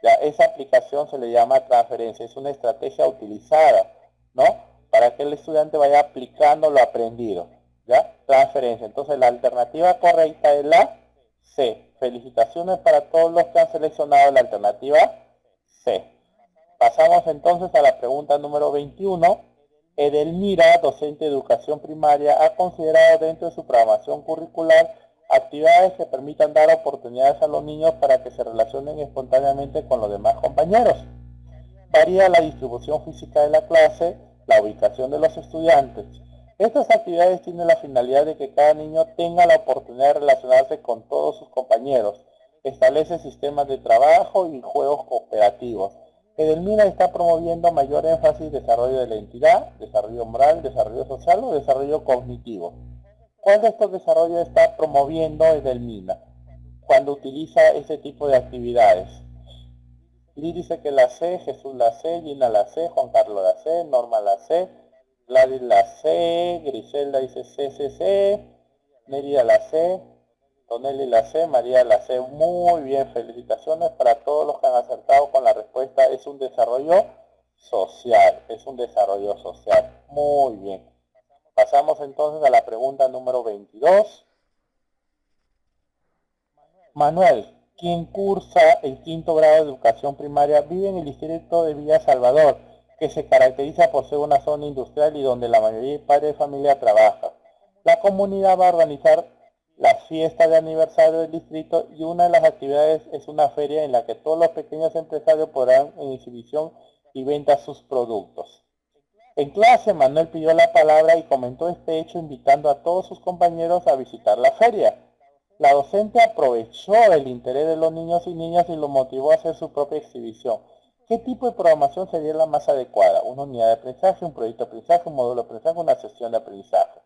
Ya, esa aplicación se le llama transferencia. Es una estrategia utilizada, ¿no? Para que el estudiante vaya aplicando lo aprendido. ¿Ya? Transferencia. Entonces, la alternativa correcta es la C. Felicitaciones para todos los que han seleccionado la alternativa C. Pasamos entonces a la pregunta número 21. Edelmira, docente de educación primaria, ha considerado dentro de su programación curricular actividades que permitan dar oportunidades a los niños para que se relacionen espontáneamente con los demás compañeros. Varía la distribución física de la clase, la ubicación de los estudiantes. Estas actividades tienen la finalidad de que cada niño tenga la oportunidad de relacionarse con todos sus compañeros. Establece sistemas de trabajo y juegos cooperativos. Edelmira está promoviendo mayor énfasis en desarrollo de la identidad, desarrollo moral, desarrollo social o desarrollo cognitivo. ¿Cuál de estos desarrollos está promoviendo Edelmira cuando utiliza ese tipo de actividades? Liz dice que la C, Jesús la C, Gina la C, Juan Carlos la C, Norma la C, Gladys la C, Griselda dice C, Nerida la C, Donelli la C, María la C. Muy bien, felicitaciones para todos los que han acertado con la respuesta. Es un desarrollo social, es un desarrollo social. Muy bien. Pasamos entonces a la pregunta número 22. Manuel, quien cursa el quinto grado de educación primaria, vive en el distrito de Villa Salvador, que se caracteriza por ser una zona industrial y donde la mayoría de padres de familia trabaja. La comunidad va a organizar la fiesta de aniversario del distrito y una de las actividades es una feria en la que todos los pequeños empresarios podrán en exhibición y venta sus productos. En clase, Manuel pidió la palabra y comentó este hecho invitando a todos sus compañeros a visitar la feria. La docente aprovechó el interés de los niños y niñas y los motivó a hacer su propia exhibición. ¿Qué tipo de programación sería la más adecuada? ¿Una unidad de aprendizaje, un proyecto de aprendizaje, un módulo de aprendizaje, una sesión de aprendizaje?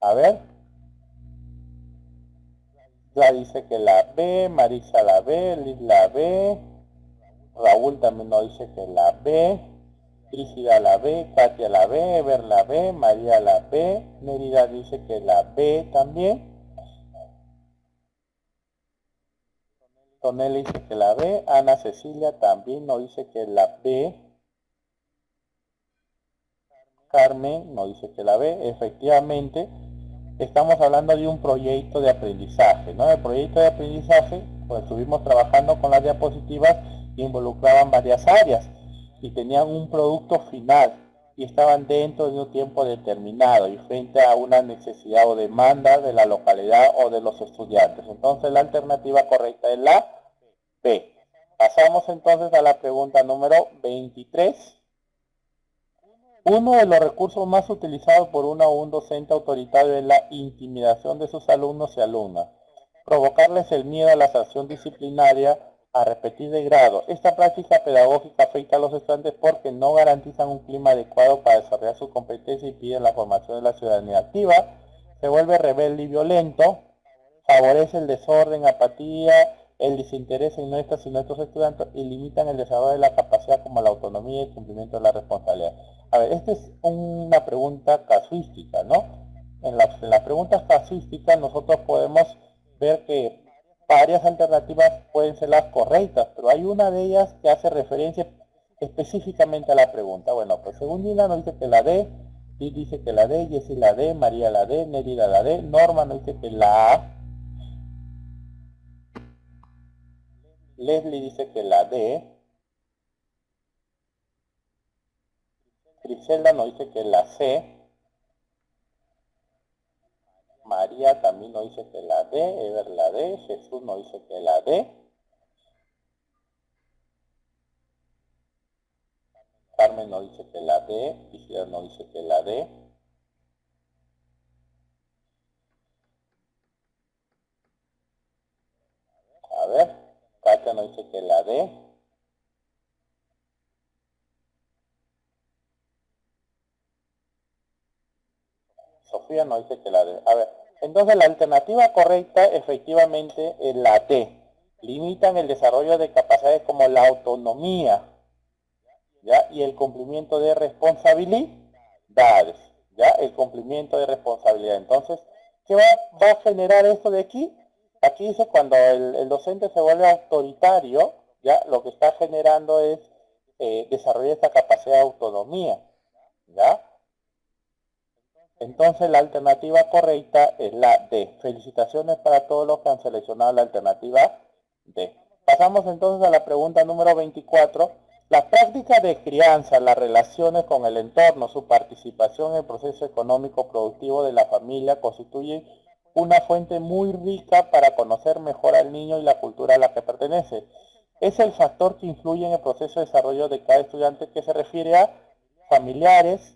A ver. Ya dice que la B, Marisa la B, Liz la B, Raúl también nos dice que la B, Trígida la B, Katia la B, Ever la B, María la B, Mérida dice que la B también. Tonelli dice que la B, Ana Cecilia también nos dice que la B, Carmen nos dice que la B, efectivamente estamos hablando de un proyecto de aprendizaje, ¿no? El proyecto de aprendizaje, pues estuvimos trabajando con las diapositivas que involucraban varias áreas y tenían un producto final y estaban dentro de un tiempo determinado y frente a una necesidad o demanda de la localidad o de los estudiantes. Entonces la alternativa correcta es la B. Pasamos entonces a la pregunta número 23. Uno de los recursos más utilizados por una o un docente autoritario es la intimidación de sus alumnos y alumnas. Provocarles el miedo a la sanción disciplinaria a repetir de grado. Esta práctica pedagógica afecta a los estudiantes porque no garantizan un clima adecuado para desarrollar su competencia y piden la formación de la ciudadanía activa. Se vuelve rebelde y violento. Favorece el desorden, apatía, el desinterés en nuestras y nuestros estudiantes y limitan el desarrollo de la capacidad como la autonomía y el cumplimiento de la responsabilidad. A ver, esta es una pregunta casuística, ¿no? En las preguntas casuísticas nosotros podemos ver que varias alternativas pueden ser las correctas, pero hay una de ellas que hace referencia específicamente a la pregunta. Bueno, pues según Gina nos dice que la D, Liz dice que la D, Jessie la D, María la D, Nerida la D, Norma nos dice que la A, Leslie dice que la D, Griselda nos dice que la C, María también nos dice que la D, Ever la D, Jesús nos dice que la D, Carmen nos dice que la D, Isidro nos dice que la D, a ver, Katia nos dice que la D, Sofía nos dice que la D. A ver, entonces la alternativa correcta efectivamente es la D. Limitan el desarrollo de capacidades como la autonomía, ¿ya? Y el cumplimiento de responsabilidades, ¿ya? El cumplimiento de responsabilidad. Entonces, ¿qué va a generar esto de aquí? Aquí dice cuando el docente se vuelve autoritario, ¿ya? Lo que está generando es desarrollar esta capacidad de autonomía, ¿ya? Entonces la alternativa correcta es la D. Felicitaciones para todos los que han seleccionado la alternativa D. Pasamos entonces a la pregunta número 24. La práctica de crianza, las relaciones con el entorno, su participación en el proceso económico productivo de la familia constituye una fuente muy rica para conocer mejor al niño y la cultura a la que pertenece. Es el factor que influye en el proceso de desarrollo de cada estudiante que se refiere a familiares,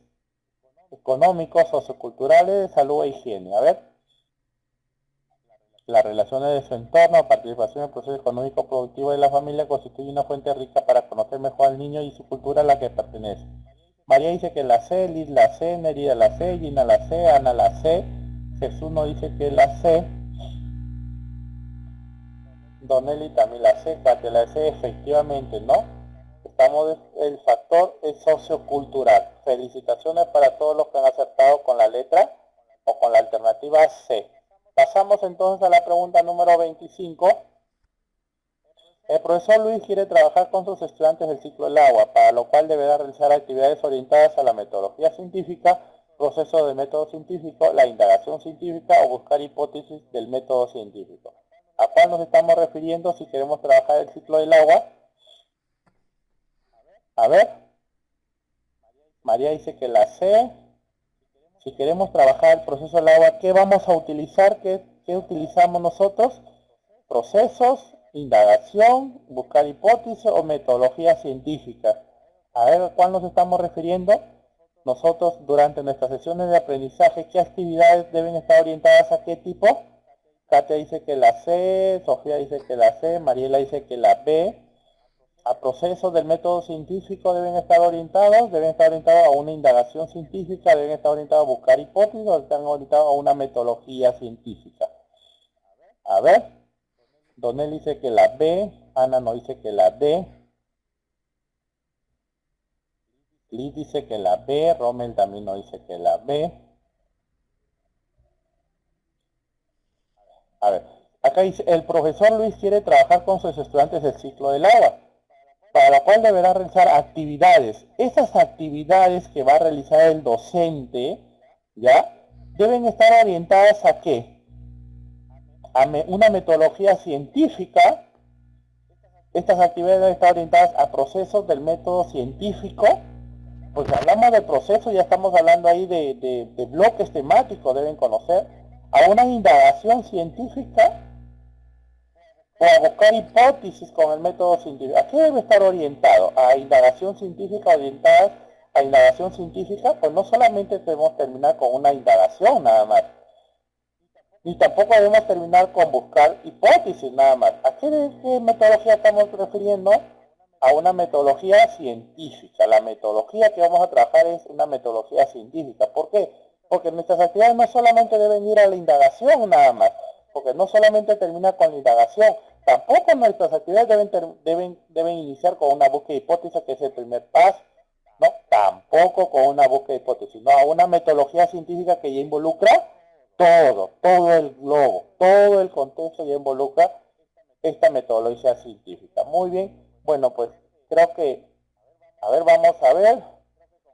económicos, socioculturales, de salud e higiene. A ver, las relaciones de su entorno, participación en el proceso económico productivo de la familia constituye una fuente rica para conocer mejor al niño y su cultura a la que pertenece. María dice que la C, Liz la C, Nerida la C, Gina la C, Ana la C, Jesús nos dice que la C, Donelli también la C, Katia la C, efectivamente, ¿no? Estamos, el factor es sociocultural. Felicitaciones para todos los que han acertado con la letra o con la alternativa C. Pasamos entonces a la pregunta número 25. El profesor Luis quiere trabajar con sus estudiantes del ciclo del agua, para lo cual deberá realizar actividades orientadas a la metodología científica, proceso del método científico, la indagación científica o buscar hipótesis del método científico. ¿A cuál nos estamos refiriendo si queremos trabajar el ciclo del agua? A ver, María dice que la C. Si queremos trabajar el proceso del agua, ¿qué vamos a utilizar? ¿Qué utilizamos nosotros? Procesos, indagación, buscar hipótesis o metodología científica. A ver a cuál nos estamos refiriendo. Nosotros durante nuestras sesiones de aprendizaje, ¿qué actividades deben estar orientadas a qué tipo? Katia dice que la C, Sofía dice que la C, Mariela dice que la B. A procesos del método científico deben estar orientados a una indagación científica, deben estar orientados a buscar hipótesis o están orientados a una metodología científica. A ver, Donel dice que la B, Ana nos dice que la D, Liz dice que la B, Rommel también nos dice que la B. A ver, acá dice, el profesor Luis quiere trabajar con sus estudiantes del ciclo del agua, para lo cual deberá realizar actividades. Esas actividades que va a realizar el docente, ¿ya? Deben estar orientadas ¿a qué? A una metodología científica. Estas actividades están orientadas a procesos del método científico. Pues si hablamos de procesos, ya estamos hablando ahí de bloques temáticos, deben conocer, a una indagación científica o a buscar hipótesis con el método científico. ¿A qué debe estar orientado? A indagación científica orientada a indagación científica, pues no solamente debemos terminar con una indagación nada más, ni tampoco debemos terminar con buscar hipótesis nada más. ¿A qué metodología estamos refiriendo? A una metodología científica. La metodología que vamos a trabajar es una metodología científica. ¿Por qué? Porque nuestras actividades no solamente deben ir a la indagación nada más, porque no solamente termina con la indagación, tampoco nuestras actividades deben iniciar con una búsqueda de hipótesis, que es el primer paso, ¿no? Tampoco con una búsqueda de hipótesis, no, una metodología científica que ya involucra todo el globo, todo el contexto ya involucra esta metodología científica. Muy bien, bueno, pues creo que, a ver, vamos a ver,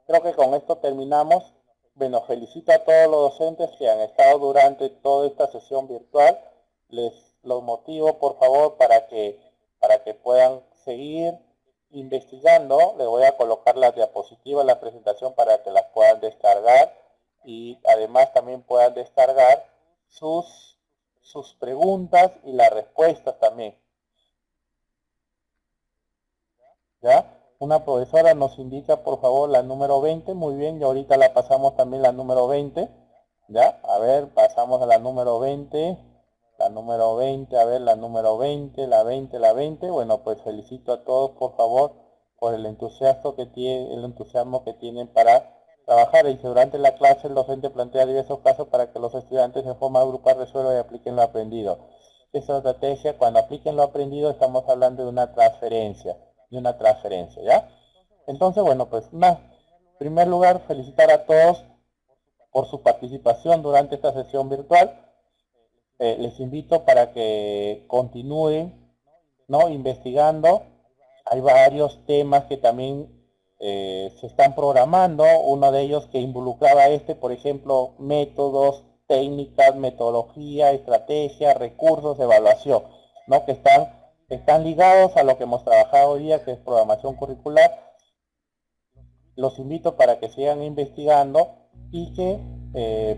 creo que con esto terminamos. Bueno, felicito a todos los docentes que han estado durante toda esta sesión virtual. Les los motivo, por favor, para que puedan seguir investigando. Les voy a colocar las diapositivas, la presentación para que las puedan descargar y además también puedan descargar sus preguntas y las respuestas también. ¿Ya? Una profesora nos indica, por favor, la número 20. Muy bien, y ahorita la pasamos también la número 20. ¿Ya? A ver, pasamos a la número 20. La número 20, a ver, la número 20, la 20, la 20. Bueno, pues felicito a todos, por favor, por el entusiasmo que tienen para trabajar. Y durante la clase el docente plantea diversos casos para que los estudiantes en forma grupal resuelvan y apliquen lo aprendido. Esta estrategia, cuando apliquen lo aprendido, estamos hablando de una transferencia, ¿ya? Entonces, bueno, pues nada, en primer lugar, felicitar a todos por su participación durante esta sesión virtual. Les invito para que continúen, ¿no?, investigando. Hay varios temas que también se están programando. Uno de ellos que involucraba por ejemplo, métodos, técnicas, metodología, estrategia, recursos, evaluación, ¿no?, que están ligados a lo que hemos trabajado hoy día, que es programación curricular. Los invito para que sigan investigando y que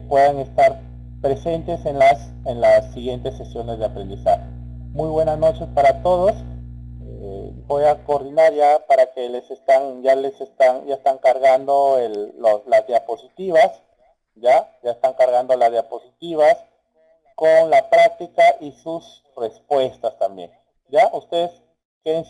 puedan estar presentes en las siguientes sesiones de aprendizaje. Muy buenas noches para todos. Voy a coordinar ya para que ya están cargando las diapositivas, ya están cargando las diapositivas con la práctica y sus respuestas también. Ya, ustedes quédense